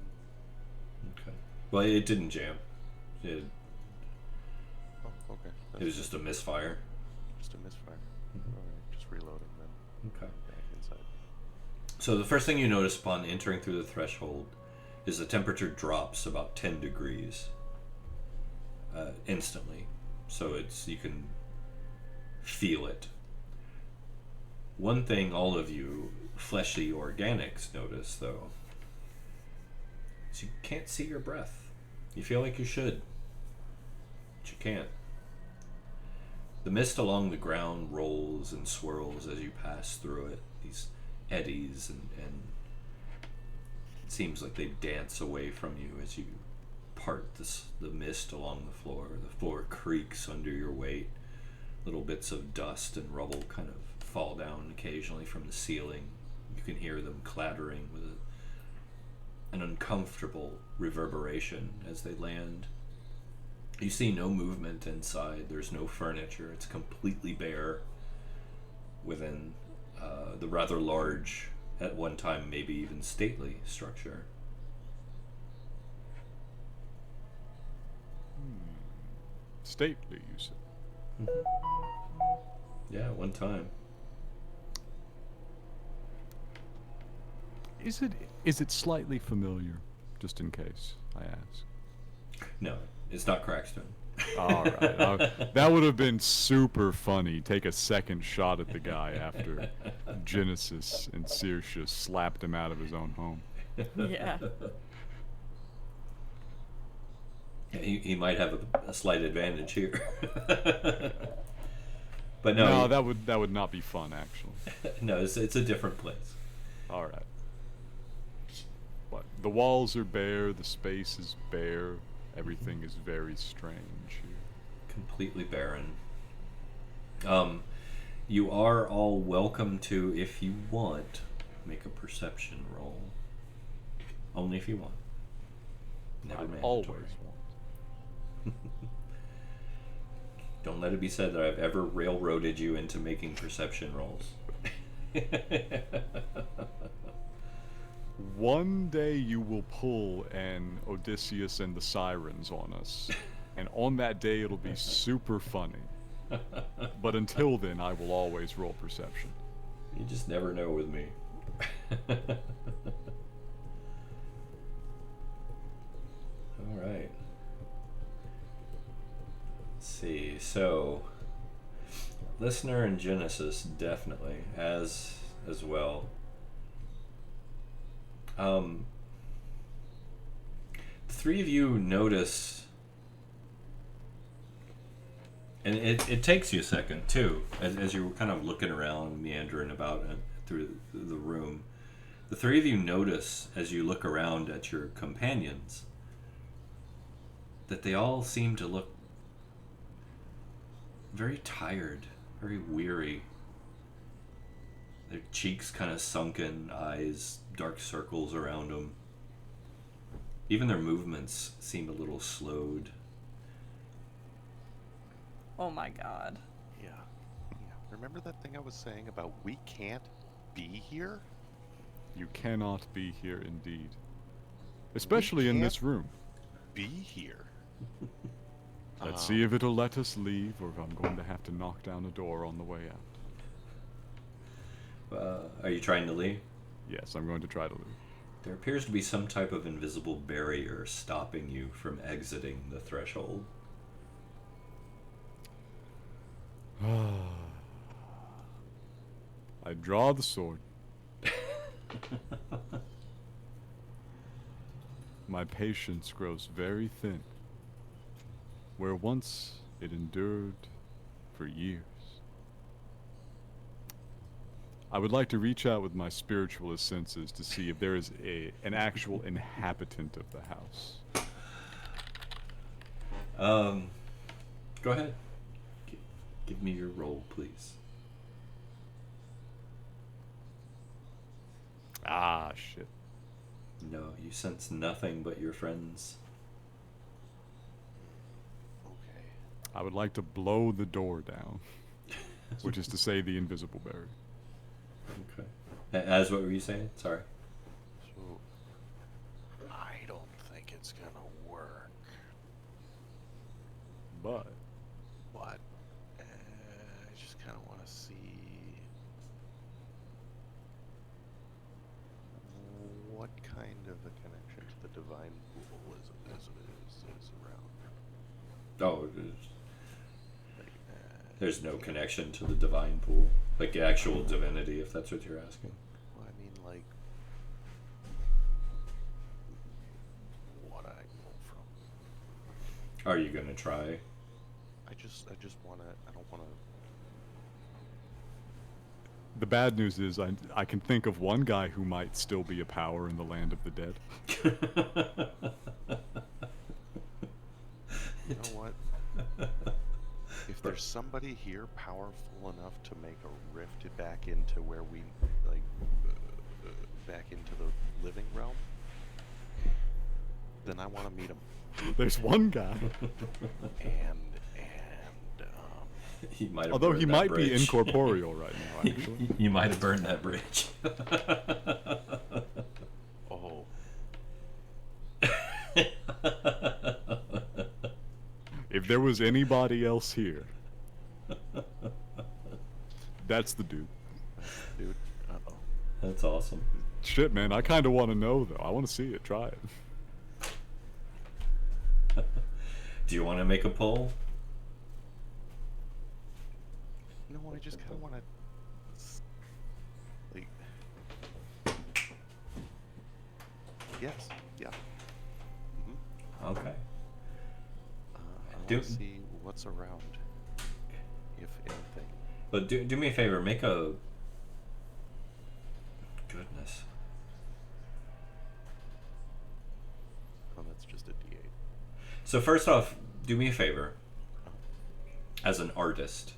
Okay. Well, it didn't jam. It Oh, okay. it was just a misfire. Just a misfire. Alright, just reloading then. Okay. Back inside. So the first thing you notice upon entering through the threshold is the temperature drops about 10 degrees instantly. So you can feel it. One thing all of you fleshy organics notice, though, is you can't see your breath. You feel like you should, but you can't. The mist along the ground rolls and swirls as you pass through it. These eddies and it seems like they dance away from you as you part the mist along the floor. The floor creaks under your weight. Little bits of dust and rubble kind of fall down occasionally from the ceiling. You can hear them clattering with an uncomfortable reverberation as they land. You see no movement inside. There's no furniture. It's completely bare within the rather large, at one time maybe even stately structure. Stately, you said. Yeah, at one time. Is it slightly familiar, just in case I ask? No, it's not Crackstone. All right, that would have been super funny. Take a second shot at the guy after Genesis and Circe slapped him out of his own home. Yeah. Yeah, he might have a slight advantage here. But No, no, that would not be fun, actually. no, it's a different place. All right. What? The walls are bare. The space is bare. Everything is very strange here. Completely barren. You are all welcome to, if you want, make a perception roll. Only if you want. Never I mandatory. always want. Don't let it be said that I've ever railroaded you into making perception rolls. One day you will pull an Odysseus and the Sirens on us, and on that day it'll be super funny. But until then, I will always roll perception. You just never know with me. All right. Let's see. So, listener and Genesis definitely as well. The three of you notice, and it takes you a second too, as you're kind of looking around, meandering about through the room. The three of you notice as you look around at your companions that they all seem to look very tired, very weary. Their cheeks kind of sunken, eyes, dark circles around them. Even their movements seem a little slowed. Oh my god. Yeah. Remember that thing I was saying about we can't be here? You cannot be here indeed. Especially in this room. Be here. Let's see if it'll let us leave, or if I'm going to have to knock down a door on the way out. Are you trying to leave? Yes, I'm going to try to leave. There appears to be some type of invisible barrier stopping you from exiting the threshold. I draw the sword. My patience grows very thin, where once it endured for years. I would like to reach out with my spiritualist senses to see if there is an actual inhabitant of the house. Go ahead. Give me your roll, please. Ah, shit. No, you sense nothing but your friends. Okay. I would like to blow the door down, which is to say the invisible barrier. Okay. As what were you saying? Sorry. So, I don't think it's gonna work. But But I just kind of want to see what kind of a connection to the divine pool is around. Oh, Like, there's no connection to the divine pool, like the actual divinity, if that's what you're asking. well, I mean, like, what I know from. Are you gonna try? I just want to. I don't want to. the bad news is I can think of one guy who might still be a power in the land of the dead. You know what? If there's somebody here powerful enough to make a rift back into where we, like, back into the living realm, then I want to meet him. There's one guy. And he might have Although burned he that might bridge. be incorporeal right now, actually. You might have burned that bridge. oh, If there was anybody else here, that's the dude. dude, uh-oh. That's awesome. Shit, man, I kind of want to know, though. I want to see it. Try it. Do you want to make a poll? No, I just kind of want to, like, yes, yeah. Mm-hmm. Okay. I Do- want to see what's around, if anything. But do me a favor, make a... Goodness. Oh, that's just a D8. So first off, do me a favor. As an artist,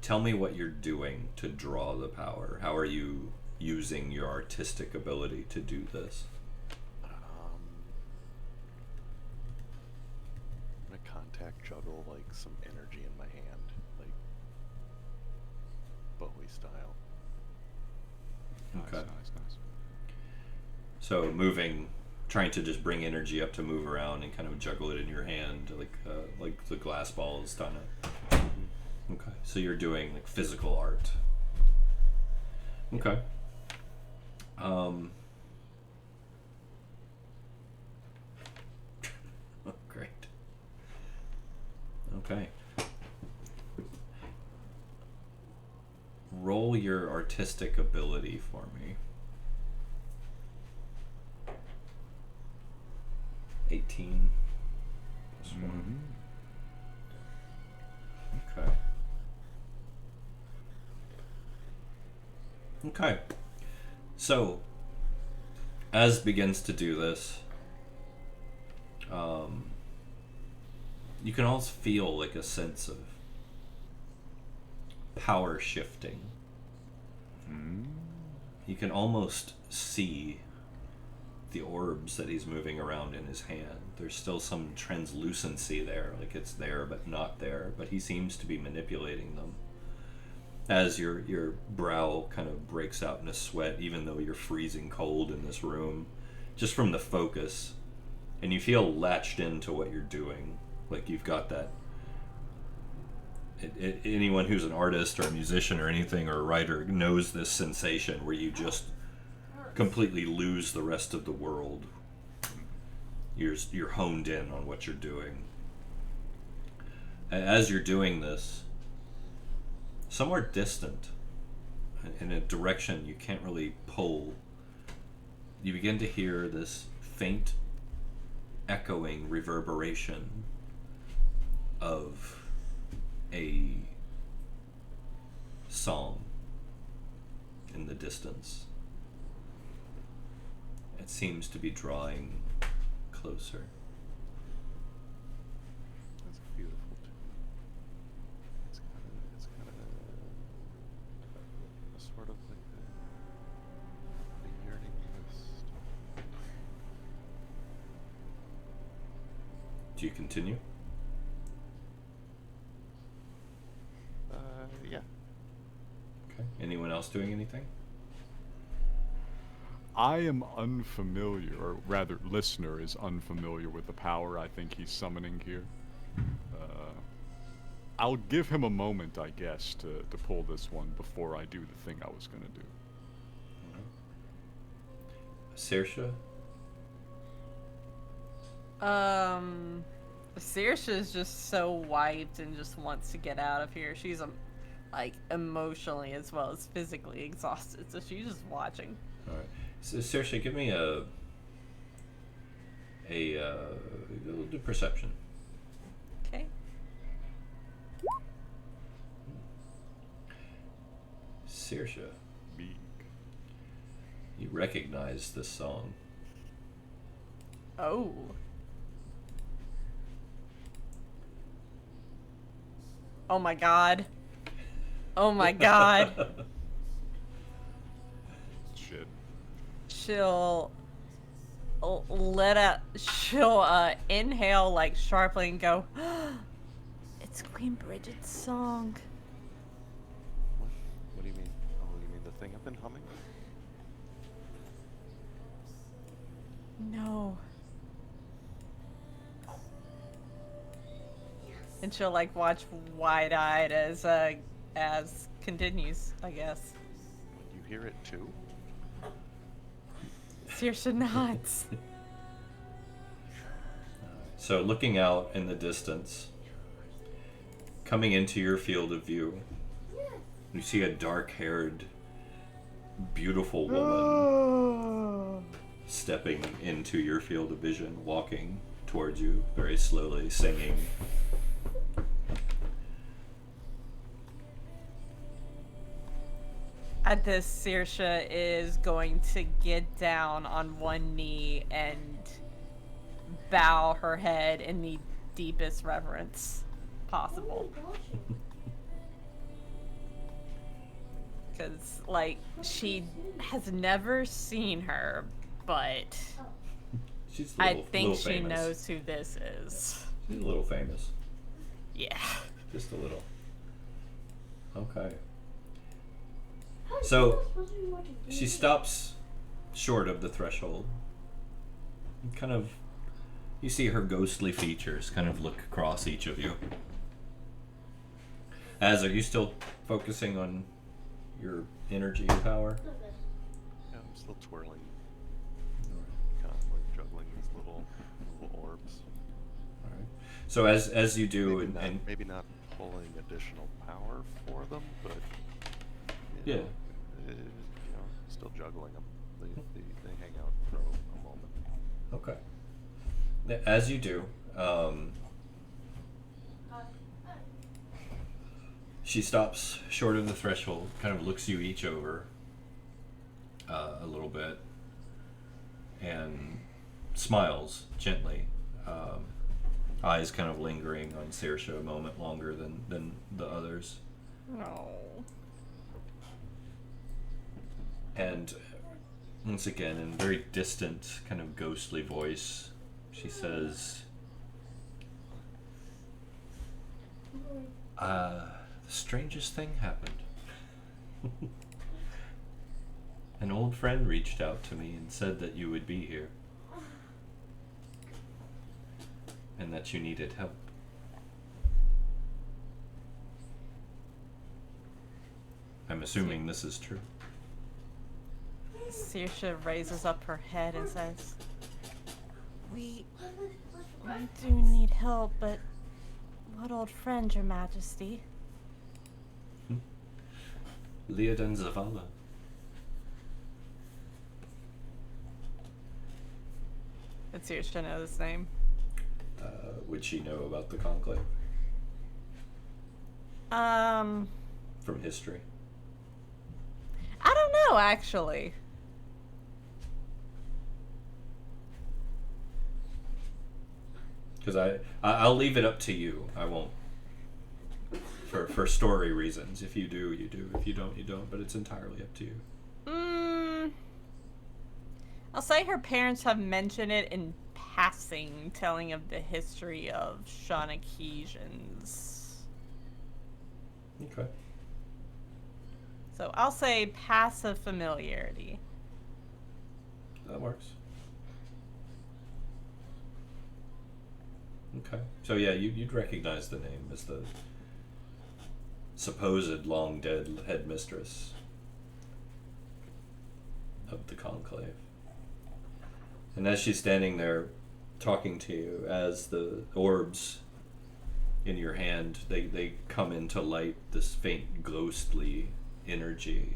tell me what you're doing to draw the power. How are you using your artistic ability to do this? I'm gonna contact juggle, like, some energy in my hand, like Bowie style. Okay. Nice. So moving, trying to just bring energy up to move around and kind of juggle it in your hand, like the glass ball is done it. Okay, so you're doing like physical art. Okay. Great. Okay. Roll your artistic ability for me. 18 plus 1. Okay. Okay. So, Az begins to do this. You can also feel like a sense of power shifting. You can almost see the orbs that he's moving around in his hand. There's still some translucency there, like it's there but not there, but he seems to be manipulating them. As your brow kind of breaks out in a sweat, even though you're freezing cold in this room, just from the focus, and you feel latched into what you're doing, like you've got that. Anyone who's an artist or a musician or anything or a writer knows this sensation where you just completely lose the rest of the world. You're honed in on what you're doing. As you're doing this, somewhere distant, in a direction you can't really pull, you begin to hear this faint, echoing reverberation of a song in the distance. It seems to be drawing closer. That's beautiful too. It's kind of a sort of like a yearning list. Do you continue? Anyone else doing anything? I am unfamiliar, or rather, listener is unfamiliar with the power I think he's summoning here. I'll give him a moment, I guess, to pull this one before I do the thing I was going to do. Saoirse? Saoirse is just so wiped and just wants to get out of here. She's like emotionally as well as physically exhausted, so she's just watching. All right. So Saoirse, give me a little bit of perception. Okay. Saoirse, Big. you recognize this song. Oh. Oh my god. Oh my god. Shit. She'll inhale like sharply and go, It's Queen Bridget's song. What do you mean? Oh, you mean the thing I've been humming? no. And she'll like watch wide-eyed as continues, I guess. You hear it too? Saoirse nods. So looking out in the distance, coming into your field of view, you see a dark-haired, beautiful woman stepping into your field of vision, walking towards you very slowly, singing. At this, Saoirse is going to get down on one knee and bow her head in the deepest reverence possible. Because, like, she has never seen her, but She's a I little, think little she famous. knows who this is. She's a little famous. Yeah. Just a little. Okay. So she stops short of the threshold. Kind of, you see her ghostly features kind of look across each of you. Az, are you still focusing on your energy and power? Yeah, I'm still twirling. Constantly juggling these little orbs. All right. So as you do, and Maybe not pulling additional power for them, but yeah. Still juggling them. They hang out for a moment. Okay. As you do, she stops short of the threshold, kind of looks you each over a little bit, and smiles gently, eyes kind of lingering on Saoirse a moment longer than the others. No. And once again, in a very distant, kind of ghostly voice, she says, the strangest thing happened. An old friend reached out to me and said that you would be here. And that you needed help. I'm assuming this is true. Saoirse raises up her head and says, We do need help, but what old friend, Your Majesty? Leoden Zavala. Did Saoirse know this name? Would she know about the conclave from history? I don't know, actually. Because I'll leave it up to you. I won't. For story reasons. If you do, you do. If you don't, you don't. But it's entirely up to you. I'll say her parents have mentioned it in passing, telling of the history of Shawnekeesians. Okay. So I'll say passive familiarity. That works. Okay. So yeah, you'd recognize the name as the supposed long dead headmistress of the conclave. And as she's standing there talking to you, as the orbs in your hand, they come into light, this faint ghostly energy,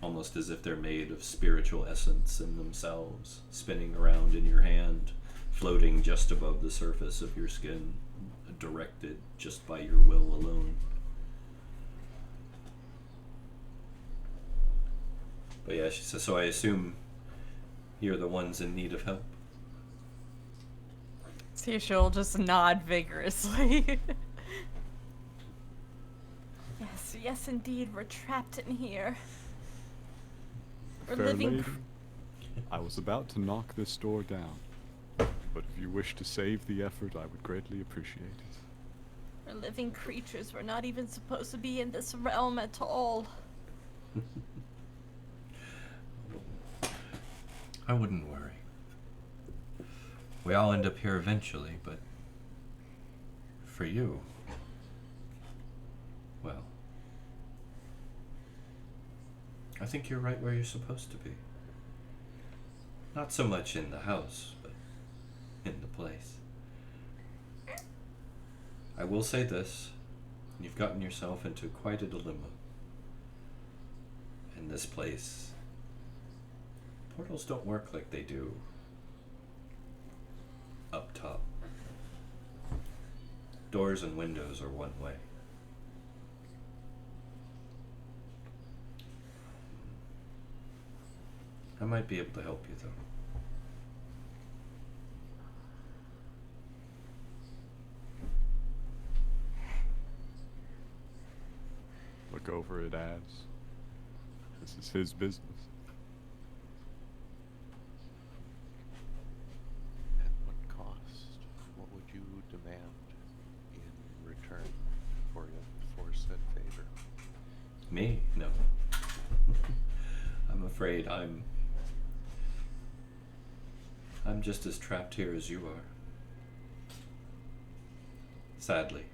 almost as if they're made of spiritual essence in themselves, spinning around in your hand, floating just above the surface of your skin, directed just by your will alone. But yeah, she says, so I assume you're the ones in need of help? So she'll just nod vigorously. Yes, yes, indeed, we're trapped in here. We're Fair living. lady, I was about to knock this door down, but if you wish to save the effort, I would greatly appreciate it. We're living creatures. We're not even supposed to be in this realm at all. I wouldn't worry. We all end up here eventually, but for you, well, I think you're right where you're supposed to be. Not so much in the house, but in the place. I will say this, you've gotten yourself into quite a dilemma. In this place, portals don't work like they do up top. Doors and windows are one way. I might be able to help you, though. Look over at Az. This is his business. At what cost? What would you demand in return for said favor? Me? No. I'm afraid I'm just as trapped here as you are. Sadly.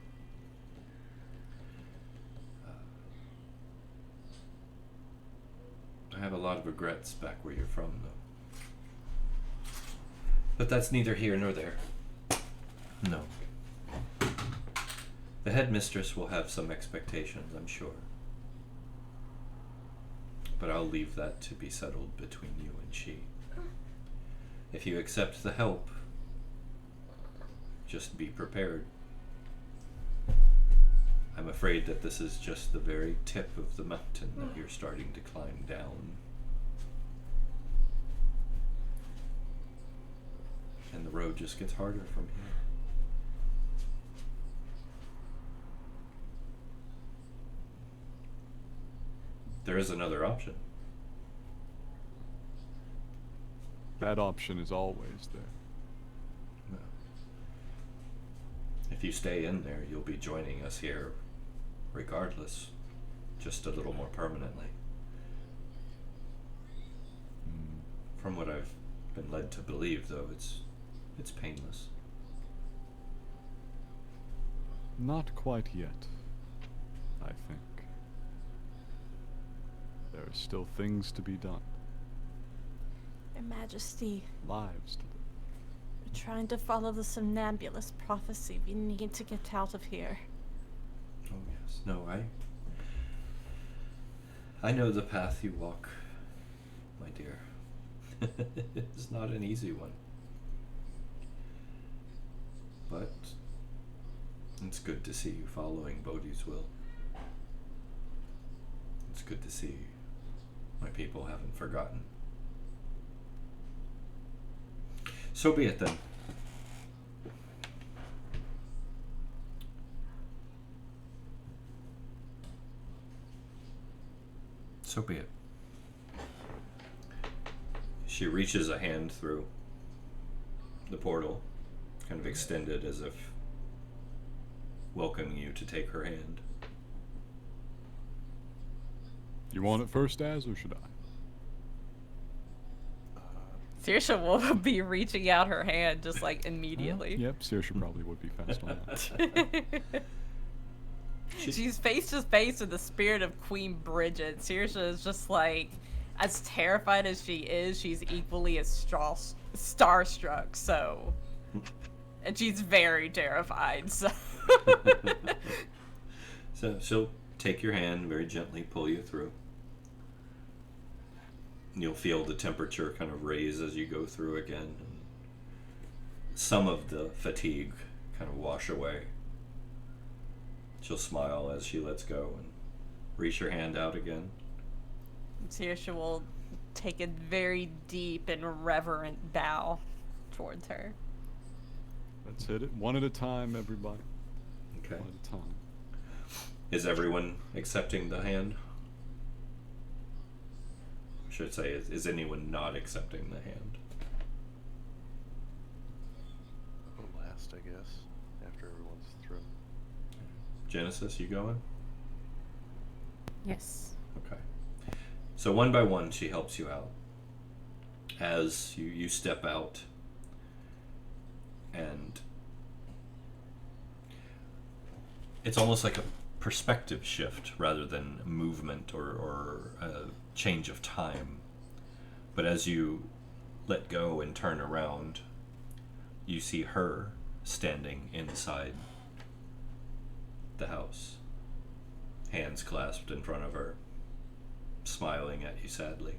I have a lot of regrets back where you're from, though. But that's neither here nor there. No. The headmistress will have some expectations, I'm sure. But I'll leave that to be settled between you and she. If you accept the help, just be prepared. I'm afraid that this is just the very tip of the mountain that you're starting to climb down. And the road just gets harder from here. There is another option. That option is always there. Well, if you stay in there, you'll be joining us here regardless, just a little more permanently. From what I've been led to believe, though, it's painless. Not quite yet, I think. There are still things to be done. Your Majesty, Lives to live. we're trying to follow the somnambulist prophecy. We need to get out of here. Oh yes, no, I know the path you walk, my dear. It's not an easy one. But it's good to see you following Bodhi's will. It's good to see my people haven't forgotten. So be it then. So be it. She reaches a hand through the portal, kind of extended as if welcoming you to take her hand. You want it first, Az, or should I? Saoirse will be reaching out her hand just like immediately. Yep, Saoirse probably would be fast on that. She's face to face with the spirit of Queen Bridget. Saoirse is just like, as terrified as she is, she's equally as starstruck. So, and she's very terrified. So, So she'll take your hand, very gently pull you through. You'll feel the temperature kind of raise as you go through again. And some of the fatigue kind of wash away. She'll smile as she lets go and reach her hand out again. Saoirse will take a very deep and reverent bow towards her. Let's hit it one at a time, everybody. Okay. One at a time. Is everyone accepting the hand? I should say, is anyone not accepting the hand? Last, I guess, after everyone's through. Genesis, you going? Yes. Okay. So one by one, she helps you out. As you step out, and it's almost like a perspective shift rather than movement or a change of time. But as you let go and turn around, you see her standing inside the house, hands clasped in front of her, smiling at you sadly.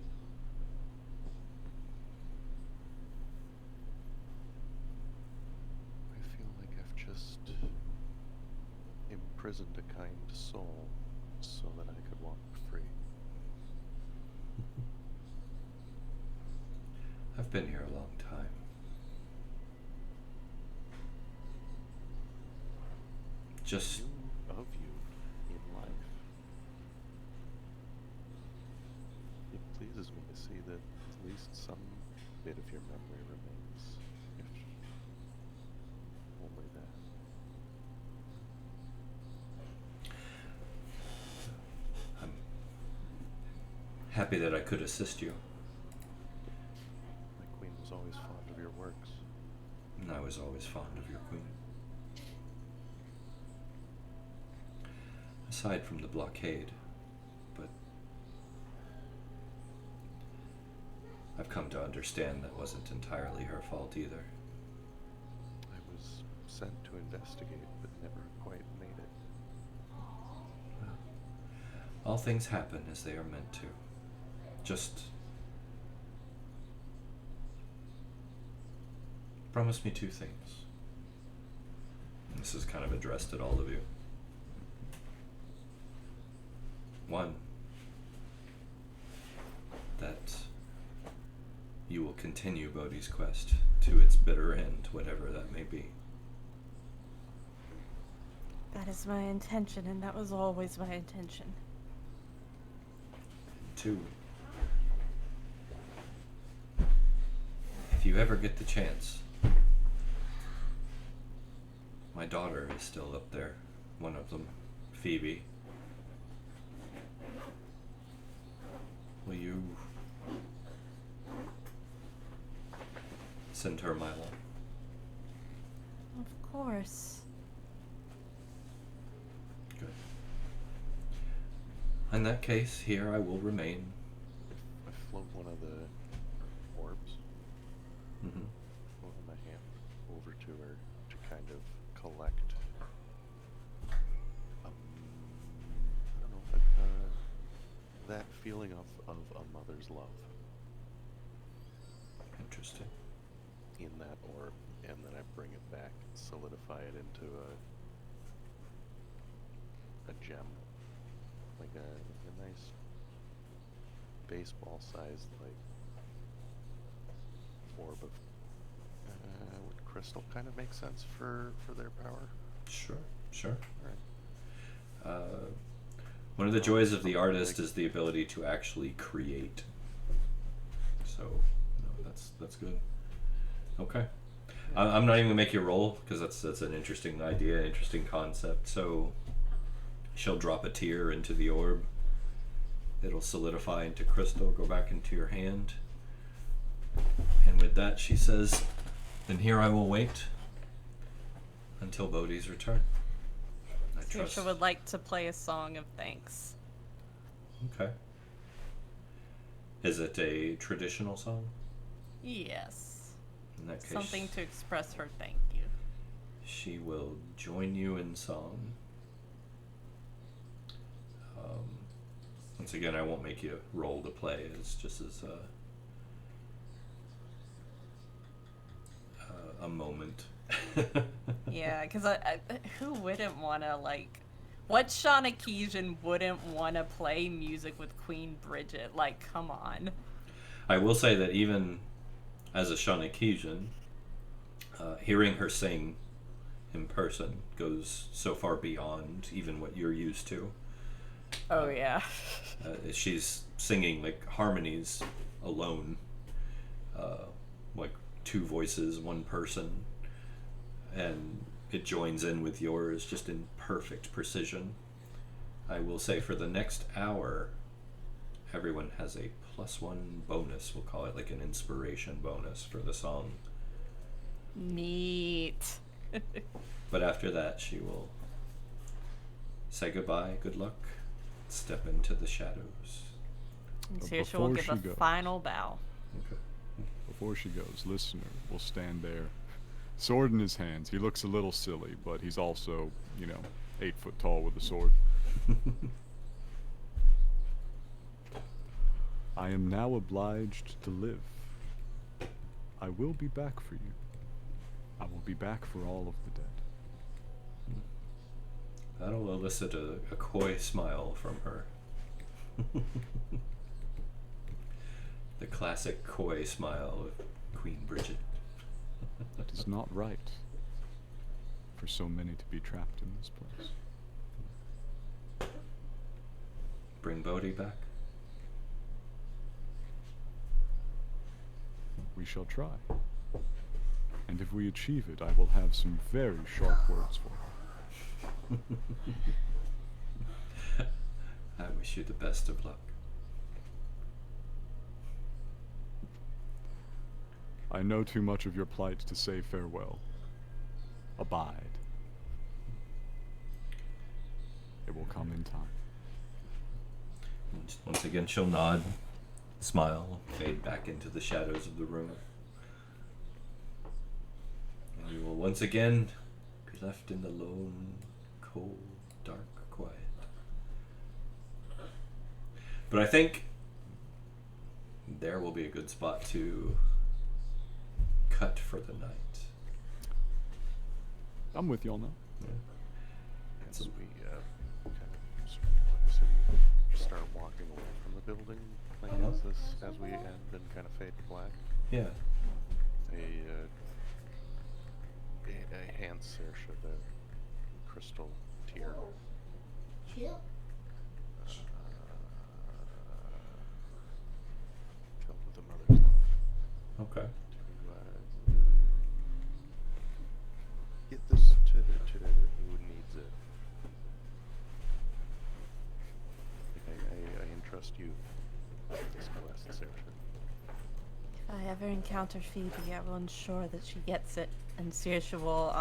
I feel like I've just imprisoned a kind soul so that I could walk free. I've been here a long time. Just Of you in life. It pleases me to see that at least some bit of your memory remains, if only that. I'm happy that I could assist you. My queen was always fond of your works. And I was always fond of your queen. Aside from the blockade, but I've come to understand that wasn't entirely her fault either. I was sent to investigate, but never quite made it. All things happen as they are meant to. Just promise me two things. This is kind of addressed at all of you. One, that you will continue Bodhi's quest to its bitter end, whatever that may be. That is my intention, and that was always my intention. Two, if you ever get the chance, my daughter is still up there, one of them, Phoebe. Will you send her my love? Of course. Good. In that case, here I will remain. I float one of the orbs Mm-hmm. over my hand over to her to kind of collect I don't know, but, that feeling of a mother's love Interesting. in that orb, and then I bring it back and solidify it into a gem, like a nice baseball-sized like orb of would crystal kind of make sense for their power. Sure, sure. All right. One of the joys of the artist is the ability to actually create. So, no, that's good. Okay. I'm not even gonna make you roll because that's an interesting idea, interesting concept. So, she'll drop a tear into the orb, It'll solidify into crystal, go back into your hand. And with that, she says, "Then here I will wait until Bodhi's return." I trust. Saoirse would like to play a song of thanks. Okay. Is it a traditional song? Yes. In that case, Something to express her thank you. she will join you in song. Once again, I won't make you roll to play. It's just as a moment. Yeah, because who wouldn't want to, like... What Shawnekeesian wouldn't want to play music with Queen Bridget? Like, come on. I will say that even as a Shawnekeesian, hearing her sing in person goes so far beyond even what you're used to. Oh, yeah. She's singing like harmonies alone, like two voices, one person, and it joins in with yours just in perfect precision. I will say for the next hour, everyone has a +1 bonus. We'll call it like an inspiration bonus for the song. Neat. But after that, she will say goodbye, good luck, step into the shadows. And But Saoirse will before give she a goes- final bow. Okay. Before she goes, listener will stand there, sword in his hands. He looks a little silly, but he's also, 8 foot tall with a sword. I am now obliged to live. I will be back for you. I will be back for all of the dead. That'll elicit a coy smile from her. The classic coy smile of Queen Bridget. It is not right for so many to be trapped in this place. Bring Bodhi back. We shall try. And if we achieve it, I will have some very sharp words for her. I wish you the best of luck. I know too much of your plight to say farewell. Abide. It will come in time. And once again, she'll nod, smile, fade back into the shadows of the room. And you will once again be left in the lone, cold, dark quiet. But I think there will be a good spot to cut for the night. I'm with y'all now. Yeah. As we start walking away from the building, like as we end and kind of fade to black, Yeah. a hand Saoirse the crystal tear. Filled with a mother's love. Okay. To get this to who needs it. I entrust you with this quest, Saoirse. If I ever encounter Phoebe, I will ensure that she gets it. And Saoirse will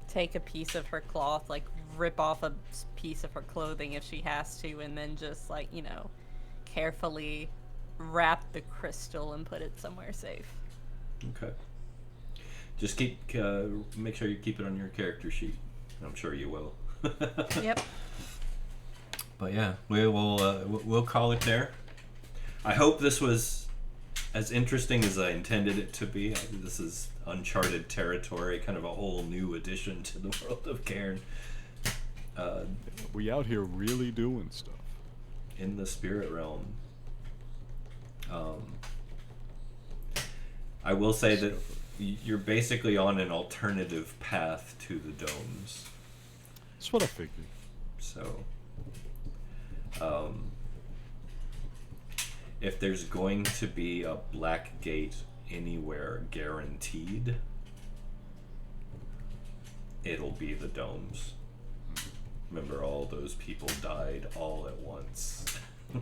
take a piece of her cloth, like rip off a piece of her clothing if she has to, and then just like, carefully wrap the crystal and put it somewhere safe. Okay. Just make sure you keep it on your character sheet. I'm sure you will. Yep. But yeah, we'll call it there. I hope this was as interesting as I intended it to be. This is uncharted territory, kind of a whole new addition to the world of Cairne. We out here really doing stuff. In the spirit realm. I will say that you're basically on an alternative path to the domes. That's what I figured. So, if there's going to be a black gate anywhere guaranteed, it'll be the domes. Remember, all those people died all at once.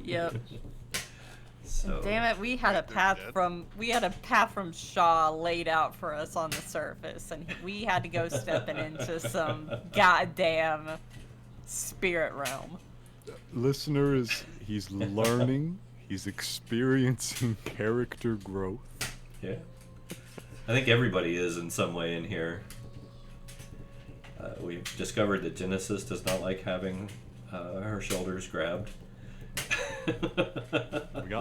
Yep. So Damn it, we had a They're path dead? from Shaw laid out for us on the surface, and we had to go stepping into some goddamn spirit realm. Listener he's learning, he's experiencing character growth. yeah, I think everybody is in some way in here. We've discovered that Genesis does not like having her shoulders grabbed.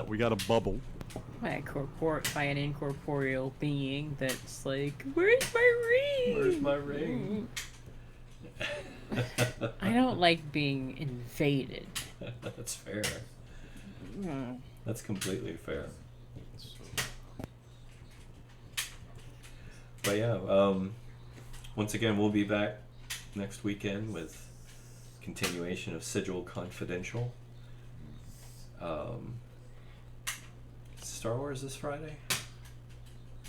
We got a bubble. By an incorporeal being that's like, where's my ring? Where's my ring? I don't like being invaded. That's fair. That's completely fair. But yeah, once again, we'll be back next weekend with continuation of Sigil Confidential. Star Wars this Friday?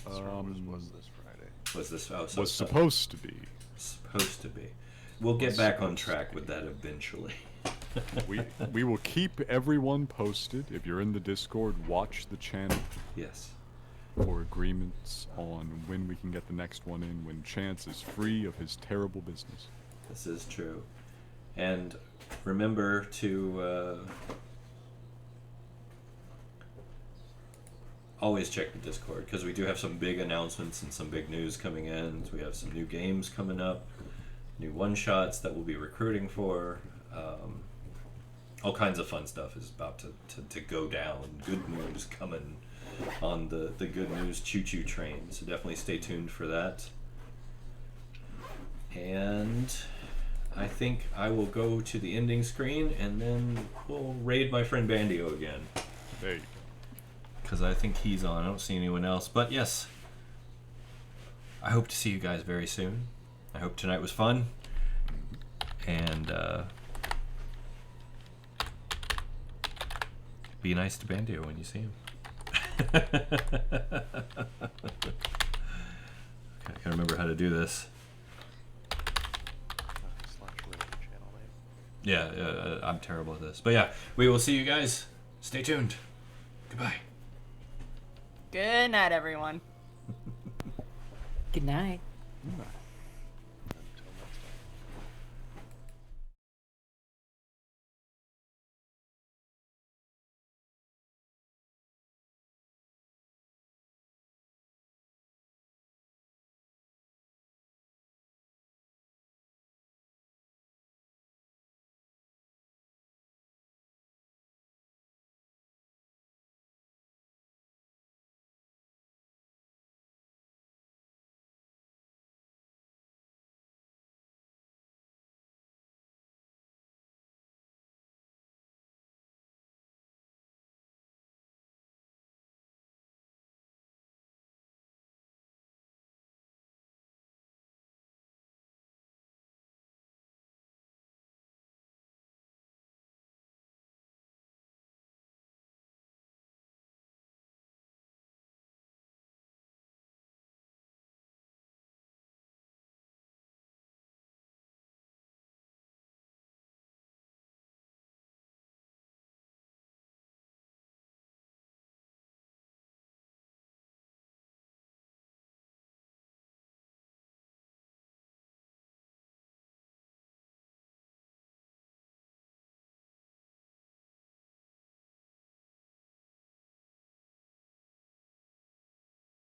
Star Wars was this Friday. Was this? Oh, so Was supposed to be. supposed to be. We'll get back on track with that eventually. We will keep everyone posted. If you're in the Discord, watch the channel Yes. for agreements on when we can get the next one in, when Chance is free of his terrible business. This is true. And remember to always check the Discord, because we do have some big announcements and some big news coming in. We have some new games coming up, new one-shots that we'll be recruiting for. All kinds of fun stuff is about to go down. Good news coming on the good news choo-choo train. So definitely stay tuned for that. And I think I will go to the ending screen and then we'll raid my friend Bandio again. There you go. Because I think he's on. I don't see anyone else. But yes, I hope to see you guys very soon. I hope tonight was fun. And be nice to Bandio when you see him. Okay, I gotta remember how to do this. /radio channel name. Yeah, I'm terrible at this. But yeah, we will see you guys. Stay tuned. Goodbye. Good night, everyone. Good night. Nice.